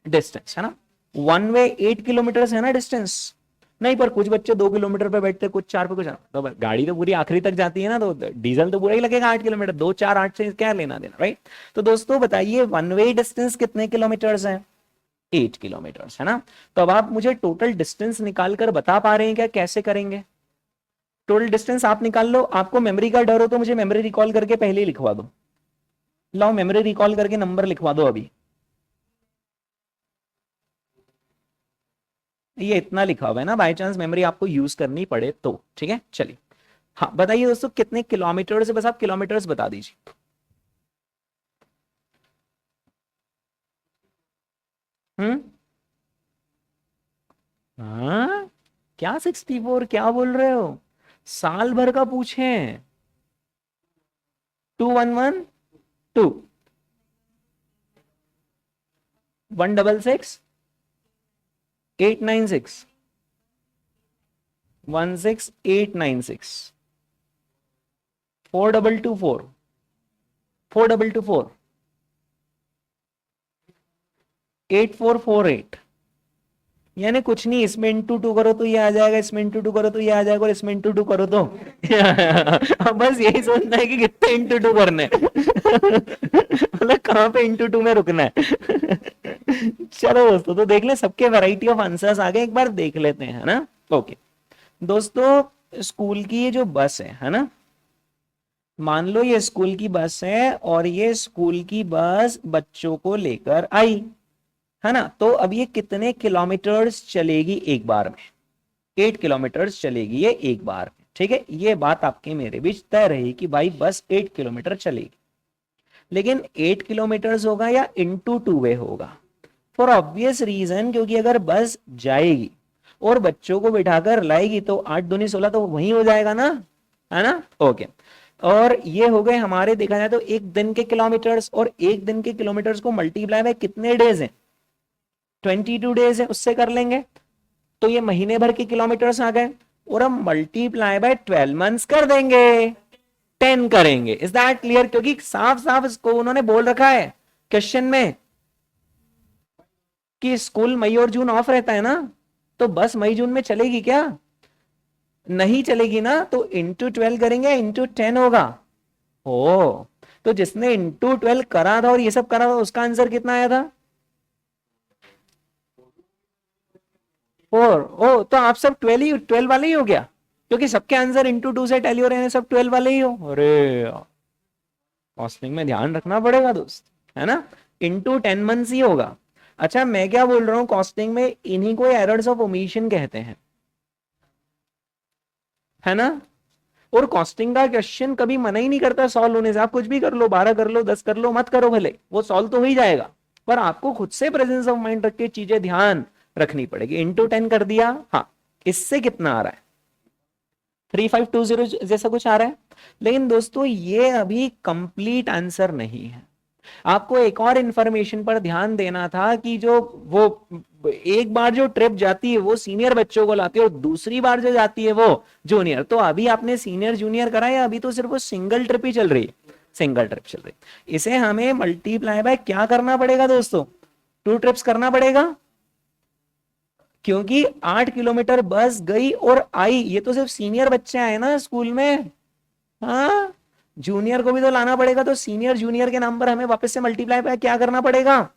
डिस्टेंस, है ना, वन वे 8 किलोमीटर है ना डिस्टेंस, नहीं पर कुछ बच्चे 2 किलोमीटर पे बैठते, कुछ 4 पे, कुछ, तो गाड़ी तो पूरी आखिरी तक जाती है ना, तो डीजल तो पूरा ही लगेगा 8 किलोमीटर, 2 4 8 से क्या लेना देना, राइट। तो दोस्तों बताइए वन वे डिस्टेंस कितने किलोमीटर्स है, 8 किलोमीटर, है ना। तो अब आप मुझे टोटल डिस्टेंस निकाल कर बता पा रहे हैं क्या, कैसे करेंगे? टोटल डिस्टेंस आप निकाल लो, आपको मेमोरी का डर हो तो मुझे मेमोरी रिकॉल करके पहले ही लिखवा दो, लाओ मेमोरी रिकॉल करके नंबर लिखवा दो अभी, ये इतना लिखा हुआ है ना, बाय चांस मेमोरी आपको यूज करनी पड़े तो, ठीक है चलिए। हाँ बताइए दोस्तों कितने किलोमीटर से, बस आप किलोमीटर्स बता दीजिए। हम्म, हाँ क्या 64, क्या बोल रहे हो, साल भर का पूछे, 2112, 166, 896, 16896, 4224, 4224, 8448, यानी कुछ नहीं, इसमें इंटू टू करो तो ये आ जाएगा, इसमें इंटू टू करो तो ये आ जाएगा, और इसमें इंटू टू करो तो अब बस यही सोचना है कि कितने इंटू टू करने हैं। मतलब कहाँ पे इंटू टू में रुकना है। चलो दोस्तों, तो देख ले सबके वैरायटी ऑफ आंसर्स आ गए, एक बार देख लेते हैं, है ना। ओके दोस्तों, स्कूल की ये जो बस है ना, मान लो ये स्कूल की बस है और ये स्कूल की बस बच्चों को लेकर आई, है ना। तो अब ये कितने किलोमीटर्स चलेगी एक बार में? 8 किलोमीटर्स चलेगी ये एक बार में, ठीक है। ये बात आपके मेरे बीच तय रही कि भाई बस 8 किलोमीटर चलेगी, लेकिन 8 किलोमीटर्स होगा या इंटू टू वे होगा? फॉर ऑब्वियस रीजन, क्योंकि अगर बस जाएगी और बच्चों को बिठाकर लाएगी तो 8 दूनी 16 तो वही हो जाएगा ना, है ना। ओके, और ये हो गए हमारे, देखा जाए तो एक दिन के किलोमीटर्स, और एक दिन के किलोमीटर्स को मल्टीप्लाई बाय कितने डेज हैं? 22 डेज है, उससे कर लेंगे तो ये महीने भर के किलोमीटर्स आ गए, और हम मल्टीप्लाई बाय 12 मंथ्स कर देंगे, 10 करेंगे। Is that clear? क्योंकि साफ साफ इसको उन्होंने बोल रखा है क्वेश्चन में कि स्कूल मई और जून ऑफ रहता है ना, तो बस मई जून में चलेगी क्या? नहीं चलेगी ना, तो इंटू 12 करेंगे, इंटू 10 होगा। ओ, तो जिसने इंटू 12 करा था और ये सब करा था उसका आंसर कितना आया था? 4। ओ, तो आप सब 12 वाले ही हो गया, क्योंकि सबके आंसर इंटू 2 से टैली हो रहे हैं, सब 12 वाले ही हो। अरे कॉस्टिंग में ध्यान रखना पड़ेगा दोस्त, है ना। इंटू 10 मंथ्स ही होगा। अच्छा, मैं क्या बोल रहा हूं, कॉस्टिंग में इन्हीं को एरर्स ऑफ ओमिशन कहते हैं, है ना। और कॉस्टिंग का क्वेश्चन कभी मना ही नहीं करता सॉल्व होने से। आप कुछ भी कर लो, 12 कर लो, 10 कर लो, मत करो भले, वो सॉल्व तो हो ही जाएगा, पर आपको खुद से प्रेजेंस ऑफ माइंड रख के चीजें ध्यान रखनी पड़ेगी। इंटू 10 कर दिया, हाँ, इससे कितना आ रहा है? 3520 जैसा कुछ आ रहा है। लेकिन दोस्तों ये अभी कंप्लीट आंसर नहीं है, आपको एक और इंफॉर्मेशन पर ध्यान देना था कि जो वो एक बार जो ट्रिप जाती है वो सीनियर बच्चों को लाती है, और दूसरी बार जो जाती है वो जूनियर। तो अभी आपने सीनियर जूनियर करा है, अभी तो सिर्फ वो सिंगल ट्रिप ही चल रही है, सिंगल ट्रिप चल रही है। इसे हमें मल्टीप्लाई बाय क्या करना पड़ेगा दोस्तों? 2 ट्रिप्स करना पड़ेगा, क्योंकि 8 किलोमीटर बस गई और आई, ये तो सिर्फ सीनियर बच्चे आए ना स्कूल में, हाँ, जूनियर को भी तो लाना पड़ेगा, तो सीनियर जूनियर के नाम पर हमें वापस से मल्टीप्लाई बाय क्या करना पड़ेगा?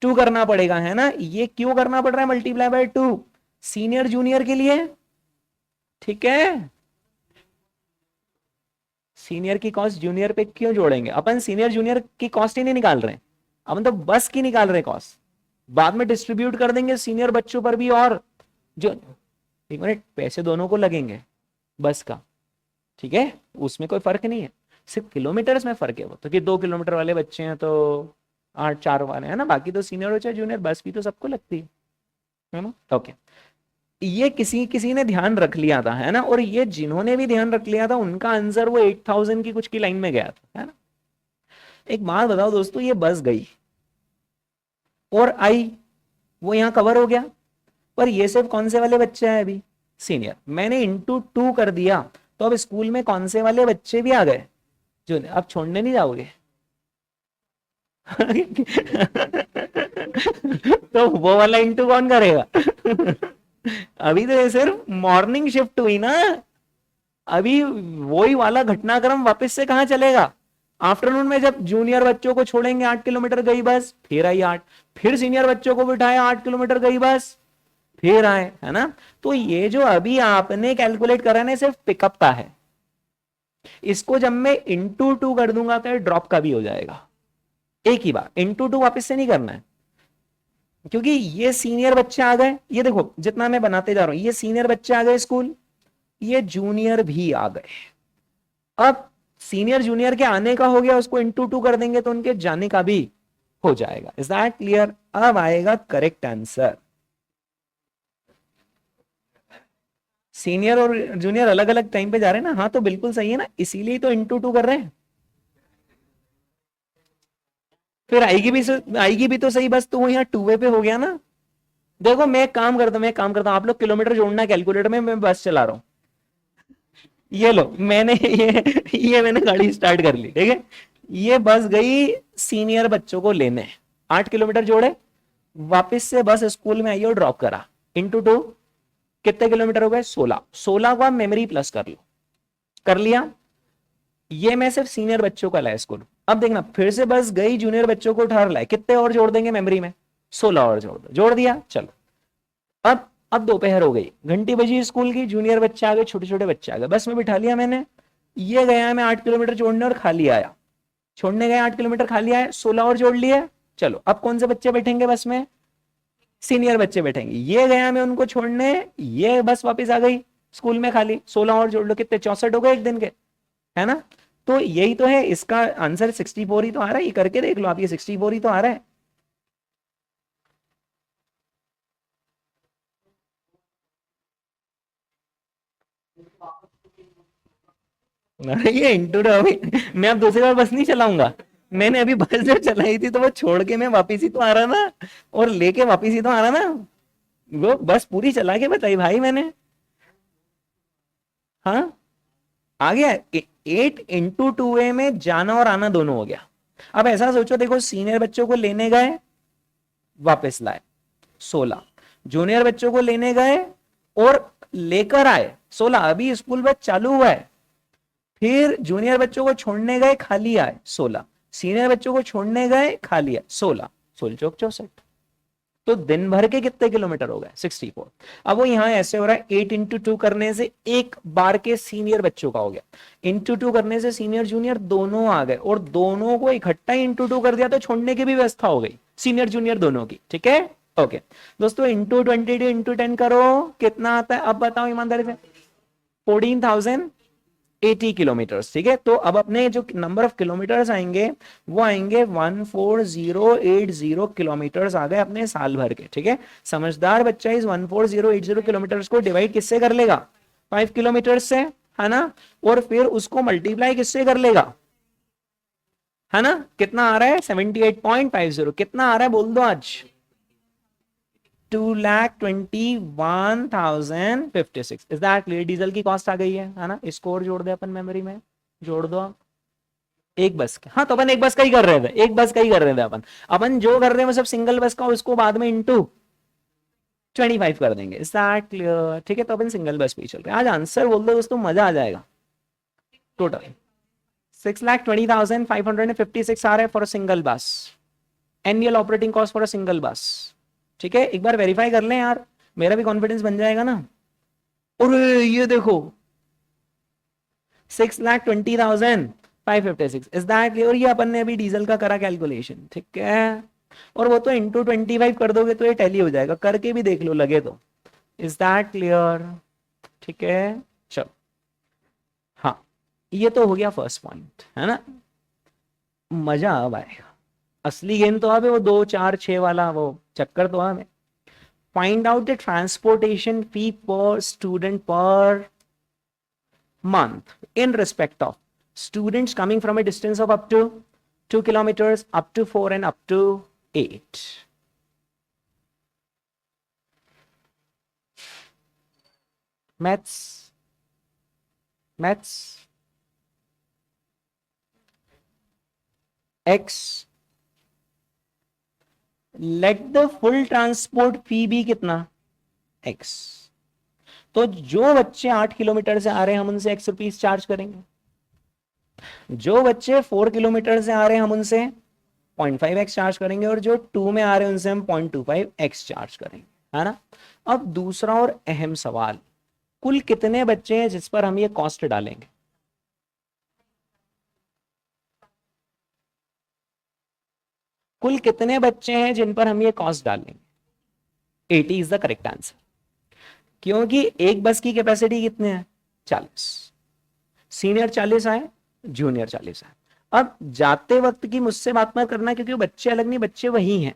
2 करना पड़ेगा, है ना। ये क्यों करना पड़ रहा है मल्टीप्लाई बाय 2? सीनियर जूनियर के लिए, ठीक है। सीनियर की कॉस्ट जूनियर पे क्यों जोड़ेंगे? अपन सीनियर जूनियर की कॉस्ट ही नहीं निकाल रहे हैं, अपन तो बस की निकाल रहे हैं कॉस्ट, बाद में डिस्ट्रीब्यूट कर देंगे सीनियर बच्चों पर भी। और जो, एक मिनट, पैसे दोनों को लगेंगे बस का, ठीक है, उसमें कोई फर्क नहीं है, सिर्फ किलोमीटर्स में फर्क है वो तो, कि 2 किलोमीटर वाले बच्चे हैं तो 8 4 वाले, है ना। बाकी तो सीनियर हो चाहे जूनियर, बस भी तो सबको लगती है ना। ओके, ये किसी किसी ने ध्यान रख लिया था, है ना, और ये जिन्होंने भी ध्यान रख लिया था उनका आंसर वो 8000 की कुछ की लाइन में गया था, है ना। एक बात बताओ दोस्तों, ये बस गई और आई, वो यहाँ कवर हो गया, पर ये सिर्फ कौन से वाले बच्चे हैं अभी? सीनियर। मैंने इंटू 2 कर दिया, तो अब स्कूल में कौन से वाले बच्चे भी आ गए जो अब छोड़ने नहीं जाओगे? तो वो वाला इंटू कौन करेगा? अभी तो ये सिर्फ मॉर्निंग शिफ्ट हुई ना, अभी वही वाला घटनाक्रम वापस से कहां चलेगा? आफ्टरनून में जब जूनियर बच्चों को छोड़ेंगे, 8 किलोमीटर गई बस, फिर आई 8, फिर सीनियर बच्चों को बिठाया, 8 किलोमीटर गई बस, फिर आए, है ना। तो ये जो अभी आपने कैलकुलेट करा ना, सिर्फ पिकअप का है, इसको जब मैं इंटू 2 कर दूंगा तो ड्रॉप का भी हो जाएगा, एक ही बार। इंटू 2 वापस से नहीं करना है, क्योंकि ये सीनियर बच्चे आ गए, ये देखो जितना मैं बनाते जा रहा हूं, ये सीनियर बच्चे आ गए स्कूल, ये जूनियर भी आ गए। अब सीनियर जूनियर के आने का हो गया, उसको इंटू 2 कर देंगे तो उनके जाने का भी हो जाएगा। Is that clear? अब आएगा करेक्ट आंसर। सीनियर और जूनियर अलग अलग टाइम पे जा रहे हैं ना, हाँ, तो बिल्कुल सही है ना, इसीलिए तो इंटू 2 कर रहे हैं। फिर आएगी भी तो सही, बस तो वो यहाँ 2 वे पे हो गया ना। देखो मैं एक काम करता हूँ, आप लोग किलोमीटर जोड़ना कैलकुलेटर में, मैं बस चला रहा हूँ। ये लो, मैंने ये मैंने गाड़ी स्टार्ट कर ली, ठीक है। ये बस गई सीनियर बच्चों को लेने, 8 किलोमीटर जोड़े, वापस से बस स्कूल में आई और ड्रॉप करा, इंटू टू, कितने किलोमीटर हो गए? 16। 16 को आप मेमोरी प्लस कर लो, कर लिया। ये मैं सिर्फ सीनियर बच्चों का लाया स्कूल। अब देखना फिर से बस गई जूनियर बच्चों को उठा लाए, कितने और जोड़ देंगे मेमोरी में? 16 और जोड़ दो, जोड़ दिया, चलो। अब दोपहर हो गई, घंटी बजी स्कूल की, जूनियर बच्चे आ गए, छोटे छोटे बच्चे आ गए, बस में बिठा लिया मैंने। ये गया मैं 8 किलोमीटर छोड़ने और खाली आया, छोड़ने गए 8 किलोमीटर खाली आया, 16 और जोड़ लिए। चलो अब कौन से बच्चे बैठेंगे बस में? सीनियर बच्चे बैठेंगे। ये गया मैं उनको छोड़ने, ये बस वापस आ गई स्कूल में खाली, 16 और जोड़ लो, कितने? 64 हो गए एक दिन के, है ना? तो यही तो है, इसका आंसर 64 ही तो आ रहा है। ये करके देख लो आप, ये 64 ही तो आ रहा है। अरे ये इंटू अभी मैं अब दूसरी बार बस नहीं चलाऊंगा। मैंने अभी बस जब चलाई थी तो वो छोड़ के मैं वापिस ही तो आ रहा ना, और लेके वापिस ही तो आ रहा ना। वो बस पूरी चला के बताई भाई मैंने। हाँ, आ गया। 8 × 2a में जाना और आना दोनों हो गया। अब ऐसा सोचो, देखो सीनियर बच्चों को लेने गए, वापस लाए 16, जूनियर बच्चों को लेने गए और लेकर आए 16, अभी स्कूल बस चालू हुआ है। फिर जूनियर बच्चों को छोड़ने गए, खाली आए 16, सीनियर बच्चों को छोड़ने गए, खाली आए 16, 16 चौक 64। तो दिन भर के कितने किलोमीटर हो गए? 64। अब वो यहां ऐसे हो रहा है, 8 × 2 करने से एक बार के सीनियर बच्चों का हो गया, इंटू 2 करने से सीनियर जूनियर दोनों आ गए, और दोनों को इकट्ठा इंटू 2 कर दिया तो छोड़ने की भी व्यवस्था हो गई, सीनियर जूनियर दोनों की। ठीक है, ओके दोस्तों, इंटू 22 इंटू 10 करो, कितना आता है अब बताओ ईमानदारी से? 14,080 किलोमीटर्स। ठीक है, तो अब अपने जो नंबर ऑफ किलोमीटर्स आएंगे वो आएंगे 14080 किलोमीटर्स आ गए अपने साल भर के। ठीक है, समझदार बच्चा इस 14080 किलोमीटर्स को डिवाइड किससे कर लेगा? 5 किलोमीटर से, है ना? और फिर उसको मल्टीप्लाई किससे कर लेगा? है ना? कितना आ रहा है? 78.50। कितना आ रहा है बोल दो आज? 2,21,056। Is that clear? डीजल की कॉस्ट आ गई है ना? इसको और जोड़ दे अपन मेमोरी में, जोड़ दो आप। एक बस के, हाँ तो अपन एक बस का ही कर रहे थे, एक बस का ही कर रहे थे अपन। अपन जो कर रहे हैं वो सब सिंगल बस का, उसको बाद में इंटू 25 कर देंगे। Is that clear? ठीक है, तो अपन सिंगल बस पे ही चल रहे हैं। आज आंसर बोल दो दोस्तों, मजा आ जाएगा। टोटल 6,20,556 आ रहा है फॉर अ सिंगल बस, annual operating cost for a single बस। ठीक है, एक बार वेरीफाई कर लें यार, मेरा भी कॉन्फिडेंस बन जाएगा ना। और ये देखो 6,20,556। Is that clear? ये अपन ने अभी डीजल का करा कैलकुलेशन। ठीक है, और वो तो इंटू 25 कर दोगे तो ये टैली हो जाएगा, करके भी देख लो लगे तो। Is that clear? ठीक है, चलो। हाँ, ये तो हो गया फर्स्ट पॉइंट, है ना? मजा अब आएगा। असली गेम तो अब है वो 2 4 6 वाला वो चक्कर तो अब है। फाइंड आउट द ट्रांसपोर्टेशन फी पर स्टूडेंट पर month in respect of students coming from a distance of up to 2 kilometers, up to 4 and up to 8. Maths. X. Let the full transport fee be कितना? X. तो जो बच्चे 8 kilometre से आ रहे हैं हम उनसे X चार्ज करेंगे, जो बच्चे 4 किलोमीटर से आ रहे हैं हम उनसे 0.5x चार्ज करेंगे, और जो 2 में आ रहे हैं उनसे हम 0.25x चार्ज करेंगे, है ना? अब दूसरा और अहम सवाल, कुल कितने बच्चे हैं जिस पर हम ये कॉस्ट डालेंगे? कुल कितने बच्चे हैं जिन पर हम ये कॉस्ट डालेंगे? 80 इज द करेक्ट आंसर, क्योंकि एक बस की कैपेसिटी कितने है? 40। सीनियर 40 आए, जूनियर 40 आए। अब जाते वक्त की मुझसे बात मत करना, क्योंकि बच्चे अलग नहीं, बच्चे वही हैं।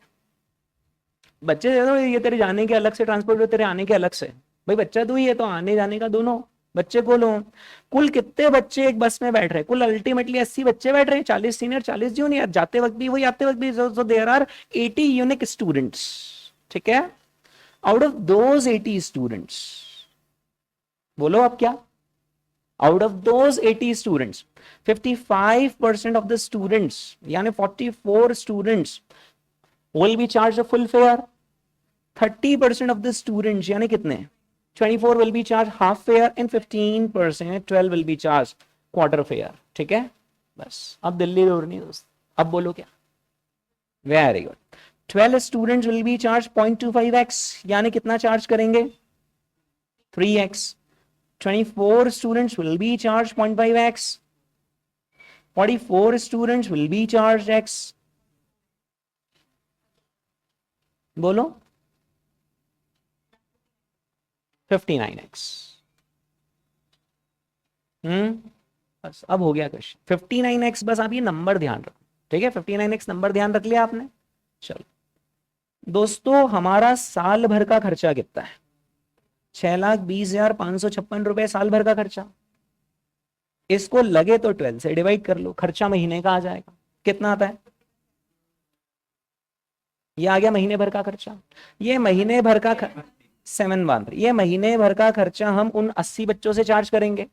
बच्चे ये तेरे जाने के अलग से ट्रांसपोर्ट, तेरे आने के अलग से। भाई बच्चा तू ही है तो आने जाने का दोनों बच्चे को लो। कुल कितने बच्चे एक बस में बैठ रहे हैं? कुल अल्टीमेटली 80 बच्चे बैठ रहे हैं, 40 सीनियर 40 जूनियर, जाते वक्त भी वही, आते वक्त भी। so there are 80 unique students. ठीक है, आउट ऑफ दोज 80 स्टूडेंट्स, बोलो अब क्या? Out of those 80 students 55% of the students, यानी 44 students will be charged a full fare, 30% of the students यानी कितने, 24 will be charge half fair and 15% 12 will be charge quarter fair. ठीक है, बस अब दिल्ली दूर नहीं दोस्त, अब बोलो क्या। Very good. 12 students will be charge 0.25x यानी कितना चार्ज करेंगे, 3x। 24 students will be charged 0.5x, 44 students will be charged x। बोलो 59x। बस अब हो गया क्वेश्चन 59x। बस आप ये नंबर ध्यान रखो, ठीक है, 59x नंबर ध्यान रख लिया आपने। चलो दोस्तों, हमारा साल भर का खर्चा कितना है, 6,20,556 रुपए साल भर का खर्चा। इसको लगे तो 12 से डिवाइड कर लो, खर्चा महीने का आ जाएगा। कितना आता है, ये आ गया महीने भर का खर्चा। ये महीने भर का 7 मंथ, ये महीने भर का खर्चा हम उन 80 बच्चों से चार्ज करेंगे।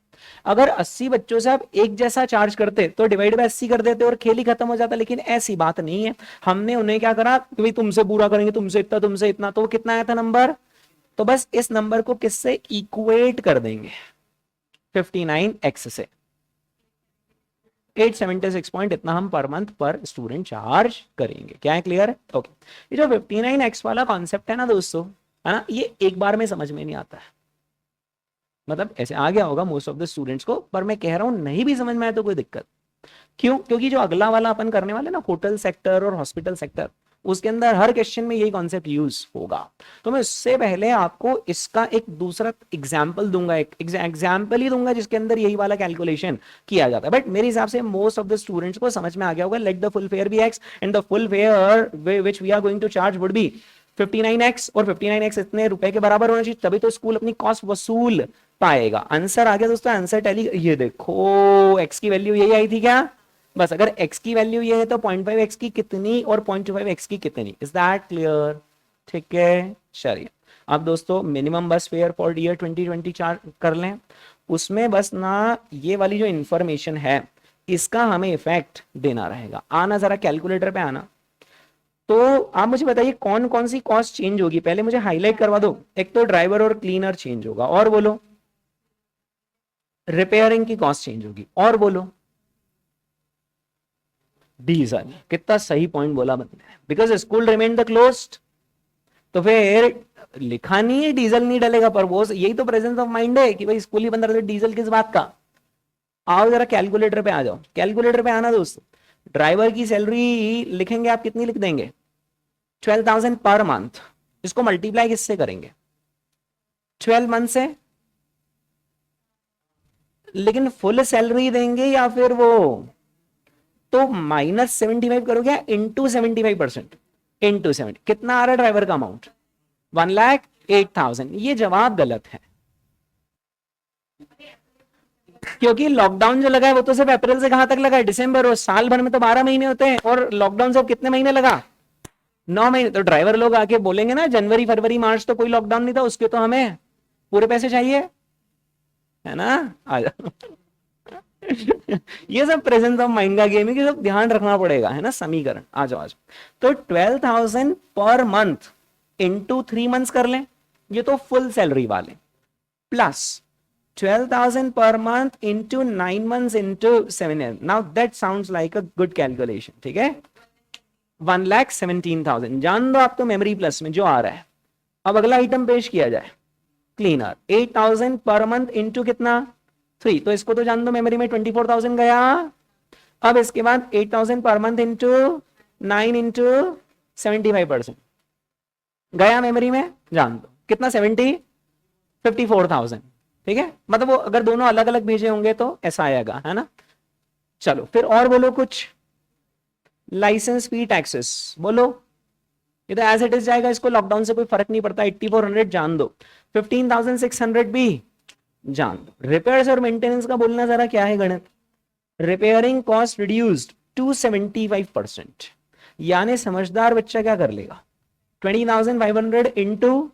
अगर 80 बच्चों से आप एक जैसा चार्ज करते तो डिवाइड बाय 80 कर देते और खेल ही खत्म हो जाता, लेकिन ऐसी बात नहीं है। हमने उन्हें क्या करा कि भाई तुमसे पूरा करेंगे, तुमसे इतना तुमसे इतना, तो कितना आया था नंबर, तो बस इस नंबर को किससे इक्वेट कर देंगे, 59x से। 876 पॉइंट इतना हम पर मंथ पर स्टूडेंट चार्ज करेंगे। क्या है, क्लियर है? ओके। ये जो 59x वाला कॉन्सेप्ट है ना दोस्तों, है ना, ये एक बार में समझ में नहीं आता है। मतलब ऐसे आ गया होगा मोस्ट ऑफ द स्टूडेंट्स को, पर मैं कह रहा हूं नहीं भी समझ में आए तो कोई दिक्कत। क्यों? क्योंकि जो अगला वाला अपन करने वाले ना, होटल सेक्टर और हॉस्पिटल सेक्टर, उसके अंदर हर क्वेश्चन में यही कॉन्सेप्ट यूज होगा। तो मैं उससे पहले आपको इसका एक दूसरा एग्जाम्पल दूंगा, एक एग्जाम्पल ही दूंगा जिसके अंदर यही वाला कैलकुलेशन किया जाता है। बट मेरे हिसाब से मोस्ट ऑफ द स्टूडेंट्स को समझ में आ गया होगा। Let the full fare be X and the full fare which we are going to charge would be 59x, और 59x इतने रुपए के बराबर होना चाहिए, तभी तो स्कूल अपनी कॉस्ट वसूल पाएगा। आंसर आ गया दोस्तों, आंसर टैली। ये देखो x की वैल्यू यही आई थी क्या, बस अगर x की वैल्यू ये है तो 0.5x की कितनी और 0.25x की कितनी। Is that clear? ठीक है, चलिए अब दोस्तों मिनिमम बस फेयर फॉर ईयर 2020 चार्ज कर लें। उसमें बस ना ये वाली जो इंफॉर्मेशन है इसका हमें इफेक्ट देना रहेगा। आना जरा कैलकुलेटर पे आना। तो आप मुझे बताइए कौन कौन सी कॉस्ट चेंज होगी, पहले मुझे हाईलाइट करवा दो। एक तो ड्राइवर और क्लीनर चेंज होगा, और बोलो रिपेयरिंग की कॉस्ट चेंज होगी, और बोलो डीजल। कितना सही पॉइंट बोला बंदे ने, because school remain the closed. तो फिर लिखा नहीं है डीजल नहीं डलेगा, पर वो यही तो प्रेजेंस ऑफ माइंड है कि भाई स्कूल ही बंद रहे, डीजल किस बात का। आओ जरा कैलकुलेटर पे आ जाओ, कैलकुलेटर पे आना दोस्त। ड्राइवर की सैलरी लिखेंगे आप, कितनी लिख देंगे, 12,000 पर मंथ। इसको मल्टीप्लाई किससे करेंगे, 12 मंथ से। लेकिन फुल सैलरी देंगे या फिर वो, तो -75 करोगे इंटू 75%, इंटू 70 कितना आ रहा है ड्राइवर का अमाउंट, 1,08,000। ये जवाब गलत है, क्योंकि लॉकडाउन जो लगा है वो तो सिर्फ अप्रैल से कहां तक लगा है, दिसंबर। और साल भर में तो 12 महीने होते हैं, और लॉकडाउन से कितने महीने लगा, 9 महीने। तो ड्राइवर लोग आके बोलेंगे ना जनवरी फरवरी मार्च तो कोई लॉकडाउन नहीं था, उसके तो हमें पूरे पैसे चाहिए, है ना। आ जाओ। ये सब प्रेजेंस ऑफ माइंड का गेम है कि सब ध्यान रखना पड़ेगा, है ना, समीकरण। आ जाओ आज। तो 12,000 पर मंथ इंटू 3 मंथ्स कर लें, ये तो फुल सैलरी वाले, plus 12,000 per month into 9 months into 7 now that sounds like a good calculation. ठीक है, 1,17,000 जान दो आप तो मेमोरी प्लस में जो आ रहा है। अब अगला आइटम पेश किया जाए, क्लीनर 8,000 पर मंथ इंटू कितना 3, तो इसको तो जान दो मेमोरी में 24,000 गया। अब इसके बाद 8,000 पर मंथ इंटू 9 इंटू 75% गया मेमोरी में, जान दो कितना 54,000। ठीक है, मतलब वो अगर दोनों अलग अलग भेजे होंगे तो ऐसा आएगा, है ना। चलो फिर और बोलो कुछ, लाइसेंस फी टैक्सेस बोलो। ये तो एज इट इज जाएगा, इसको लॉकडाउन से कोई फर्क नहीं पड़ता। 8,400 जान दो, 15,600 भी जान दो। रिपेयर्स और मेंटेनेंस का बोलना जरा क्या है गणित, रिपेयरिंग कॉस्ट रिड्यूस्ड टू 75%। यानी समझदार बच्चा क्या कर लेगा, 20,500 इंटू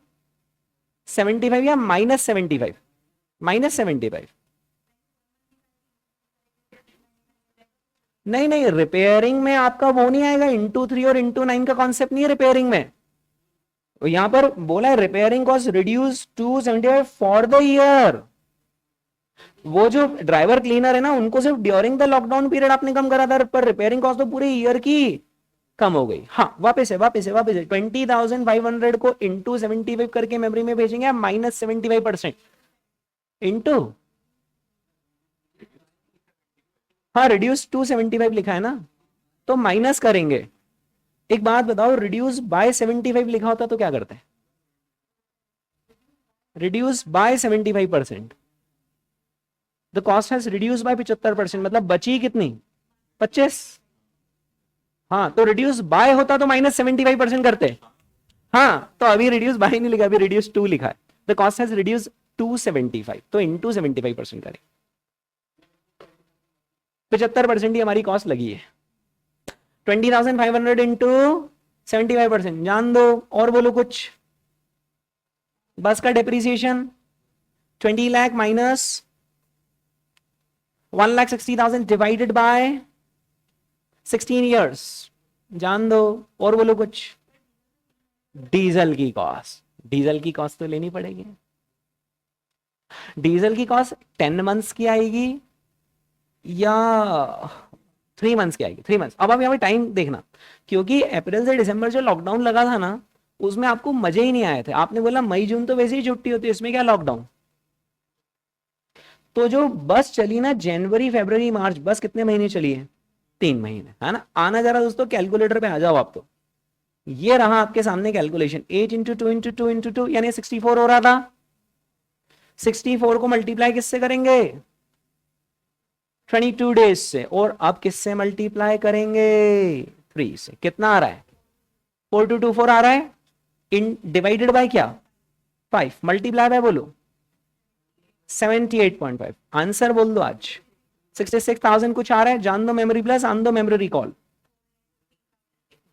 75 या -75, -75। नहीं नहीं, रिपेयरिंग में आपका वो नहीं आएगा, इंटू 3 और इंटू 9 का कॉन्सेप्ट नहीं है रिपेयरिंग में। तो यहां पर बोला है repairing cost reduce to 75 for the year. वो जो ड्राइवर क्लीनर है ना, उनको सिर्फ ड्यूरिंग द लॉकडाउन पीरियड आपने कम करा था, पर रिपेयरिंग कॉस्ट तो पूरे ईयर की कम हो गई। हाँ, वापस है 20,500 को इंटू 75 करके मेमोरी में भेजेंगे, -75% इंटू, हाँ रिड्यूस टू 75 लिखा है ना, तो माइनस करेंगे। एक बात बताओ, रिड्यूस बाय 75 लिखा होता तो क्या करते हैं? Reduce by 75%, the cost has reduce by 75%, मतलब बची कितनी? 25। हाँ, तो रिड्यूस बाय होता तो -75% करते। हाँ, तो अभी रिड्यूस बाय नहीं लिखा, अभी रिड्यूस टू लिखा है। The cost has reduce to 75, तो इंटू 75% करें, 75% ही हमारी कॉस्ट लगी है। 20,500 इंटू 75%, जान दो। और बोलो कुछ। बस का depreciation 20 lakh minus 1,60,000 divided by 16 years, जान दो। और बोलो कुछ। डीजल की कॉस्ट, डीजल की कॉस्ट तो लेनी पड़ेगी। डीजल की कॉस्ट 10 मंथ्स की आएगी या 3 मंथ्स की आएगी? 3 मंथ्स। अब आप यहाँ पे टाइम देखना, क्योंकि अप्रैल से दिसंबर जो लॉकडाउन लगा था ना, उसमें आपको मजे ही नहीं आए थे। आपने बोला मई जून तो वैसे ही छुट्टी होती है, इसमें क्या लॉकडाउन। तो जो बस चली ना जनवरी फरवरी मार्च, बस कितने महीने चली है? 3 महीने, है ना। आना जरा दोस्तों कैलकुलेटर पे आ जाओ आप। तो ये रहा आपके सामने कैलकुलेशन, 8 इंटू 2 इंटू 2 इंटू 2 यानी 64 हो रहा था। 64 को मल्टीप्लाई किससे करेंगे? 22 डेज से। और अब किससे मल्टीप्लाई करेंगे? 3 से। कितना आ रहा है? 4224 आ रहा है, इन डिवाइडेड बाय क्या? 5, मल्टीप्लाई बाय बोलो 78.5। आंसर बोल दो आज 66,000 कुछ आ रहा है। जान दो मेमोरी प्लस, आन दो मेमोरी रिकॉल।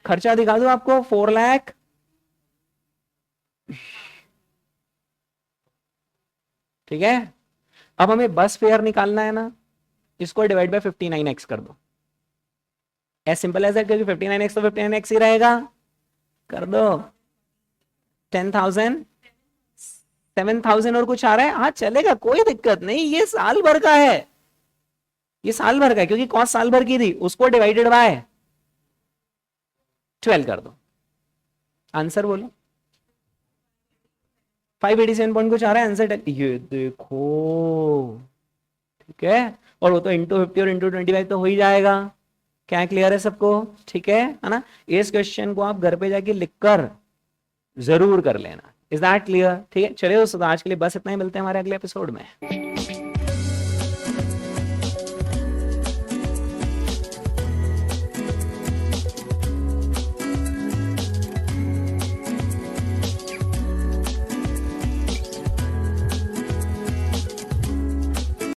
खर्चा दिखा दो आपको 4 लाख। ठीक है, अब हमें बस फेयर निकालना है ना, इसको डिवाइड बाय 59x कर दो। एज सिंपल एज दैट, क्योंकि 59x तो 59x ही रहेगा। कर दो 10,000, 7,000 और कुछ आ रहा है। हाँ चलेगा, कोई दिक्कत नहीं, ये साल भर का है, ये साल भर का है, क्योंकि कॉस्ट साल भर की थी। उसको डिवाइडेड बाय 12 कर दो। आंसर बोलो। 587 पॉइंट कुछ आ रहा है आंसर। ये देखो, ठीक है। और वो तो इंटू 50 और इंटू 25 तो हो ही जाएगा। क्या क्लियर है सबको? ठीक है ना। इस क्वेश्चन को आप घर पे जाके लिखकर जरूर कर लेना। Is that clear? ठीक है, चलिए दोस्तों, आज के लिए बस इतना ही। मिलते हैं हमारे अगले एपिसोड में।